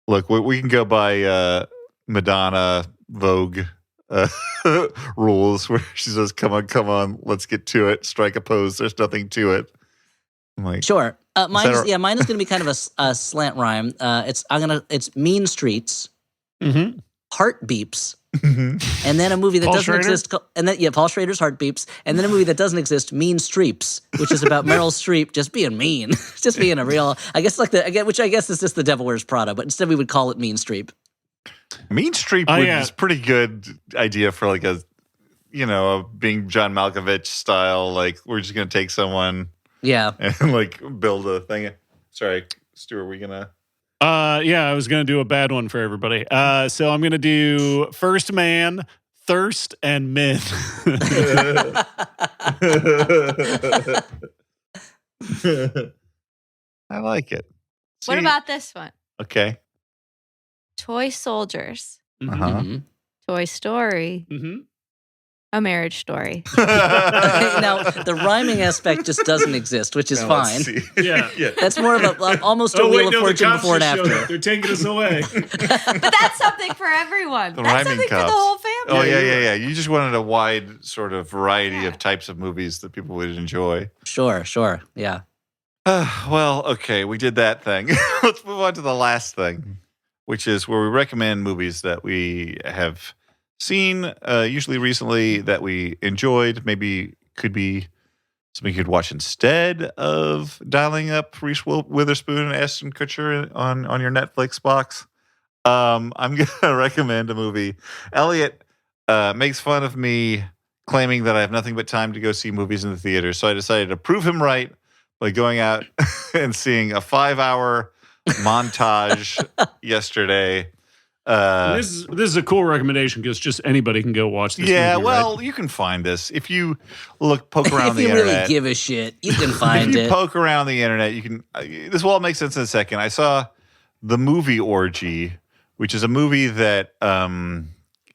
A: look, we can go by Madonna Vogue rules where she says, come on, let's get to it. Strike a pose. There's nothing to it. I'm like,
C: Sure. Mine is
A: that
C: going to be kind of a slant rhyme. It's Mean Streets, Heart Beeps, and then a movie that
B: Paul
C: doesn't
B: Schrader?
C: exist. And then Paul Schrader's Heart Beeps, and then a movie that doesn't exist, Mean Streeps, which is about Meryl Streep just being mean, just being a real. I guess which I guess is just the Devil Wears Prada, but instead we would call it Mean Streep.
A: Mean Streep is pretty good idea for like a being John Malkovich style. Like we're just gonna take someone, and like build a thing. Sorry, Stuart, we gonna?
B: Yeah, I was gonna do a bad one for everybody. So I'm gonna do First Man, Thirst, and Men.
A: I like it.
D: What
A: See?
D: about this one?
A: Okay.
D: Toy Soldiers,
A: Uh-huh.
D: Toy Story, A Marriage Story.
C: Now the ryming aspect just doesn't exist, which is
A: Now, let's
C: fine.
A: see.
B: Yeah.
C: That's more of almost a Wheel of Fortune before and after.
B: They're taking us away.
D: But that's something for everyone.
A: The
D: That's
A: rhyming
D: something for
A: cops.
D: the whole family.
A: Oh, yeah. You just wanted a wide sort of variety of types of movies that people would enjoy.
C: Sure, yeah.
A: Well, okay, we did that thing. Let's move on to the last thing, which is where we recommend movies that we have seen, usually recently, that we enjoyed. Maybe could be something you could watch instead of dialing up Reese Witherspoon and Ashton Kutcher on your Netflix box. I'm going to recommend a movie. Elliot makes fun of me claiming that I have nothing but time to go see movies in the theater, so I decided to prove him right by going out and seeing a 5-hour montage yesterday.
B: This is a cool recommendation because just anybody can go watch this.
A: Yeah,
B: movie,
A: well,
B: right?
A: you can find this if you poke around
C: If
A: the
C: you
A: internet.
C: really give a shit, you can find
A: if you
C: it.
A: poke around the internet, you can. This will all make sense in a second. I saw The Movie Orgy, which is a movie that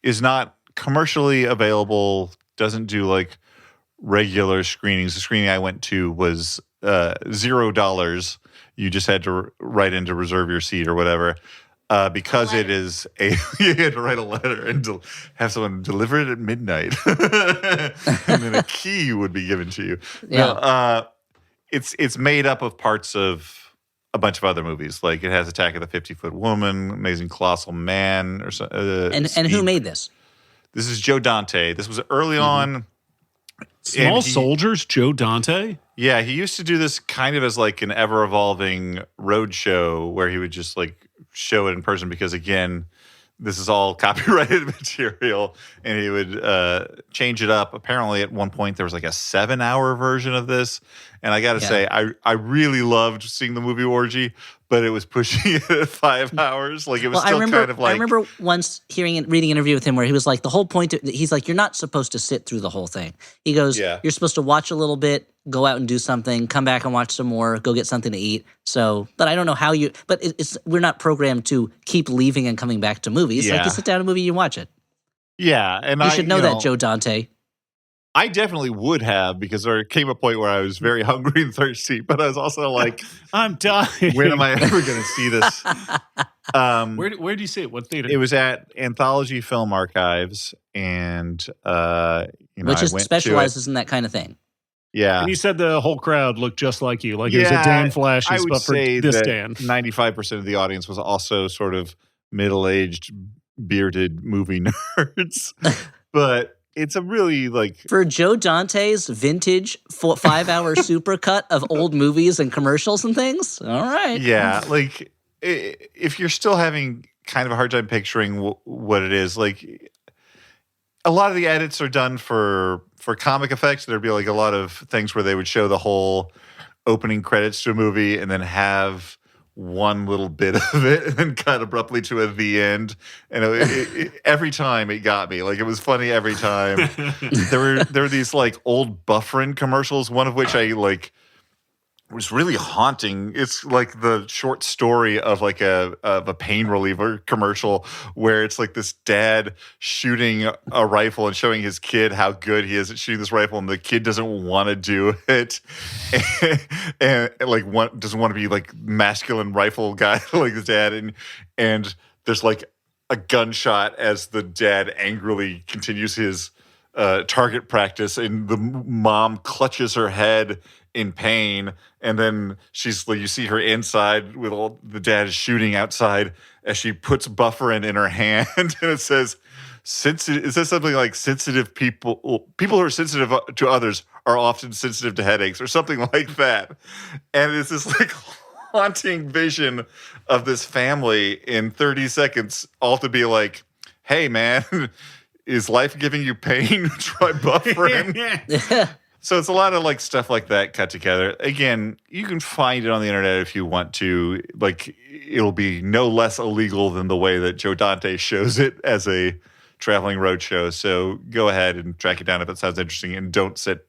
A: is not commercially available. Doesn't do like regular screenings. The screening I went to was $0. You just had to write in to reserve your seat or whatever. Because it is you had to write a letter and have someone deliver it at midnight, and then a key would be given to you.
C: Yeah.
A: No, it's made up of parts of a bunch of other movies. Like it has Attack of the 50-Foot Woman, Amazing Colossal Man, or
C: And who made this?
A: This is Joe Dante. This was early on.
B: Small Soldiers, Joe Dante.
A: Yeah, he used to do this kind of as like an ever-evolving road show where he would just like show it in person because, again, this is all copyrighted material, and he would change it up. Apparently, at one point, there was like a 7-hour version of this, and I got to say, I really loved seeing the movie Orgy, but it was pushing it at 5 hours. Like it was still kind of like.
C: I remember once reading an interview with him where he was like, the whole point. He's like, you're not supposed to sit through the whole thing. He goes, you're supposed to watch a little bit, go out and do something, come back and watch some more, go get something to eat. So, but I don't know how you. But we're not programmed to keep leaving and coming back to movies.
A: Yeah.
C: Like you sit down a movie, you watch it.
A: Yeah, and
C: You should know that, Joe Dante.
A: I definitely would have, because there came a point where I was very hungry and thirsty, but I was also like,
B: I'm dying.
A: when am I ever going to see this?
B: Where do you see it? What theater?
A: It was at Anthology Film Archives, and
C: Which specializes in that kind of thing.
A: Yeah.
B: And you said the whole crowd looked just like you, like it was a Dan Flashes,
A: I would
B: but for
A: say
B: this
A: that
B: Dan.
A: 95% of the audience was also sort of middle-aged bearded movie nerds. But it's a really like
C: For Joe Dante's vintage 5-hour supercut of old movies and commercials and things. All right.
A: yeah, like if you're still having kind of a hard time picturing what it is, like a lot of the edits are done for comic effects. There'd be like a lot of things where they would show the whole opening credits to a movie and then have one little bit of it and then cut abruptly to the end. And every time it got me. Like, it was funny every time. There were these like old Bufferin commercials, one of which I like was really haunting. It's like the short story of like a pain reliever commercial where it's like this dad shooting a rifle and showing his kid how good he is at shooting this rifle, and the kid doesn't want to do it, and like doesn't want to be like masculine rifle guy like his dad, and there's like a gunshot as the dad angrily continues his target practice, and the mom clutches her head in pain, and then she's like, you see her inside with all the dad is shooting outside as she puts Bufferin in her hand, and it says something like sensitive people who are sensitive to others are often sensitive to headaches, or something like that. And it's this like haunting vision of this family in 30 seconds, all to be like, hey man, is life giving you pain? Try Bufferin. So it's a lot of like stuff like that cut together. Again, you can find it on the internet if you want to. Like, it'll be no less illegal than the way that Joe Dante shows it as a traveling roadshow. So go ahead and track it down if it sounds interesting, and don't sit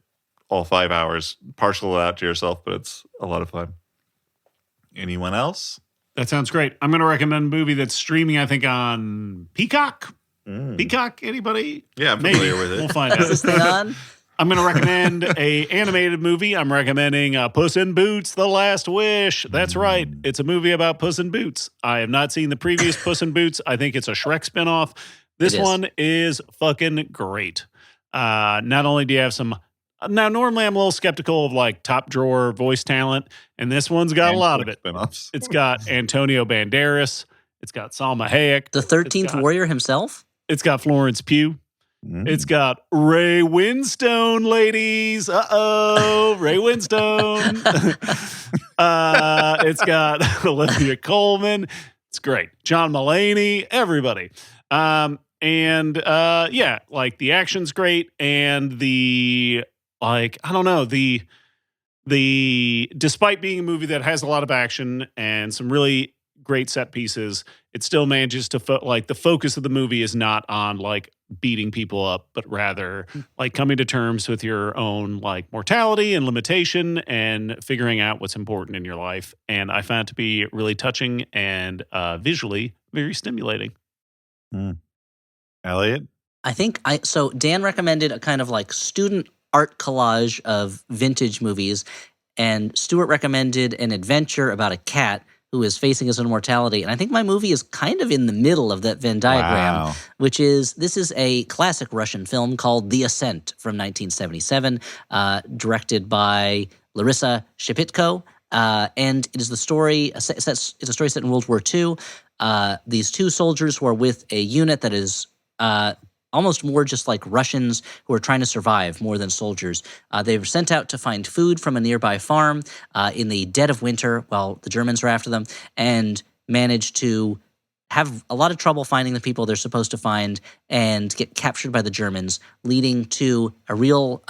A: all 5 hours. Partial it out to yourself, but it's a lot of fun. Anyone else?
B: That sounds great. I'm going to recommend a movie that's streaming, I think, on Peacock. Peacock, anybody?
A: Yeah, I'm familiar with it.
B: We'll find out.
C: Is this thing on?
B: I'm going to recommend a animated movie. I'm recommending Puss in Boots: The Last Wish. That's right. It's a movie about Puss in Boots. I have not seen the previous Puss in Boots. I think it's a Shrek spinoff. This one is fucking great. Not only do you have some... Now, normally I'm a little skeptical of like top drawer voice talent, and this one's got a lot of it.
A: Spinoffs.
B: It's got Antonio Banderas. It's got Salma Hayek.
C: The 13th Warrior himself?
B: It's got Florence Pugh. It's got Ray Winstone, ladies. Uh-oh, Ray Winstone. It's got Olivia Colman. It's great. John Mulaney, everybody. Yeah, like the action's great, and the like, I don't know, the despite being a movie that has a lot of action and some really great set pieces, it still manages to like the focus of the movie is not on like beating people up, but rather like coming to terms with your own like mortality and limitation and figuring out what's important in your life. And I found it to be really touching and visually very stimulating.
A: Elliot?
C: I think so Dan recommended a kind of like student art collage of vintage movies, and Stuart recommended an adventure about a cat who is facing his immortality. And I think my movie is kind of in the middle of that Venn diagram, which is, this is a classic Russian film called The Ascent from 1977, directed by Larissa Shepitko. And it is the story, it's a story set in World War II. These two soldiers who are with a unit that is almost more just like Russians who are trying to survive more than soldiers. They were sent out to find food from a nearby farm in the dead of winter while the Germans are after them, and managed to have a lot of trouble finding the people they're supposed to find and get captured by the Germans, leading to a real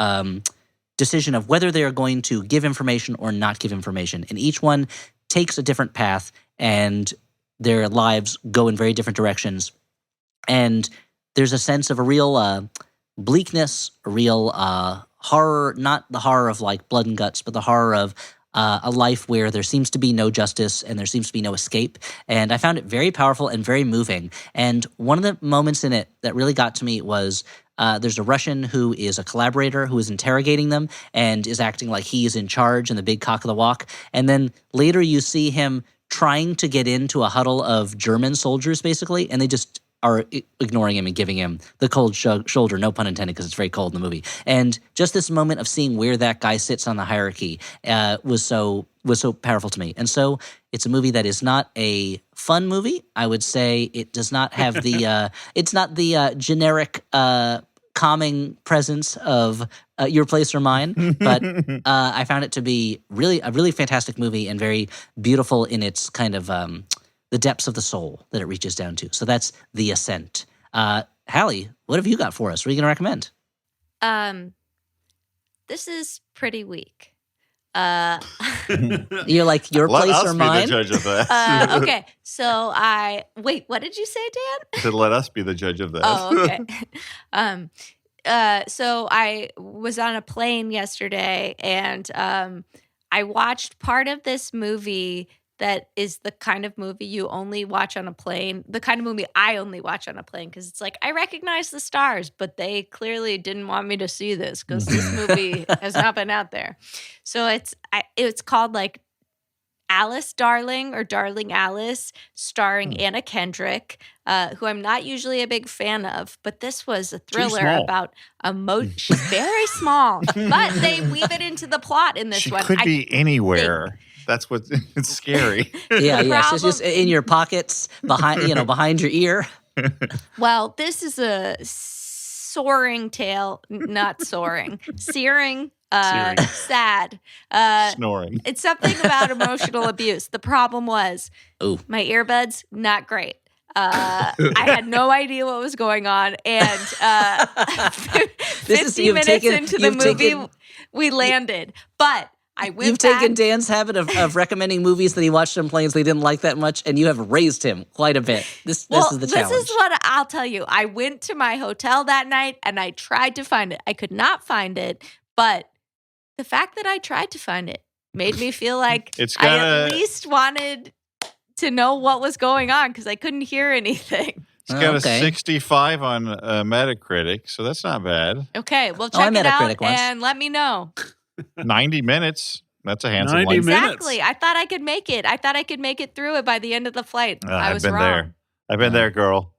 C: decision of whether they are going to give information or not give information. And each one takes a different path, and their lives go in very different directions. And there's a sense of a real bleakness, a real horror, not the horror of like blood and guts, but the horror of a life where there seems to be no justice and there seems to be no escape. And I found it very powerful and very moving. And one of the moments in it that really got to me was there's a Russian who is a collaborator who is interrogating them and is acting like he is in charge and the big cock of the walk. And then later you see him trying to get into a huddle of German soldiers, basically, and they just are ignoring him and giving him the cold shoulder, no pun intended, because it's very cold in the movie. And just this moment of seeing where that guy sits on the hierarchy was so powerful to me. And so it's a movie that is not a fun movie. I would say it does not have the it's not the generic calming presence of Your Place or Mine, but I found it to be a really fantastic movie and very beautiful in its kind of the depths of the soul that it reaches down to. So that's The Ascent. Hallie, what have you got for us? What are you going to recommend?
D: This is pretty weak.
C: You're like Your Place or Mine?
A: Let us be the judge of that.
D: Okay, so wait, what did you say, Dan?
A: To let us be the judge of that.
D: Oh, okay. So I was on a plane yesterday, and I watched part of this movie that is the kind of movie you only watch on a plane, the kind of movie I only watch on a plane, because it's like, I recognize the stars, but they clearly didn't want me to see this because this movie has not been out there. So it's called like Alice Darling or Darling Alice, starring Anna Kendrick, who I'm not usually a big fan of, but this was a thriller about she's very small, but they weave it into the plot in this one.
A: She could be anywhere. That's what it's scary.
C: Yeah. It's just in your pockets, behind your ear.
D: Well, this is a soaring tale, not soaring, searing. Sad.
A: Snoring.
D: It's something about emotional abuse. The problem was my earbuds, not great. I had no idea what was going on. And 50 minutes into the movie, we landed. But I went
C: You've taken Dan's habit of recommending movies that he watched on planes that he didn't like that much, and you have raised him quite a bit. This is the challenge.
D: This is what I'll tell you. I went to my hotel that night, and I tried to find it. I could not find it, but the fact that I tried to find it made me feel like I at least wanted to know what was going on because I couldn't hear anything.
A: It's got a 65 on Metacritic, so that's not bad.
D: Okay, well, check it out and let me know.
A: 90 minutes. That's a handsome
B: 90
A: one.
B: minutes.
D: Exactly. I thought I could make it. I thought I could make it through it by the end of the flight. I was wrong.
A: There. I've been there, girl.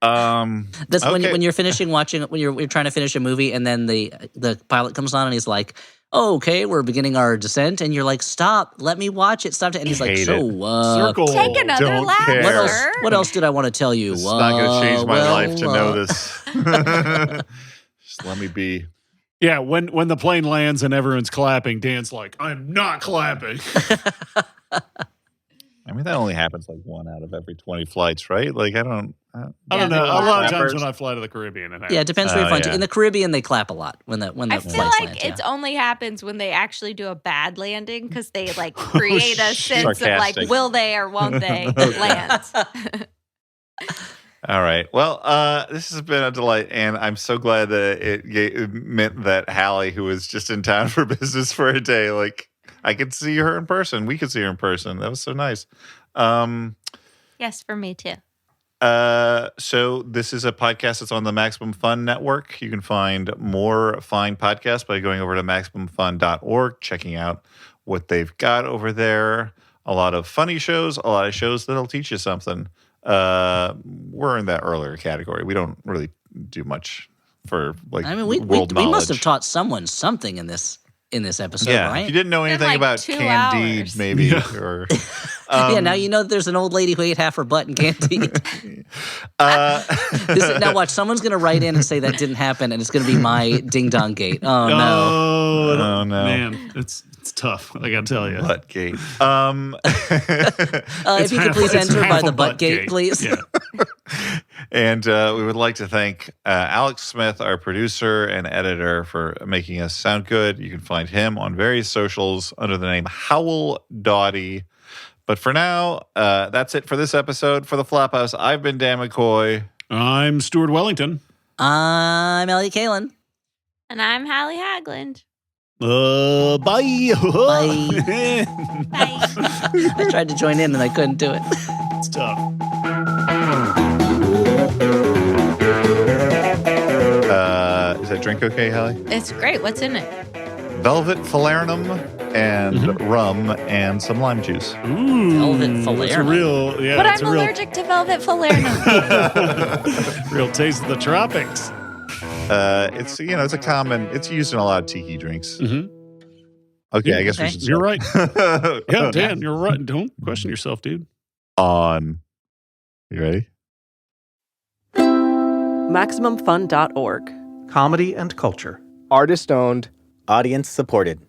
C: That's when you're finishing watching, when you're trying to finish a movie, and then the pilot comes on and he's like, "Oh, okay, we're beginning our descent," and you're like, "Stop, let me watch it." Stop it. And he's like,
B: Circle.
D: Take another lap.
A: Care.
C: What else did I want to tell you?
A: It's not going to change my life to know this. Just let me be.
B: Yeah, when the plane lands and everyone's clapping, Dan's like, "I'm not clapping."
A: I mean, that only happens like 1 out of every 20 flights, right? Like, I don't know. A lot of times when I fly to the Caribbean, it happens.
C: Yeah, it depends where you fly to. In the Caribbean, they clap a lot when the
D: I feel like it only happens when they actually do a bad landing because they like create a sense of like, will they or won't they land?
A: All right. Well, this has been a delight, and I'm so glad that it meant that Hallie, who was just in town for business for a day, like, I could see her in person. We could see her in person. That was so nice.
D: Yes, for me too.
A: So this is a podcast that's on the Maximum Fun Network. You can find more fine podcasts by going over to MaximumFun.org, checking out what they've got over there. A lot of funny shows, a lot of shows that'll teach you something. We're in that earlier category. We don't really do much for like world knowledge.
C: We must have taught someone something in this episode, right?
A: If you didn't know anything about Candide,
D: hours.
A: maybe. Or,
C: now you know that there's an old lady who ate half her butt in Candide. Now watch, someone's going to write in and say that didn't happen, and it's going to be my ding-dong gate. Oh, no.
B: Oh, no. Man, it's tough, I got to tell you.
A: Butt gate.
C: If you could please enter by the butt gate, please.
B: Yeah.
A: And we would like to thank Alex Smith, our producer and editor, for making us sound good. You can find him on various socials under the name Howell Doughty. But for now, that's it for this episode. For the Flophouse, I've been Dan McCoy.
B: I'm Stuart Wellington.
C: I'm Elliot Kalin.
D: And I'm Hallie Hagland.
B: Bye.
C: Bye.
D: Bye.
C: I tried to join in and I couldn't do it.
B: It's tough.
A: Is that drink okay, Hallie?
D: It's great. What's in it?
A: velvet falernum and rum and some lime juice.
B: Ooh,
C: Velvet
B: it's a
C: falernum.
B: real, yeah.
D: But
B: it's
D: I'm
B: a real,
D: allergic to velvet falernum.
B: real taste of the tropics.
A: It's it's a common. It's used in a lot of tiki drinks.
B: Mhm.
A: Okay,
B: Yeah,
A: I guess we
C: okay.
A: should.
B: You're right.
A: Start.
B: Yeah, Dan, you're right. Don't question yourself, dude.
A: On. You ready?
H: MaximumFun.org.
I: Comedy and culture.
J: Artist owned. Audience supported.